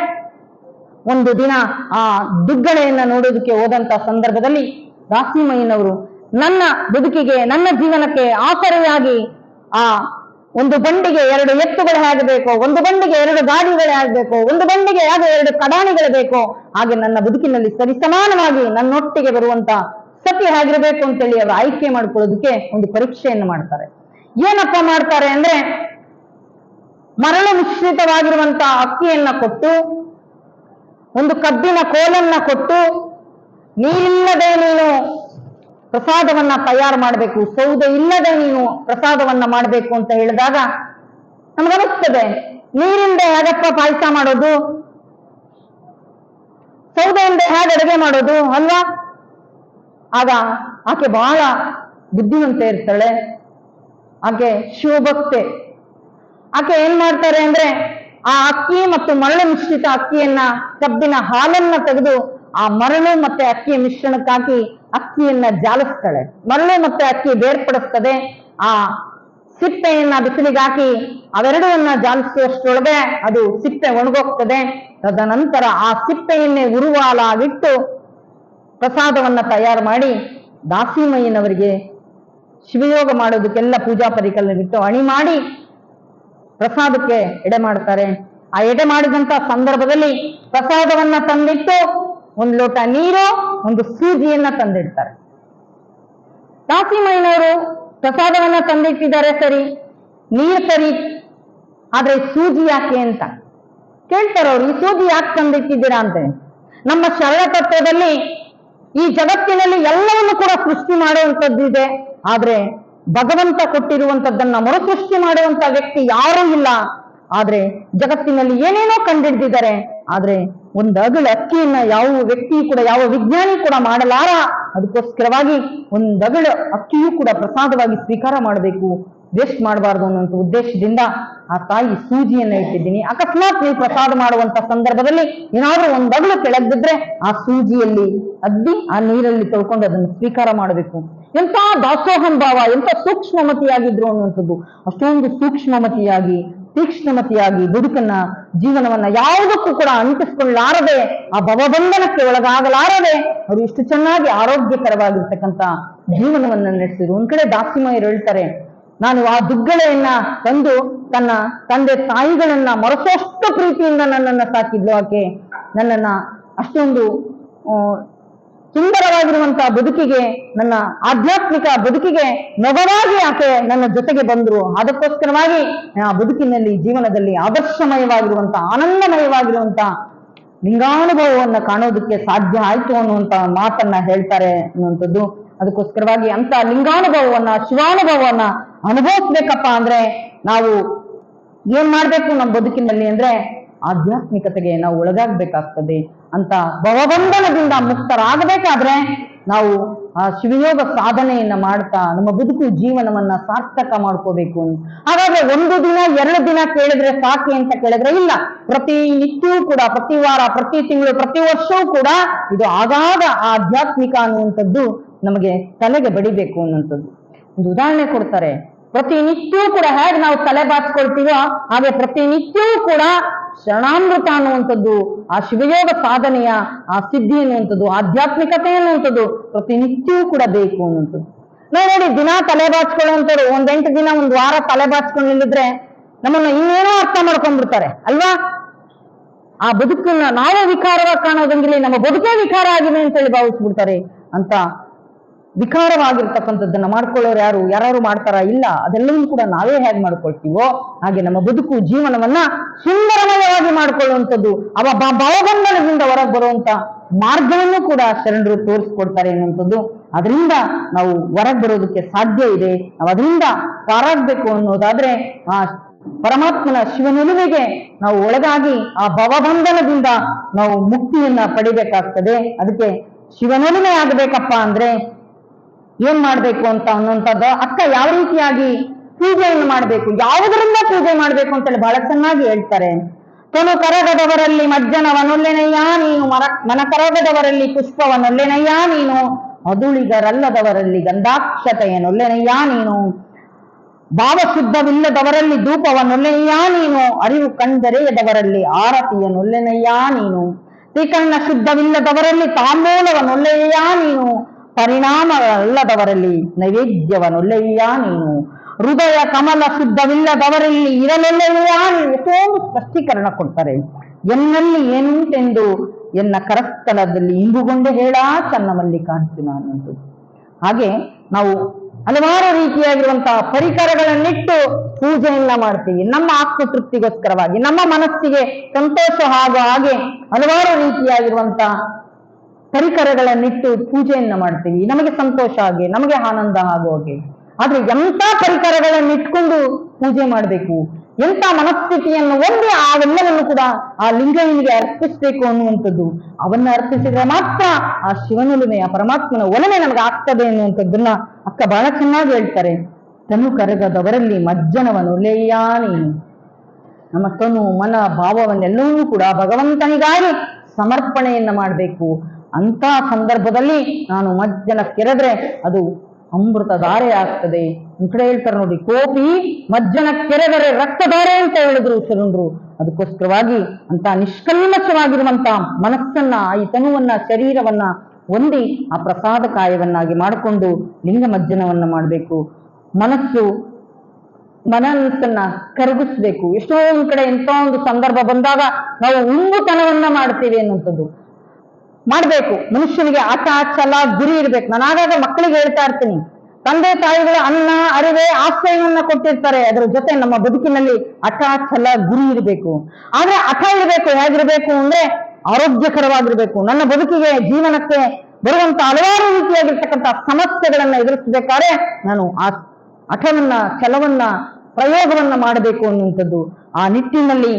ಒಂದು ದಿನ ಆ ದುಗ್ಗಳೆಯನ್ನ ನೋಡೋದಕ್ಕೆ ಹೋದಂತ ಸಂದರ್ಭದಲ್ಲಿ ದಾಸಿಮಯ್ಯನವರು ನನ್ನ ಬದುಕಿಗೆ ನನ್ನ ಜೀವನಕ್ಕೆ ಆಸರೆಯಾಗಿ ಆ ಒಂದು ಬಂಡಿಗೆ 2 ಎತ್ತುಗಳು ಹೇಗಬೇಕು, ಒಂದು ಬಂಡಿಗೆ 2 ಗಾಡಿಗಳೇ ಆಗ್ಬೇಕು, ಒಂದು ಬಂಡಿಗೆ ಯಾಕೆ 2 ಕಡಾಣಿಗಳು ಬೇಕು, ಹಾಗೆ ನನ್ನ ಬದುಕಿನಲ್ಲಿ ಸರಿಸಮಾನವಾಗಿ ನನ್ನೊಟ್ಟಿಗೆ ಬರುವಂತ ಸತಿ ಹೇಗಿರಬೇಕು ಅಂತೇಳಿ ಅವರು ಆಯ್ಕೆ ಮಾಡ್ಕೊಳ್ಳೋದಕ್ಕೆ ಒಂದು ಪರೀಕ್ಷೆಯನ್ನು ಮಾಡ್ತಾರೆ. ಏನಪ್ಪ ಮಾಡ್ತಾರೆ ಅಂದ್ರೆ, ಮರಳು ಮಿಶ್ರಿತವಾಗಿರುವಂತ ಅಕ್ಕಿಯನ್ನ ಕೊಟ್ಟು, ಒಂದು ಕಬ್ಬಿನ ಕೋಲನ್ನ ಕೊಟ್ಟು, ನೀರಿಲ್ಲದೆ ನೀನು ಪ್ರಸಾದವನ್ನ ತಯಾರು ಮಾಡಬೇಕು, ಸೌದೆ ಇಲ್ಲದೆ ನೀನು ಪ್ರಸಾದವನ್ನ ಮಾಡಬೇಕು ಅಂತ ಹೇಳಿದಾಗ ನಮ್ಗನಿಸ್ತದೆ, ನೀರಿಂದ ಹೇಗಪ್ಪ ಪಾಯಸ ಮಾಡೋದು, ಸೌದೆಯಿಂದ ಹೇಗೆ ಅಡುಗೆ ಮಾಡೋದು ಅಲ್ವಾ? ಆಗ ಆಕೆ ಬಹಳ ಬುದ್ಧಿವಂತೆ ಇರ್ತಾಳೆ, ಆಕೆ ಶಿವಭಕ್ತೆ. ಆಕೆ ಏನ್ ಮಾಡ್ತಾರೆ ಅಂದ್ರೆ, ಆ ಅಕ್ಕಿ ಮತ್ತು ಮರಳು ಮಿಶ್ರಿತ ಅಕ್ಕಿಯನ್ನ, ಕಬ್ಬಿನ ಹಾಲನ್ನ ತೆಗೆದು ಆ ಮರಳು ಮತ್ತೆ ಅಕ್ಕಿಯ ಮಿಶ್ರಣಕ್ಕಾಕಿ ಅಕ್ಕಿಯನ್ನ ಜಾಲಿಸ್ತಾಳೆ. ಮರಳು ಮತ್ತೆ ಅಕ್ಕಿ ಬೇರ್ಪಡಿಸ್ತದೆ. ಆ ಸಿಪ್ಪೆಯನ್ನ ಬಿಸಿಲಿಗೆ ಹಾಕಿ ಅವೆರಡನ್ನ ಜಾಲಿಸುವಷ್ಟರೊಳಗೆ ಅದು ಸಿಪ್ಪೆ ಒಣಗೋಗ್ತದೆ. ತದನಂತರ ಆ ಸಿಪ್ಪೆಯನ್ನೇ ಉರುವಾಲಾಗಿಟ್ಟು ಪ್ರಸಾದವನ್ನ ತಯಾರು ಮಾಡಿ ದಾಸಿಮಯ್ಯನವರಿಗೆ ಶಿವಯೋಗ ಮಾಡೋದಕ್ಕೆಲ್ಲ ಪೂಜಾ ಪರಿಕಲ್ಪನೆಗಿಟ್ಟು ಅಣಿ ಮಾಡಿ ಪ್ರಸಾದಕ್ಕೆ ಎಡೆ ಮಾಡ್ತಾರೆ. ಆ ಎಡೆ ಮಾಡಿದಂತ ಸಂದರ್ಭದಲ್ಲಿ ಪ್ರಸಾದವನ್ನ ತಂದಿಟ್ಟು 1 ಲೋಟ ನೀರು, 1 ಸೂಜಿಯನ್ನ ತಂದಿಡ್ತಾರೆ. ದಾಸಿಮಯ್ಯನವರು ಪ್ರಸಾದವನ್ನ ತಂದಿಟ್ಟಿದ್ದಾರೆ ಸರಿ, ನೀರು ಸರಿ, ಆದ್ರೆ ಸೂಜಿ ಯಾಕೆ ಅಂತ ಕೇಳ್ತಾರೆ ಅವ್ರು. ಈ ಸೂಜಿ ಯಾಕೆ ತಂದಿಟ್ಟಿದ್ದೀರಾ ಅಂತ. ನಮ್ಮ ಶರಣ ತತ್ವದಲ್ಲಿ ಈ ಜಗತ್ತಿನಲ್ಲಿ ಎಲ್ಲವನ್ನು ಕೂಡ ಸೃಷ್ಟಿ ಮಾಡುವಂಥದ್ದಿದೆ, ಆದ್ರೆ ಭಗವಂತ ಕೊಟ್ಟಿರುವಂತದ್ದನ್ನ ಮರುಸೃಷ್ಟಿ ಮಾಡುವಂತ ವ್ಯಕ್ತಿ ಯಾರೂ ಇಲ್ಲ. ಆದ್ರೆ ಜಗತ್ತಿನಲ್ಲಿ ಏನೇನೋ ಕಂಡಿಡ್ದಿದ್ದಾರೆ. ಆದ್ರೆ ಒಂದು ಅಗಲ ಅಕ್ಕಿಯನ್ನ ಯಾವ ವ್ಯಕ್ತಿ ಕೂಡ, ಯಾವ ವಿಜ್ಞಾನಿ ಕೂಡ ಮಾಡಲಾರ. ಅದಕ್ಕೋಸ್ಕರವಾಗಿ ಒಂದು ಅಗಲ ಅಕ್ಕಿಯೂ ಕೂಡ ಪ್ರಸಾದವಾಗಿ ಸ್ವೀಕಾರ ಮಾಡಬೇಕು, ವೇಸ್ಟ್ ಮಾಡಬಾರ್ದು ಅನ್ನುವಂಥ ಉದ್ದೇಶದಿಂದ ಆ ತಾಯಿ ಸೂಜಿಯನ್ನ ಇಟ್ಟಿದ್ದೀನಿ. ಅಕಸ್ಮಾತ್ ನೀವು ಪ್ರಸಾದ ಮಾಡುವಂತ ಸಂದರ್ಭದಲ್ಲಿ ಏನಾದ್ರೂ ಒಂದು ಅಗಲು ಕೆಳಗಿದ್ರೆ ಆ ಸೂಜಿಯಲ್ಲಿ ಅದ್ದಿ ಆ ನೀರಲ್ಲಿ ತೊಳ್ಕೊಂಡು ಅದನ್ನು ಸ್ವೀಕಾರ ಮಾಡಬೇಕು. ಎಂತ ದಾಸೋಹಂ ಭಾವ, ಎಂತ ಸೂಕ್ಷ್ಮಮತಿಯಾಗಿದ್ರು ಅನ್ನುವಂಥದ್ದು. ಅಷ್ಟೊಂದು ಸೂಕ್ಷ್ಮಮತಿಯಾಗಿ, ತೀಕ್ಷ್ಣಮತಿಯಾಗಿ ಬದುಕನ್ನ, ಜೀವನವನ್ನ ಯಾವುದಕ್ಕೂ ಕೂಡ ಅಂಟಿಸ್ಕೊಳ್ಳಾರದೆ, ಆ ಭವಬಂಧನಕ್ಕೆ ಒಳಗಾಗಲಾರದೆ ಅವರು ಇಷ್ಟು ಚೆನ್ನಾಗಿ ಆರೋಗ್ಯಕರವಾಗಿರ್ತಕ್ಕಂಥ ಜೀವನವನ್ನ ನಡೆಸಿದ್ರು. ಒಂದ್ ಕಡೆ ದಾಸಿಮಯ್ಯರು ಹೇಳ್ತಾರೆ, ನಾನು ಆ ದುಗ್ಗಳೆಯನ್ನ ತಂದು ತನ್ನ ತಂದೆ ತಾಯಿಗಳನ್ನ ಮರೆಸೋಷ್ಟು ಪ್ರೀತಿಯಿಂದ ನನ್ನನ್ನ ಸಾಕಿದ್ಲು ಆಕೆ. ನನ್ನನ್ನ ಅಷ್ಟೊಂದು ಸುಂದರವಾಗಿರುವಂತಹ ಬದುಕಿಗೆ, ನನ್ನ ಆಧ್ಯಾತ್ಮಿಕ ಬದುಕಿಗೆ ನೊಗವಾಗಿ ಆಕೆ ನನ್ನ ಜೊತೆಗೆ ಬಂದ್ರು. ಅದಕ್ಕೋಸ್ಕರವಾಗಿ ಆ ಬದುಕಿನಲ್ಲಿ, ಜೀವನದಲ್ಲಿ ಆದರ್ಶಮಯವಾಗಿರುವಂತಹ, ಆನಂದಮಯವಾಗಿರುವಂತಹ ಲಿಂಗಾನುಭವವನ್ನ ಕಾಣೋದಕ್ಕೆ ಸಾಧ್ಯ ಆಯ್ತು ಅನ್ನುವಂತ ಮಾತನ್ನ ಹೇಳ್ತಾರೆ ಅನ್ನುವಂಥದ್ದು. ಅದಕ್ಕೋಸ್ಕರವಾಗಿ ಅಂತ ಲಿಂಗಾನುಭವವನ್ನ, ಶಿವಾನುಭವವನ್ನ ಅನುಭವಿಸ್ಬೇಕಪ್ಪ ಅಂದ್ರೆ ನಾವು ಏನ್ ಮಾಡ್ಬೇಕು ನಮ್ಮ ಬದುಕಿನಲ್ಲಿ ಅಂದ್ರೆ ಆಧ್ಯಾತ್ಮಿಕತೆಗೆ ನಾವು ಒಳಗಾಗ್ಬೇಕಾಗ್ತದೆ. ಅಂತ ಭವಬಂಧನದಿಂದ ಮುಕ್ತರಾಗಬೇಕಾದ್ರೆ ನಾವು ಆ ಶಿವಯೋಗ ಸಾಧನೆಯನ್ನ ಮಾಡ್ತಾ ನಮ್ಮ ಬದುಕು, ಜೀವನವನ್ನ ಸಾರ್ಥಕ ಮಾಡ್ಕೋಬೇಕು. ಹಾಗಾದ್ರೆ ಒಂದು ದಿನ 2 ದಿನ ಕೇಳಿದ್ರೆ ಸಾಕಿ ಅಂತ ಕೇಳಿದ್ರೆ ಇಲ್ಲ. ಪ್ರತಿ ನಿತ್ಯವೂ ಕೂಡ, ಪ್ರತಿ ವಾರ, ಪ್ರತಿ ತಿಂಗಳು, ಪ್ರತಿ ವರ್ಷವೂ ಕೂಡ ಇದು ಆಗಾಗ ಆಧ್ಯಾತ್ಮಿಕ ಅನ್ನುವಂಥದ್ದು ನಮಗೆ ತಲೆಗೆ ಬಡಿಬೇಕು ಅನ್ನುವಂಥದ್ದು. ಒಂದು ಉದಾಹರಣೆ ಕೊಡ್ತಾರೆ. ಪ್ರತಿನಿತ್ಯವೂ ಕೂಡ ಹೇಗೆ ನಾವು ತಲೆ ಬಾಚ್ಕೊಳ್ತೀವೋ ಹಾಗೆ ಪ್ರತಿನಿತ್ಯವೂ ಕೂಡ ಶರಣಾಮೃತ ಅನ್ನುವಂಥದ್ದು, ಆ ಶಿವಯೋಗ ಸಾಧನೆಯ ಆ ಸಿದ್ಧಿ ಅನ್ನುವಂಥದ್ದು, ಆಧ್ಯಾತ್ಮಿಕತೆ ಅನ್ನುವಂಥದ್ದು ಪ್ರತಿನಿತ್ಯವೂ ಕೂಡ ಬೇಕು ಅನ್ನುವಂಥದ್ದು. ನಾವು ನೋಡಿ, ದಿನ ತಲೆ ಬಾಚ್ಕೊಳ್ಳುವಂಥವ್ರು 8 ದಿನ, 1 ವಾರ ತಲೆ ಬಾಚ್ಕೊಂಡಿದ್ರೆ ನಮ್ಮನ್ನ ಇನ್ನೇನೋ ಅರ್ಥ ಮಾಡ್ಕೊಂಡ್ಬಿಡ್ತಾರೆ ಅಲ್ವಾ? ಆ ಬದುಕನ್ನ ನಾವೇ ವಿಕಾರವಾಗಿ ಕಾಣೋದಂಗಿಲ್ಲ, ನಮ್ಮ ಬದುಕೇ ವಿಕಾರ ಆಗಿದೆ ಅಂತೇಳಿ ಭಾವಿಸ್ಬಿಡ್ತಾರೆ. ಅಂತ ವಿಕಾರವಾಗಿರ್ತಕ್ಕಂಥದ್ದನ್ನ ಮಾಡ್ಕೊಳ್ಳೋರು ಯಾರು ಮಾಡ್ತಾರ? ಇಲ್ಲ. ಅದೆಲ್ಲವೂ ಕೂಡ ನಾವೇ ಹೇಗೆ ಮಾಡ್ಕೊಳ್ತೀವೋ ಹಾಗೆ ನಮ್ಮ ಬದುಕು, ಜೀವನವನ್ನ ಸುಂದರಮಯವಾಗಿ ಮಾಡ್ಕೊಳ್ಳುವಂಥದ್ದು, ಭಾವಬಂಧನದಿಂದ ಹೊರಗೆ ಬರುವಂತ ಮಾರ್ಗವನ್ನು ಕೂಡ ಶರಣರು ತೋರಿಸ್ಕೊಡ್ತಾರೆ ಅನ್ನುವಂಥದ್ದು. ಅದರಿಂದ ನಾವು ಹೊರಗೆ ಬರೋದಕ್ಕೆ ಸಾಧ್ಯ ಇದೆ. ನಾವು ಅದರಿಂದ ಪಾರಾಗ್ಬೇಕು ಅನ್ನೋದಾದ್ರೆ ಆ ಪರಮಾತ್ಮನ ಶಿವನೊಲುಮೆಗೆ ನಾವು ಒಳಗಾಗಿ ಆ ಭವಬಂಧನದಿಂದ ನಾವು ಮುಕ್ತಿಯನ್ನ ಪಡಿಬೇಕಾಗ್ತದೆ. ಅದಕ್ಕೆ ಶಿವನೊಲುಮೆ ಆಗಬೇಕಪ್ಪ ಅಂದ್ರೆ ಏನ್ ಮಾಡ್ಬೇಕು ಅಂತ ಅನ್ನುವಂಥದ್ದು ಅಕ್ಕ ಯಾವ ರೀತಿಯಾಗಿ ಪೂಜೆಯನ್ನು ಮಾಡಬೇಕು, ಯಾವುದರಿಂದ ಪೂಜೆ ಮಾಡ್ಬೇಕು ಅಂತೇಳಿ ಬಹಳ ಚೆನ್ನಾಗಿ ಹೇಳ್ತಾರೆ. ತೊನು ಕರಗದವರಲ್ಲಿ ಮಜ್ಜನವನೊಲ್ಲೆನಯ್ಯ ನೀನು, ಮನಕರಗದವರಲ್ಲಿ ಪುಷ್ಪವನೊಲ್ಲೆನಯ್ಯ ನೀನು, ಅದುಳಿಗರಲ್ಲದವರಲ್ಲಿ ಗಂಧಾಕ್ಷತೆಯನೊಲ್ಲೆನಯ್ಯ ನೀನು, ಭಾವಶುದ್ಧವಿಲ್ಲದವರಲ್ಲಿ ಧೂಪವನೊಲ್ಲೆನಯ್ಯ ನೀನು, ಅರಿವು ಕಂಡರೆಯದವರಲ್ಲಿ ಆರತಿಯನೊಲ್ಲೆನಯ್ಯ ನೀನು, ತ್ರಿಕರ್ಣ ಶುದ್ಧವಿಲ್ಲದವರಲ್ಲಿ ತಾಂಬೂಲವನೊಲ್ಲೆಯ್ಯ ನೀನು, ಪರಿಣಾಮಗಳಲ್ಲದವರಲ್ಲಿ ನೈವೇದ್ಯವನೊಲ್ಲೆಯ್ಯ ನೀನು, ಹೃದಯ ಕಮಲ ಶುದ್ಧವಿಲ್ಲದವರಲ್ಲಿ ಇರಲೊಲ್ಲೆಯ್ಯ ನೀನು. ಎಷ್ಟೊಂದು ಸ್ಪಷ್ಟೀಕರಣ ಕೊಡ್ತಾರೆ. ಎನ್ನಲ್ಲಿ ಏನುಂಟೆಂದು ಎನ್ನ ಕರಸ್ಥಲದಲ್ಲಿ ಇಂಗುಗೊಂಡು ಹೇಳ ಚನ್ನ ಮಲ್ಲಿಕಾರ್ಜುನ ಅನ್ನೋದು. ಹಾಗೆ ನಾವು ಹಲವಾರು ರೀತಿಯಾಗಿರುವಂತಹ ಪರಿಕರಗಳನ್ನಿಟ್ಟು ಪೂಜೆಯನ್ನ ಮಾಡ್ತೀವಿ. ನಮ್ಮ ಆತ್ಮತೃಪ್ತಿಗೋಸ್ಕರವಾಗಿ, ನಮ್ಮ ಮನಸ್ಸಿಗೆ ಸಂತೋಷ ಆಗೋ ಹಾಗೆ ಹಲವಾರು ರೀತಿಯಾಗಿರುವಂತಹ ಪರಿಕರಗಳನ್ನಿಟ್ಟು ಪೂಜೆಯನ್ನ ಮಾಡ್ತೀವಿ, ನಮಗೆ ಸಂತೋಷ ಆಗಿ, ನಮಗೆ ಆನಂದ ಆಗೋ ಹಾಗೆ. ಆದ್ರೆ ಎಂಥ ಪರಿಕರಗಳನ್ನಿಟ್ಕೊಂಡು ಪೂಜೆ ಮಾಡಬೇಕು, ಎಂಥ ಮನಸ್ಥಿತಿಯನ್ನು ಹೊಂದಿ ಅವೆಲ್ಲವನ್ನು ಕೂಡ ಆ ಲಿಂಗನಿಗೆ ಅರ್ಪಿಸ್ಬೇಕು ಅನ್ನುವಂಥದ್ದು. ಅವನ್ನ ಅರ್ಪಿಸಿದ್ರೆ ಮಾತ್ರ ಆ ಶಿವನೊಲುಮೆ, ಆ ಪರಮಾತ್ಮನ ಒಲಮೆ ನಮಗೆ ಆಗ್ತದೆ ಅನ್ನುವಂಥದ್ದನ್ನ ಅಕ್ಕ ಬಹಳ ಚೆನ್ನಾಗಿ ಹೇಳ್ತಾರೆ. ತನು ಕರಗದವರಲ್ಲಿ ಮಜ್ಜನವನೊಲ್ಲೆಯ್ಯ ನೀನು. ನಮ್ಮ ತನು, ಮನ, ಭಾವವನ್ನೆಲ್ಲವೂ ಕೂಡ ಭಗವಂತನಿಗಾಗಿ ಸಮರ್ಪಣೆಯನ್ನ ಮಾಡಬೇಕು. ಅಂತ ಸಂದರ್ಭದಲ್ಲಿ ನಾನು ಮಜ್ಜನ ಕೆರೆದ್ರೆ ಅದು ಅಮೃತಧಾರೆ ಆಗ್ತದೆ. ಈ ಕಡೆ ಹೇಳ್ತಾರೆ ನೋಡಿ, ಕೋಪಿ ಮಜ್ಜನ ಕೆರೆದರೆ ರಕ್ತಧಾರೆ ಅಂತ ಹೇಳಿದ್ರು ಶರಣರು. ಅದಕ್ಕೋಸ್ಕರವಾಗಿ ಅಂತ ನಿಷ್ಕಲ್ಮಶವಾಗಿರುವಂತ ಮನಸ್ಸನ್ನ, ಈ ತನುವನ್ನ, ಶರೀರವನ್ನ ಹೊಂದಿ ಆ ಪ್ರಸಾದ ಕಾಯವನ್ನಾಗಿ ಮಾಡಿಕೊಂಡು ಲಿಂಗ ಮಜ್ಜನವನ್ನ ಮಾಡಬೇಕು. ಮನಸ್ಸನ್ನ ಕರಗಿಸ್ಬೇಕು. ಎಷ್ಟೋ ಒಂದ್ ಕಡೆ ಎಂತ ಒಂದು ಸಂದರ್ಭ ಬಂದಾಗ ನಾವು ಉಂಗುತನವನ್ನ ಮಾಡ್ತೀವಿ ಅನ್ನುವಂಥದ್ದು ಮಾಡ್ಬೇಕು. ಮನುಷ್ಯನಿಗೆ ಆಟ, ಛಲ, ಗುರಿ ಇರ್ಬೇಕು. ನಾನು ಆಗಾಗ ಮಕ್ಕಳಿಗೆ ಹೇಳ್ತಾ ಇರ್ತೀನಿ, ತಂದೆ ತಾಯಿಗಳು ಅನ್ನ, ಅರಿವೆ, ಆಶ್ರಯವನ್ನ ಕೊಟ್ಟಿರ್ತಾರೆ. ಅದ್ರ ಜೊತೆ ನಮ್ಮ ಬದುಕಿನಲ್ಲಿ ಹಠ, ಛಲ, ಗುರಿ ಇರಬೇಕು. ಆದ್ರೆ ಹಠ ಇರಬೇಕು. ಹೇಗಿರ್ಬೇಕು ಅಂದ್ರೆ ಆರೋಗ್ಯಕರವಾಗಿರ್ಬೇಕು. ನನ್ನ ಬದುಕಿಗೆ, ಜೀವನಕ್ಕೆ ಬರುವಂತ ಹಲವಾರು ರೀತಿಯಾಗಿರ್ತಕ್ಕಂಥ ಸಮಸ್ಯೆಗಳನ್ನ ಎದುರಿಸಬೇಕಾದ್ರೆ ನಾನು ಆ ಹಠವನ್ನ, ಛಲವನ್ನ, ಪ್ರಯೋಗವನ್ನ ಮಾಡಬೇಕು ಅನ್ನುವಂಥದ್ದು. ಆ ನಿಟ್ಟಿನಲ್ಲಿ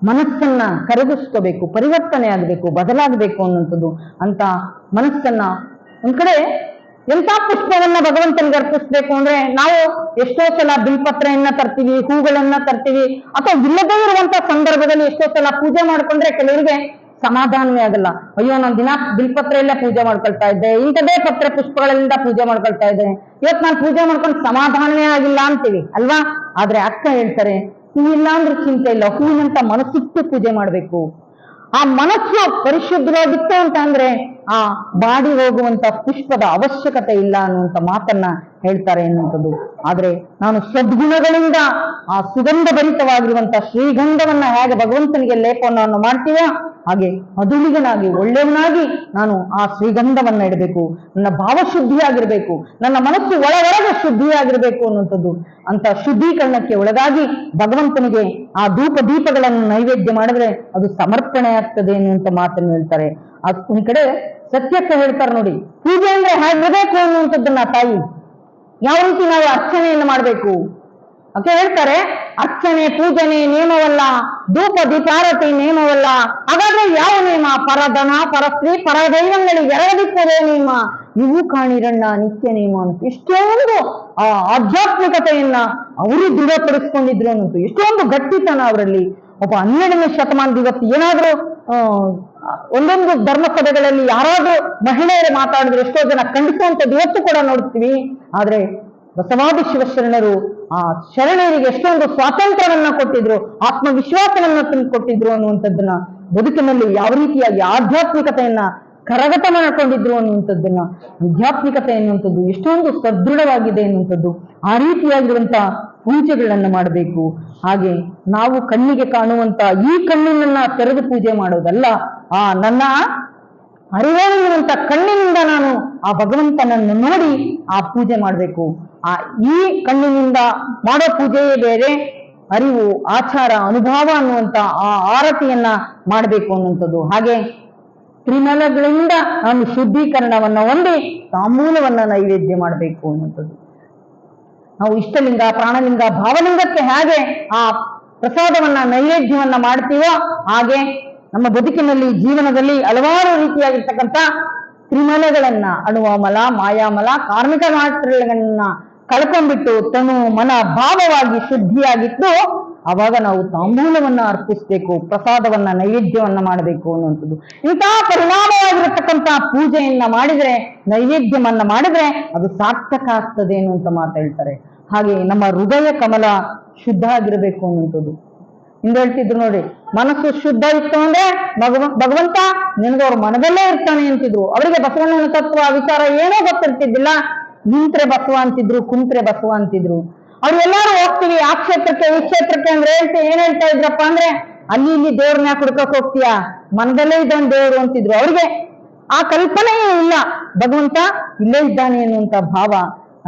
ಮನಸ್ಸನ್ನ ಕರಗಿಸ್ಕೋಬೇಕು, ಪರಿವರ್ತನೆ ಆಗಬೇಕು, ಬದಲಾಗಬೇಕು ಅನ್ನುವಂಥದ್ದು. ಅಂತ ಮನಸ್ಸನ್ನ ಒಂದ್ ಕಡೆ ಎಂಥ ಪುಷ್ಪವನ್ನ ಭಗವಂತನಿಗೆ ಅರ್ಪಿಸ್ಬೇಕು ಅಂದ್ರೆ, ನಾವು ಎಷ್ಟೋ ಸಲ ಬಿಲ್ಪತ್ರೆಯನ್ನ ತರ್ತೀವಿ, ಹೂಗಳನ್ನ ತರ್ತೀವಿ, ಅಥವಾ ಇಲ್ಲದೇ ಇರುವಂತ ಸಂದರ್ಭದಲ್ಲಿ ಎಷ್ಟೋ ಸಲ ಪೂಜೆ ಮಾಡ್ಕೊಂಡ್ರೆ ಕೆಲವರಿಗೆ ಸಮಾಧಾನವೇ ಆಗಲ್ಲ. ಅಯ್ಯೋ, ನಾನು ದಿನ ಬಿಲ್ಪತ್ರೆಯಲ್ಲೇ ಪೂಜೆ ಮಾಡ್ಕೊಳ್ತಾ ಇದ್ದೆ, ಇಂಥದೇ ಪತ್ರೆ ಪುಷ್ಪಗಳಿಂದ ಪೂಜೆ ಮಾಡ್ಕೊಳ್ತಾ ಇದ್ದೇನೆ, ಇವತ್ತು ನಾನು ಪೂಜೆ ಮಾಡ್ಕೊಂಡು ಸಮಾಧಾನವೇ ಆಗಿಲ್ಲ ಅಂತೀವಿ ಅಲ್ವಾ. ಆದ್ರೆ ಅಕ್ಕ ಹೇಳ್ತಾರೆ, ಹೂವಿಲ್ಲ ಅಂದ್ರೆ ಚಿಂತೆ ಇಲ್ಲ, ಹೂವಿನಂತ ಮನಸ್ಸಿಟ್ಟು ಪೂಜೆ ಮಾಡ್ಬೇಕು. ಆ ಮನಸ್ಸು ಪರಿಶುದ್ಧವಾಗಿತ್ತು ಅಂತ ಅಂದ್ರೆ ಆ ಬಾಡಿ ಹೋಗುವಂತ ಪುಷ್ಪದ ಅವಶ್ಯಕತೆ ಇಲ್ಲ ಅನ್ನುವಂತ ಮಾತನ್ನ ಹೇಳ್ತಾರೆ ಎನ್ನುವಂಥದ್ದು. ಆದ್ರೆ ನಾನು ಸದ್ಗುಣಗಳಿಂದ ಆ ಸುಗಂಧ ಭರಿತವಾಗಿರುವಂತ ಶ್ರೀಗಂಧವನ್ನ ಹೇಗೆ ಭಗವಂತನಿಗೆ ಲೇಪವನ್ನು ಮಾಡ್ತೀವೋ ಹಾಗೆ ಮಧುಲಿಗನಾಗಿ ಒಳ್ಳೆಯವನಾಗಿ ನಾನು ಆ ಶ್ರೀಗಂಧವನ್ನ ಇಡಬೇಕು. ನನ್ನ ಭಾವ ಶುದ್ಧಿಯಾಗಿರ್ಬೇಕು, ನನ್ನ ಮನಸ್ಸು ಒಳಗೆ ಶುದ್ಧಿಯಾಗಿರ್ಬೇಕು ಅನ್ನುವಂಥದ್ದು. ಅಂತ ಶುದ್ಧೀಕರಣಕ್ಕೆ ಒಳಗಾಗಿ ಭಗವಂತನಿಗೆ ಆ ಧೂಪ ದೀಪಗಳನ್ನು ನೈವೇದ್ಯ ಮಾಡಿದ್ರೆ ಅದು ಸಮರ್ಪಣೆ ಆಗ್ತದೆ ಅನ್ನುವಂತ ಮಾತನ್ನು ಹೇಳ್ತಾರೆ. ಒಂದ್ ಕಡೆ ಸತ್ಯಕ್ಕೆ ಹೇಳ್ತಾರೆ ನೋಡಿ, ಪೂಜೆ ಅಂದ್ರೆ ಹೇಗಿರಬೇಕು ಅನ್ನುವಂಥದ್ದನ್ನ ತಾಯಿ ಯಾವ ರೀತಿ ನಾವು ಅರ್ಚನೆಯನ್ನು ಮಾಡಬೇಕು ಅಂತ ಹೇಳ್ತಾರೆ. ಅರ್ಚನೆ ಪೂಜನೆ ನೇಮವಲ್ಲ, ಧೂಪ ದೀಪಾರತಿ ನೇಮವಲ್ಲ. ಹಾಗಾದ್ರೆ ಯಾವ ನೇಮ? ಪರಧನ ಪರಸ್ತ್ರೀ ಪರದೈವಗಳಿಗೆ ಎರಡದಿಕ್ಕದೇ ನೇಮ, ಇವು ಕಾಣಿರಣ್ಣ ನಿತ್ಯ ನೇಮ ಅಂತ ಎಷ್ಟೊಂದು ಆ ಆಧ್ಯಾತ್ಮಿಕತೆಯನ್ನ ಅವರು ದೃಢಪಡಿಸ್ಕೊಂಡಿದ್ರು ಅನ್ನೋದು, ಎಷ್ಟೊಂದು ಗಟ್ಟಿತನ ಅವರಲ್ಲಿ. ಒಬ್ಬ 12ನೇ ಶತಮಾನದ ಇವತ್ತು ಏನಾದ್ರೂ ಒಂದೊಂದು ಧರ್ಮಸಭೆಗಳಲ್ಲಿ ಯಾರಾದ್ರೂ ಮಹಿಳೆಯರು ಮಾತಾಡಿದ್ರೆ ಎಷ್ಟೋ ಜನ ಖಂಡಿಸುವಂಥದ್ದು ಇವತ್ತು ಕೂಡ ನೋಡ್ತೀವಿ. ಆದ್ರೆ ಬಸವಾದಿ ಶಿವಶರಣರು ಆ ಶರಣರಿಗೆ ಎಷ್ಟೊಂದು ಸ್ವಾತಂತ್ರ್ಯವನ್ನ ಕೊಟ್ಟಿದ್ರು, ಆತ್ಮವಿಶ್ವಾಸವನ್ನ ಕೊಟ್ಟಿದ್ರು ಅನ್ನುವಂಥದ್ದನ್ನ, ಬದುಕಿನಲ್ಲಿ ಯಾವ ರೀತಿಯಾಗಿ ಆಧ್ಯಾತ್ಮಿಕತೆಯನ್ನ ಕರಗತ ಮಾಡಿಕೊಂಡಿದ್ರು ಅನ್ನುವಂಥದ್ದನ್ನ, ಆಧ್ಯಾತ್ಮಿಕತೆ ಎನ್ನುವಂಥದ್ದು ಎಷ್ಟೊಂದು ಸದೃಢವಾಗಿದೆ ಎನ್ನುವಂಥದ್ದು. ಆ ರೀತಿಯಾಗಿರುವಂತ ಪೂಜೆಗಳನ್ನ ಮಾಡಬೇಕು. ಹಾಗೆ ನಾವು ಕಣ್ಣಿಗೆ ಕಾಣುವಂತ ಈ ಕಣ್ಣಿನನ್ನ ತೆರೆದು ಪೂಜೆ ಮಾಡೋದಲ್ಲ, ಆ ನನ್ನ ಅರಿವೇನುವಂತ ಕಣ್ಣಿನಿಂದ ನಾನು ಆ ಭಗವಂತನನ್ನು ನೋಡಿ ಆ ಪೂಜೆ ಮಾಡಬೇಕು. ಆ ಈ ಕಣ್ಣಿನಿಂದ ಮಾಡೋ ಪೂಜೆಯೇ ಬೇರೆ, ಅರಿವು ಆಚಾರ ಅನುಭವ ಅನ್ನುವಂತ ಆ ಆರತಿಯನ್ನ ಮಾಡಬೇಕು ಅನ್ನುವಂಥದ್ದು. ಹಾಗೆ ತ್ರಿಮಲಗಳಿಂದ ನಾನು ಶುದ್ಧೀಕರಣವನ್ನ ಹೊಂದಿ ತಾಂಬೂಲವನ್ನ ನೈವೇದ್ಯ ಮಾಡಬೇಕು ಅನ್ನುವಂಥದ್ದು. ನಾವು ಇಷ್ಟಲಿಂಗ ಪ್ರಾಣಲಿಂಗ ಭಾವಲಿಂಗಕ್ಕೆ ಹೇಗೆ ಆ ಪ್ರಸಾದವನ್ನ ನೈವೇದ್ಯವನ್ನ ಮಾಡ್ತೀವೋ ಹಾಗೆ ನಮ್ಮ ಬದುಕಿನಲ್ಲಿ ಜೀವನದಲ್ಲಿ ಹಲವಾರು ರೀತಿಯಾಗಿರ್ತಕ್ಕಂಥ ತ್ರಿಮಲಗಳನ್ನ, ಅಣುವಮಲ ಮಾಯಾಮಲ ಕಾರ್ಮಿಕ ಮಾತ್ರಗಳನ್ನ ಕಳ್ಕೊಂಡ್ಬಿಟ್ಟು ತನು ಮನ ಭಾವವಾಗಿ ಶುದ್ಧಿಯಾಗಿದ್ದು ಅವಾಗ ನಾವು ತಾಂಬೂಲವನ್ನ ಅರ್ಪಿಸ್ಬೇಕು, ಪ್ರಸಾದವನ್ನ ನೈವೇದ್ಯವನ್ನ ಮಾಡಬೇಕು ಅನ್ನುವಂಥದ್ದು. ಇಂತಹ ಪರಿಣಾಮವಾಗಿರತಕ್ಕಂಥ ಪೂಜೆಯನ್ನ ಮಾಡಿದ್ರೆ, ನೈವೇದ್ಯವನ್ನ ಮಾಡಿದ್ರೆ ಅದು ಸಾರ್ಥಕ ಆಗ್ತದೆ ಅನ್ನುವಂತ ಮಾತು ಹೇಳ್ತಾರೆ. ಹಾಗೆ ನಮ್ಮ ಹೃದಯ ಕಮಲ ಶುದ್ಧ ಆಗಿರಬೇಕು ಅನ್ನುವಂಥದ್ದು. ಹಿಂದೆ ಹೇಳ್ತಿದ್ರು ನೋಡಿ, ಮನಸ್ಸು ಶುದ್ಧ ಇತ್ತು ಅಂದ್ರೆ ಭಗವಂತ ನಿನಗವ್ರ ಮನದಲ್ಲೇ ಇರ್ತಾನೆ ಅಂತಿದ್ರು. ಅವರಿಗೆ ಬಸವಣ್ಣನ ತತ್ವ ವಿಚಾರ ಏನೋ ಗೊತ್ತಿರ್ತಿದ್ದಿಲ್ಲ. ನಿಂತ್ರೆ ಬಸವ ಅಂತಿದ್ರು, ಕುಂತ್ರೆ ಬಸವ ಅಂತಿದ್ರು. ಅವ್ರು ಎಲ್ಲಾರು ಹೋಗ್ತೀವಿ ಆ ಕ್ಷೇತ್ರಕ್ಕೆ ಈ ಕ್ಷೇತ್ರಕ್ಕೆ ಅಂದ್ರೆ ಏನ್ ಹೇಳ್ತಾ ಇದ್ರಪ್ಪ ಅಂದ್ರೆ, ಅಲ್ಲಿ ಇಲ್ಲಿ ದೇವ್ರನ್ನ ಹುಡ್ಕಕ್ ಹೋಗ್ತೀಯಾ, ಮನದಲ್ಲೇ ಇದ್ದಾನೆ ದೇವ್ರು ಅಂತಿದ್ರು. ಅವ್ರಿಗೆ ಆ ಕಲ್ಪನೆಯೇ ಇಲ್ಲ ಭಗವಂತ ಇಲ್ಲೇ ಇದ್ದಾನೆ ಅನ್ನುವಂತ ಭಾವ.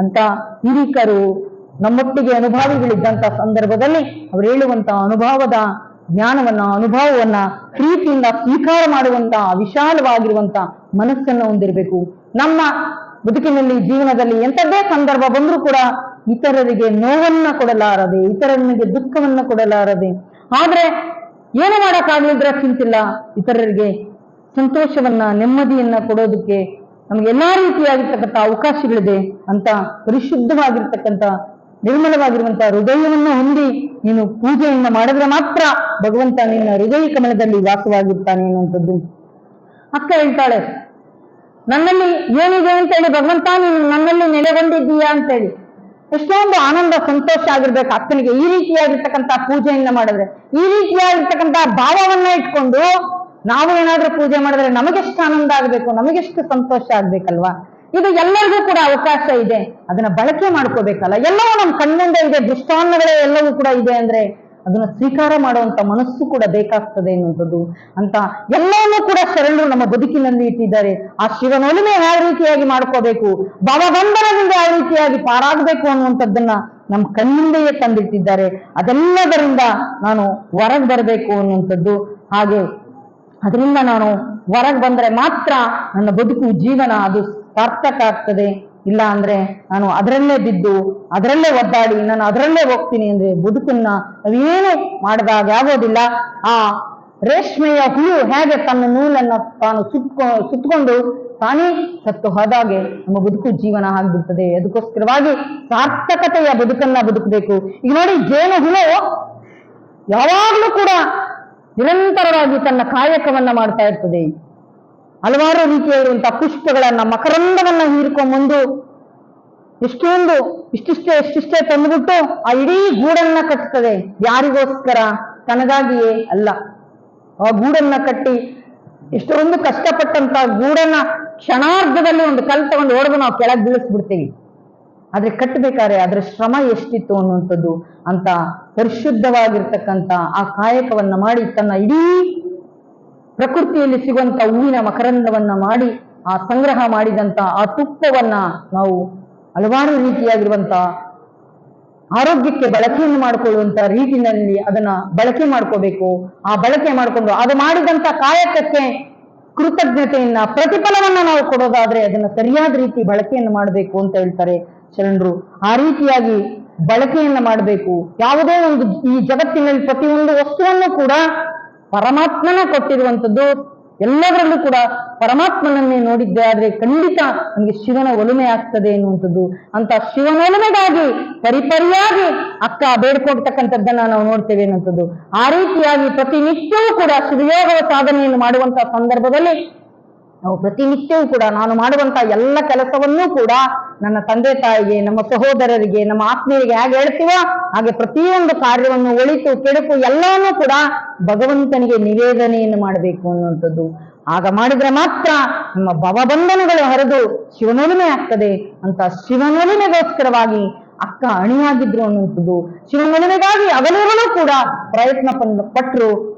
ಅಂತ ಹಿರಿಕರು ನಮ್ಮೊಟ್ಟಿಗೆ ಅನುಭವಿಗಳಿದ್ದಂತ ಸಂದರ್ಭದಲ್ಲಿ ಅವರು ಹೇಳುವಂತ ಅನುಭವದ ಜ್ಞಾನವನ್ನ ಅನುಭವವನ್ನ ಪ್ರೀತಿಯಿಂದ ಸ್ವೀಕಾರ ಮಾಡುವಂತ ವಿಶಾಲವಾಗಿರುವಂತ ಮನಸ್ಸನ್ನ ಹೊಂದಿರಬೇಕು. ನಮ್ಮ ಬದುಕಿನಲ್ಲಿ ಜೀವನದಲ್ಲಿ ಎಂಥದ್ದೇ ಸಂದರ್ಭ ಬಂದ್ರೂ ಕೂಡ ಇತರರಿಗೆ ನೋವನ್ನ ಕೊಡಲಾರದೆ, ಇತರರಿಗೆ ದುಃಖವನ್ನ ಕೊಡಲಾರದೆ, ಆದ್ರೆ ಏನು ಮಾಡಕ್ಕಾಗ್ಲಿದ್ರೆ ಚಿಂತಿಲ್ಲ, ಇತರರಿಗೆ ಸಂತೋಷವನ್ನ ನೆಮ್ಮದಿಯನ್ನ ಕೊಡೋದಕ್ಕೆ ನಮ್ಗೆ ಎಲ್ಲಾ ರೀತಿಯಾಗಿರ್ತಕ್ಕಂಥ ಅವಕಾಶಗಳಿದೆ ಅಂತ ಪರಿಶುದ್ಧವಾಗಿರ್ತಕ್ಕಂಥ ನಿರ್ಮಲವಾಗಿರುವಂತ ಹೃದಯವನ್ನ ಹೊಂದಿ ನೀನು ಪೂಜೆಯನ್ನ ಮಾಡಿದ್ರೆ ಮಾತ್ರ ಭಗವಂತ ನಿನ್ನ ಹೃದಯ ಕಮಲದಲ್ಲಿ ವಾಸವಾಗಿರ್ತಾನೆ ಅನ್ನುವಂಥದ್ದು. ಅಕ್ಕ ಹೇಳ್ತಾಳೆ, ನನ್ನಲ್ಲಿ ಏನಿದೆ ಅಂತ ಹೇಳಿ ಭಗವಂತ ನೀನು ನನ್ನಲ್ಲಿ ನೆಲೆಗೊಂಡಿದ್ದೀಯಾ ಅಂತೇಳಿ ಎಷ್ಟೊಂದು ಆನಂದ ಸಂತೋಷ ಆಗಿರ್ಬೇಕು ಅಕ್ಕನಿಗೆ ಈ ರೀತಿಯಾಗಿರ್ತಕ್ಕಂಥ ಪೂಜೆಯನ್ನ ಮಾಡಿದ್ರೆ. ಈ ರೀತಿಯಾಗಿರ್ತಕ್ಕಂಥ ಭಾವವನ್ನ ಇಟ್ಕೊಂಡು ನಾವು ಏನಾದ್ರೂ ಪೂಜೆ ಮಾಡಿದ್ರೆ ನಮಗೆಷ್ಟು ಆನಂದ ಆಗ್ಬೇಕು, ನಮಗೆಷ್ಟು ಸಂತೋಷ ಆಗ್ಬೇಕಲ್ವಾ. ಇದು ಎಲ್ಲರಿಗೂ ಕೂಡ ಅವಕಾಶ ಇದೆ, ಅದನ್ನ ಬಳಕೆ ಮಾಡ್ಕೋಬೇಕಲ್ಲ. ಎಲ್ಲವೂ ನಮ್ಮ ಕಣ್ಣಿಂದ ಇದೆ, ದೃಷ್ಟಾನ್ನಗಳೇ ಎಲ್ಲವೂ ಕೂಡ ಇದೆ ಅಂದ್ರೆ ಅದನ್ನ ಸ್ವೀಕಾರ ಮಾಡುವಂತ ಮನಸ್ಸು ಕೂಡ ಬೇಕಾಗ್ತದೆ ಎನ್ನುವಂಥದ್ದು. ಅಂತ ಎಲ್ಲವನ್ನೂ ಕೂಡ ಶರಣರು ನಮ್ಮ ಬದುಕಿನಲ್ಲಿ ಇಟ್ಟಿದ್ದಾರೆ. ಆ ಶಿವನೊಲಿಮೆ ಯಾವ ರೀತಿಯಾಗಿ ಮಾಡ್ಕೋಬೇಕು, ಭವಬಂಧನದಿಂದ ಯಾವ ರೀತಿಯಾಗಿ ಪಾರಾಗಬೇಕು ಅನ್ನುವಂಥದ್ದನ್ನ ನಮ್ಮ ಕಣ್ಣಿಂದೆಯೇ ತಂದಿಟ್ಟಿದ್ದಾರೆ. ಅದೆಲ್ಲದರಿಂದ ನಾನು ಹೊರಗೆ ಬರಬೇಕು ಅನ್ನುವಂಥದ್ದು. ಹಾಗೆ ಅದರಿಂದ ನಾನು ಹೊರಗೆ ಬಂದ್ರೆ ಮಾತ್ರ ನನ್ನ ಬದುಕು ಜೀವನ ಅದು ಸಾರ್ಥಕ ಆಗ್ತದೆ. ಇಲ್ಲ ಅಂದ್ರೆ ನಾನು ಅದರಲ್ಲೇ ಬಿದ್ದು ಅದರಲ್ಲೇ ಒದ್ದಾಡಿ ನಾನು ಅದರಲ್ಲೇ ಹೋಗ್ತೀನಿ ಅಂದ್ರೆ ಬದುಕನ್ನ ನಾವೇನು ಮಾಡಿದಾಗ ಆಗೋದಿಲ್ಲ. ಆ ರೇಷ್ಮೆಯ ಹುಳು ಹೇಗೆ ತನ್ನ ನೂಲನ್ನ ತಾನು ಸುತ್ತಕೊಂಡು ತಾನೇ ಸತ್ತು ಹೋದಾಗೆ ನಮ್ಮ ಬದುಕು ಜೀವನ ಆಗ್ಬಿಡ್ತದೆ. ಅದಕ್ಕೋಸ್ಕರವಾಗಿ ಸಾರ್ಥಕತೆಯ ಬದುಕನ್ನ ಬದುಕಬೇಕು. ಈಗ ನೋಡಿ, ಜೇನು ಹುಳು ಯಾವಾಗಲೂ ಕೂಡ ನಿರಂತರವಾಗಿ ತನ್ನ ಕಾಯಕವನ್ನ ಮಾಡ್ತಾ ಇರ್ತದೆ. ಹಲವಾರು ರೀತಿಯಾಗಿರುವಂತಹ ಪುಷ್ಪಗಳನ್ನ ಮಕರಂದವನ್ನ ಹೀರ್ಕೊಂಡ್ಬಂದು ಇಷ್ಟಿಷ್ಟೇ ತಂದುಬಿಟ್ಟು ಆ ಇಡೀ ಗೂಡನ್ನ ಕಟ್ತದೆ. ಯಾರಿಗೋಸ್ಕರ? ತನಗಾಗಿಯೇ ಅಲ್ಲ. ಆ ಗೂಡನ್ನ ಕಟ್ಟಿ ಎಷ್ಟೊಂದು ಕಷ್ಟಪಟ್ಟಂತ ಗೂಡನ್ನ ಕ್ಷಣಾರ್ಧದಲ್ಲಿ ಒಂದು ಕಲ್ ತಗೊಂಡು ಹೊಡೆದು ನಾವು ಕೆಳಗೆ ಬೀಳಿಸ್ಬಿಡ್ತೀವಿ. ಆದ್ರೆ ಕಟ್ಟಬೇಕಾದ್ರೆ ಅದರ ಶ್ರಮ ಎಷ್ಟಿತ್ತು ಅನ್ನುವಂಥದ್ದು, ಅಂತ ಪರಿಶುದ್ಧವಾಗಿರ್ತಕ್ಕಂಥ ಆ ಕಾಯಕವನ್ನ ಮಾಡಿ ತನ್ನ ಇಡೀ ಪ್ರಕೃತಿಯಲ್ಲಿ ಸಿಗುವಂತ ಹೂವಿನ ಮಕರಂದವನ್ನ ಮಾಡಿ ಆ ಸಂಗ್ರಹ ಮಾಡಿದಂತ ಆ ತುಪ್ಪವನ್ನ ನಾವು ಹಲವಾರು ರೀತಿಯಾಗಿರುವಂತ ಆರೋಗ್ಯಕ್ಕೆ ಬಳಕೆಯನ್ನು ಮಾಡಿಕೊಳ್ಳುವಂತ ರೀತಿಯಲ್ಲಿ ಅದನ್ನ ಬಳಕೆ ಮಾಡ್ಕೋಬೇಕು. ಆ ಬಳಕೆ ಮಾಡಿಕೊಂಡು ಅದು ಮಾಡಿದಂತ ಕಾಯಕಕ್ಕೆ ಕೃತಜ್ಞತೆಯನ್ನ ಪ್ರತಿಫಲವನ್ನ ನಾವು ಕೊಡೋದಾದ್ರೆ ಅದನ್ನ ಸರಿಯಾದ ರೀತಿ ಬಳಕೆಯನ್ನು ಮಾಡಬೇಕು ಅಂತ ಹೇಳ್ತಾರೆ ಶರಣರು. ಆ ರೀತಿಯಾಗಿ ಬಳಕೆಯನ್ನ ಮಾಡಬೇಕು. ಯಾವುದೇ ಒಂದು ಈ ಜಗತ್ತಿನಲ್ಲಿ ಪ್ರತಿಯೊಂದು ವಸ್ತುವನ್ನು ಕೂಡ ಪರಮಾತ್ಮನ ಕೊಟ್ಟಿರುವಂಥದ್ದು. ಎಲ್ಲದರಲ್ಲೂ ಕೂಡ ಪರಮಾತ್ಮನನ್ನೇ ನೋಡಿದ್ದೆ ಆದ್ರೆ ಖಂಡಿತ ನಮಗೆ ಶಿವನ ಒಲುಮೆ ಆಗ್ತದೆ ಎನ್ನುವಂಥದ್ದು. ಅಂತ ಶಿವನ ಒಲುಮೆಗಾಗಿ ಪರಿಪರಿಯಾಗಿ ಅಕ್ಕ ಬೇಡ್ಕೊಡ್ತಕ್ಕಂಥದ್ದನ್ನ ನಾವು ನೋಡ್ತೇವೆ ಎನ್ನುವಂಥದ್ದು. ಆ ರೀತಿಯಾಗಿ ಪ್ರತಿನಿತ್ಯವೂ ಕೂಡ ಶಿವಯೋಗದ ಸಾಧನೆಯನ್ನು ಮಾಡುವಂತಹ ಸಂದರ್ಭದಲ್ಲಿ ನಾವು ಪ್ರತಿನಿತ್ಯವೂ ಕೂಡ ನಾನು ಮಾಡುವಂತ ಎಲ್ಲ ಕೆಲಸವನ್ನೂ ಕೂಡ ನನ್ನ ತಂದೆ ತಾಯಿಗೆ, ನಮ್ಮ ಸಹೋದರರಿಗೆ, ನಮ್ಮ ಆತ್ಮೀಯರಿಗೆ ಹೇಗೆ ಹೇಳ್ತೀವೋ ಹಾಗೆ ಪ್ರತಿಯೊಂದು ಕಾರ್ಯವನ್ನು ಒಳಿತು ಕೆಡುಕು ಎಲ್ಲವನ್ನೂ ಕೂಡ ಭಗವಂತನಿಗೆ ನಿವೇದನೆಯನ್ನು ಮಾಡಬೇಕು ಅನ್ನುವಂಥದ್ದು. ಆಗ ಮಾಡಿದ್ರೆ ಮಾತ್ರ ನಮ್ಮ ಭವಬಂಧನಗಳು ಹರಿದು ಶಿವನೊಲುಮೆ ಆಗ್ತದೆ. ಅಂತ ಶಿವನೊಲುಮೆಗೋಸ್ಕರವಾಗಿ ಅಕ್ಕ ಅಣಿಯಾಗಿದ್ರು ಅನ್ನುವಂಥದ್ದು. ಶಿವನೊಲುಮೆಗಾಗಿ ಹಗಲಿರುಳು ಕೂಡ ಪ್ರಯತ್ನ ಪಟ್ಟರು.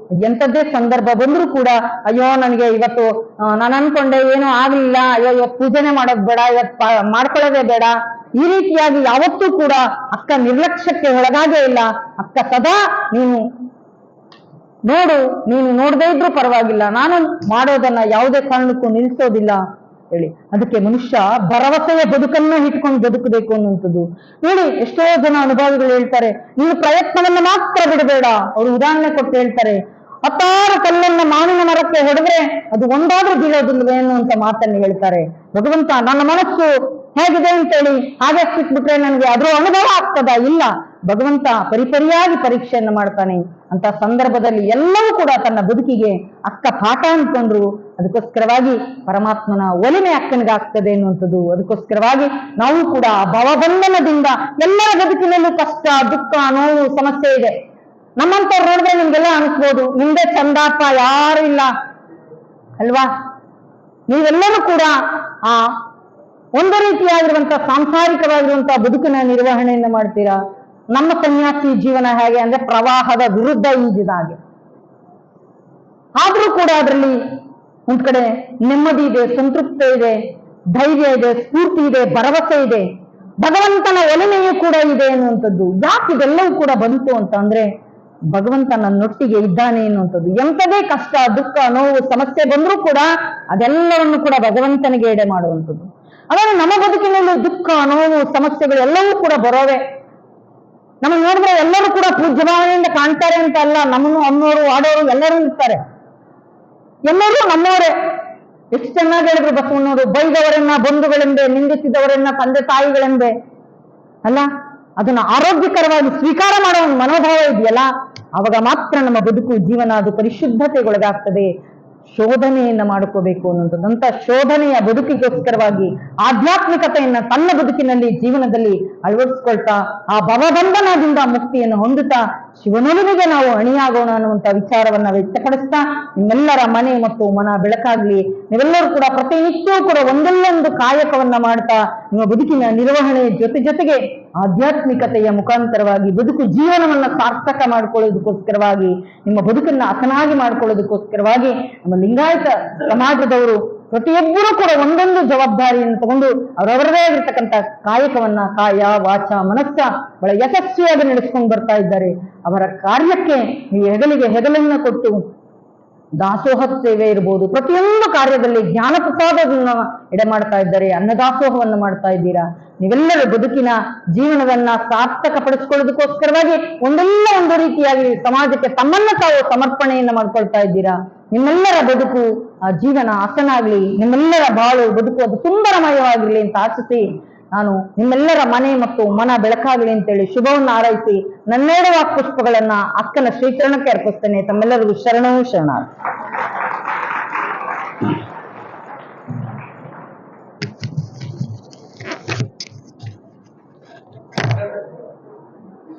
ಎಂಥದ್ದೇ ಸಂದರ್ಭ ಬಂದ್ರೂ ಕೂಡ ಅಯ್ಯೋ ನನಗೆ ಇವತ್ತು ನಾನು ಅನ್ಕೊಂಡೆ ಏನೂ ಆಗ್ಲಿಲ್ಲ, ಅಯ್ಯೋ ಇವತ್ತು ಪೂಜೆನೆ ಮಾಡೋದು ಬೇಡ, ಇವತ್ತು ಮಾಡ್ಕೊಳ್ಳೋದೇ ಬೇಡ, ಈ ರೀತಿಯಾಗಿ ಯಾವತ್ತೂ ಕೂಡ ಅಕ್ಕ ನಿರ್ಲಕ್ಷ್ಯಕ್ಕೆ ಒಳಗಾಗೇ ಇಲ್ಲ. ಅಕ್ಕ ಸದಾ ನೀನು ನೋಡದೇ ಇದ್ರೂ ಪರವಾಗಿಲ್ಲ, ನಾನು ಮಾಡೋದನ್ನ ಯಾವುದೇ ಕಾರಣಕ್ಕೂ ನಿಲ್ಸೋದಿಲ್ಲ ಹೇಳಿ. ಅದಕ್ಕೆ ಮನುಷ್ಯ ಭರವಸೆಯ ಬದುಕನ್ನ ಇಟ್ಕೊಂಡು ಬದುಕಬೇಕು ಅನ್ನುವಂಥದ್ದು. ನೋಡಿ, ಎಷ್ಟೋ ಜನ ಅನುಭವಿಗಳು ಹೇಳ್ತಾರೆ, ನೀನು ಪ್ರಯತ್ನವನ್ನ ಮಾತ್ರ ಬಿಡಬೇಡ. ಅವರು ಉದಾಹರಣೆ ಕೊಟ್ಟು ಹೇಳ್ತಾರೆ, 10 ಕಲ್ಲನ್ನ ಮಾವಿನ ಮರಕ್ಕೆ ಹೊಡೆದ್ರೆ ಅದು ಒಂದಾದ್ರೂ ಬೀಳೋದಿಲ್ವೇ ಅನ್ನುವಂತ ಮಾತನ್ನು ಹೇಳ್ತಾರೆ. ಭಗವಂತ ನನ್ನ ಮನಸ್ಸು ಹೇಗಿದೆ ಅಂತೇಳಿ ಹಾಗೆ ಸಿಕ್ಬಿಟ್ರೆ ನನಗೆ ಅದ್ರ ಅನುಭವ ಆಗ್ತದ? ಇಲ್ಲ, ಭಗವಂತ ಪರಿಪರಿಯಾಗಿ ಪರೀಕ್ಷೆಯನ್ನು ಮಾಡ್ತಾನೆ. ಅಂತ ಸಂದರ್ಭದಲ್ಲಿ ಎಲ್ಲವೂ ಕೂಡ ತನ್ನ ಬದುಕಿಗೆ ಅಕ್ಕ ಪಾಠ ಅನ್ಕೊಂಡ್ರು. ಅದಕ್ಕೋಸ್ಕರವಾಗಿ ಪರಮಾತ್ಮನ ಒಲಿಮೆ ಅಕ್ಕನಿಗಾಗ್ತದೆ ಎನ್ನುವಂಥದ್ದು. ಅದಕ್ಕೋಸ್ಕರವಾಗಿ ನಾವು ಕೂಡ ಭವಬಂಧನದಿಂದ ಎಲ್ಲರ ಬದುಕಿನಲ್ಲೂ ಕಷ್ಟ, ದುಃಖ, ನೋವು, ಸಮಸ್ಯೆ ಇದೆ. ನಮ್ಮಂತವ್ರು ನೋಡಿದ್ರೆ ನಿಮ್ಗೆಲ್ಲ ಅನಿಸ್ಬೋದು, ನಿಮ್ದೇ ಚಂದಪ್ಪ, ಯಾರು ಇಲ್ಲ ಅಲ್ವಾ? ನೀವೆಲ್ಲರೂ ಕೂಡ ಆ ಒಂದು ರೀತಿಯಾಗಿರುವಂತಹ ಸಾಂಸಾರಿಕವಾಗಿರುವಂತಹ ಬದುಕಿನ ನಿರ್ವಹಣೆಯನ್ನು ಮಾಡ್ತೀರಾ. ನಮ್ಮ ಸನ್ಯಾಸಿ ಜೀವನ ಹೇಗೆ ಅಂದ್ರೆ ಪ್ರವಾಹದ ವಿರುದ್ಧ ಈಜಿದ ಹಾಗೆ. ಆದ್ರೂ ಕೂಡ ಅದರಲ್ಲಿ ಒಂದ್ ಕಡೆ ನೆಮ್ಮದಿ ಇದೆ, ಸಂತೃಪ್ತಿ ಇದೆ, ಧೈರ್ಯ ಇದೆ, ಸ್ಫೂರ್ತಿ ಇದೆ, ಭರವಸೆ ಇದೆ, ಭಗವಂತನ ಒಲಿಮೆಯೂ ಕೂಡ ಇದೆ ಎನ್ನುವಂಥದ್ದು. ಯಾಕೆ ಇದೆಲ್ಲವೂ ಕೂಡ ಬಂತು ಅಂತ ಅಂದ್ರೆ ಭಗವಂತ ನನ್ನೊಟ್ಟಿಗೆ ಇದ್ದಾನೆ ಎನ್ನುವಂಥದ್ದು. ಎಂಥದೇ ಕಷ್ಟ, ದುಃಖ, ನೋವು, ಸಮಸ್ಯೆ ಬಂದ್ರೂ ಕೂಡ ಅದೆಲ್ಲವನ್ನು ಕೂಡ ಭಗವಂತನಿಗೆ ಎಡೆ ಮಾಡುವಂಥದ್ದು. ಆದರೆ ನಮ್ಮ ಬದುಕಿನಲ್ಲಿ ದುಃಖ, ನೋವು, ಸಮಸ್ಯೆಗಳು ಎಲ್ಲವೂ ಕೂಡ ಬರೋವೆ. ನಮಗೆ ನೋಡಿದ್ರೆ ಎಲ್ಲರೂ ಕೂಡ ಪೂಜ್ಯ ಭಾವನೆಯಿಂದ ಕಾಣ್ತಾರೆ ಅಂತ ಅಲ್ಲ. ನಮ್ಮನ್ನು ಅಮ್ಮೋರು, ಆಡೋರು ಎಲ್ಲರೂ ಇರ್ತಾರೆ, ಎಲ್ಲರೂ ನಮ್ಮವರೇ. ಎಷ್ಟು ಚೆನ್ನಾಗಿ ಹೇಳಿದ್ರು ಬಸವಣ್ಣವರು, ಬೈದವರನ್ನ ಬಂಧುಗಳೆಂಬೆ, ನಿಂದಿಸಿದವರನ್ನ ತಂದೆ ತಾಯಿಗಳೆಂಬೆ ಅಲ್ಲ. ಅದನ್ನ ಆರೋಗ್ಯಕರವಾಗಿ ಸ್ವೀಕಾರ ಮಾಡೋ ಒಂದು ಮನೋಭಾವ ಇದೆಯಲ್ಲ, ಅವಾಗ ಮಾತ್ರ ನಮ್ಮ ಬದುಕು ಜೀವನ ಅದು ಪರಿಶುದ್ಧತೆಗೊಳಗಾಗ್ತದೆ. ಶೋಧನೆಯನ್ನ ಮಾಡ್ಕೋಬೇಕು ಅನ್ನೋಂಥದ್ದು. ಅಂತ ಶೋಧನೆಯ ಬದುಕಿಗೋಸ್ಕರವಾಗಿ ಆಧ್ಯಾತ್ಮಿಕತೆಯನ್ನ ತನ್ನ ಬದುಕಿನಲ್ಲಿ ಜೀವನದಲ್ಲಿ ಅಳವಡಿಸ್ಕೊಳ್ತಾ ಆ ಭವಬಂಧನದಿಂದ ಮುಕ್ತಿಯನ್ನು ಹೊಂದುತ್ತಾ ಶಿವನೊಲುಮೆಗೆ ನಾವು ಅಣಿಯಾಗೋಣ ಅನ್ನುವಂಥ ವಿಚಾರವನ್ನ ವ್ಯಕ್ತಪಡಿಸ್ತಾ ನಿಮ್ಮೆಲ್ಲರ ಮನೆ ಮತ್ತು ಮನ ಬೆಳಕಾಗ್ಲಿ. ನೀವೆಲ್ಲರೂ ಕೂಡ ಪ್ರತಿನಿತ್ಯವೂ ಕೂಡ ಒಂದೊಂದು ಕಾಯಕವನ್ನ ಮಾಡ್ತಾ ನಿಮ್ಮ ಬದುಕಿನ ನಿರ್ವಹಣೆ ಜೊತೆಗೆ ಆಧ್ಯಾತ್ಮಿಕತೆಯ ಮುಖಾಂತರವಾಗಿ ಬದುಕು ಜೀವನವನ್ನ ಸಾರ್ಥಕ ಮಾಡ್ಕೊಳ್ಳೋದಕ್ಕೋಸ್ಕರವಾಗಿ, ನಿಮ್ಮ ಬದುಕನ್ನ ಹಸನಾಗಿ ಮಾಡ್ಕೊಳ್ಳೋದಕ್ಕೋಸ್ಕರವಾಗಿ ನಮ್ಮ ಲಿಂಗಾಯತ ಸಮಾಜದವರು ಪ್ರತಿಯೊಬ್ಬರೂ ಕೂಡ ಒಂದೊಂದು ಜವಾಬ್ದಾರಿಯನ್ನು ತಗೊಂಡು ಅವರವರದೇ ಆಗಿರ್ತಕ್ಕಂಥ ಕಾಯಕವನ್ನ ಕಾಯ, ವಾಚ, ಮನಸ್ಸ ಬಹಳ ಯಶಸ್ವಿಯಾಗಿ ನಡೆಸ್ಕೊಂಡು ಬರ್ತಾ ಇದ್ದಾರೆ. ಅವರ ಕಾರ್ಯಕ್ಕೆ ನೀವು ಹೆಗಲಿಗೆ ಹೆಗಲನ್ನ ಕೊಟ್ಟು ದಾಸೋಹ ಸೇವೆ ಇರ್ಬೋದು, ಪ್ರತಿಯೊಂದು ಕಾರ್ಯದಲ್ಲಿ ಜ್ಞಾನ ಪ್ರಸಾದವನ್ನು ಎಡೆ ಮಾಡ್ತಾ ಇದ್ದಾರೆ. ಅನ್ನದಾಸೋಹವನ್ನು ಮಾಡ್ತಾ ಇದ್ದೀರಾ. ನೀವೆಲ್ಲರೂ ಬದುಕಿನ ಜೀವನವನ್ನ ಸಾರ್ಥಕಪಡಿಸ್ಕೊಳ್ಳೋದಕ್ಕೋಸ್ಕರವಾಗಿ ಒಂದು ರೀತಿಯಾಗಿ ಸಮಾಜಕ್ಕೆ ತಮ್ಮನ್ನ ತಾವು ಸಮರ್ಪಣೆಯನ್ನ ಮಾಡ್ಕೊಳ್ತಾ ಇದ್ದೀರಾ. ನಿಮ್ಮೆಲ್ಲರ ಬದುಕು ಜೀವನ ಹಸನಾಗ್ಲಿ, ನಿಮ್ಮೆಲ್ಲರ ಬಾಳು ಬದುಕು ಅದು ಸುಂದರಮಯವಾಗಿರ್ಲಿ ಅಂತ ಆಶಿಸಿ ನಾನು ನಿಮ್ಮೆಲ್ಲರ ಮನೆ ಮತ್ತು ಮನ ಬೆಳಕಾಗಲಿ ಅಂತೇಳಿ ಶುಭವನ್ನು ಹಾರೈಸಿ ನನ್ನೆರಡು ಪುಷ್ಪಗಳನ್ನ ಅಕ್ಕನ ಶ್ರೀಚರಣಕ್ಕೆ ಅರ್ಪಿಸ್ತೇನೆ. ತಮ್ಮೆಲ್ಲರಿಗೂ ಶರಣವೂ ಶರಣ.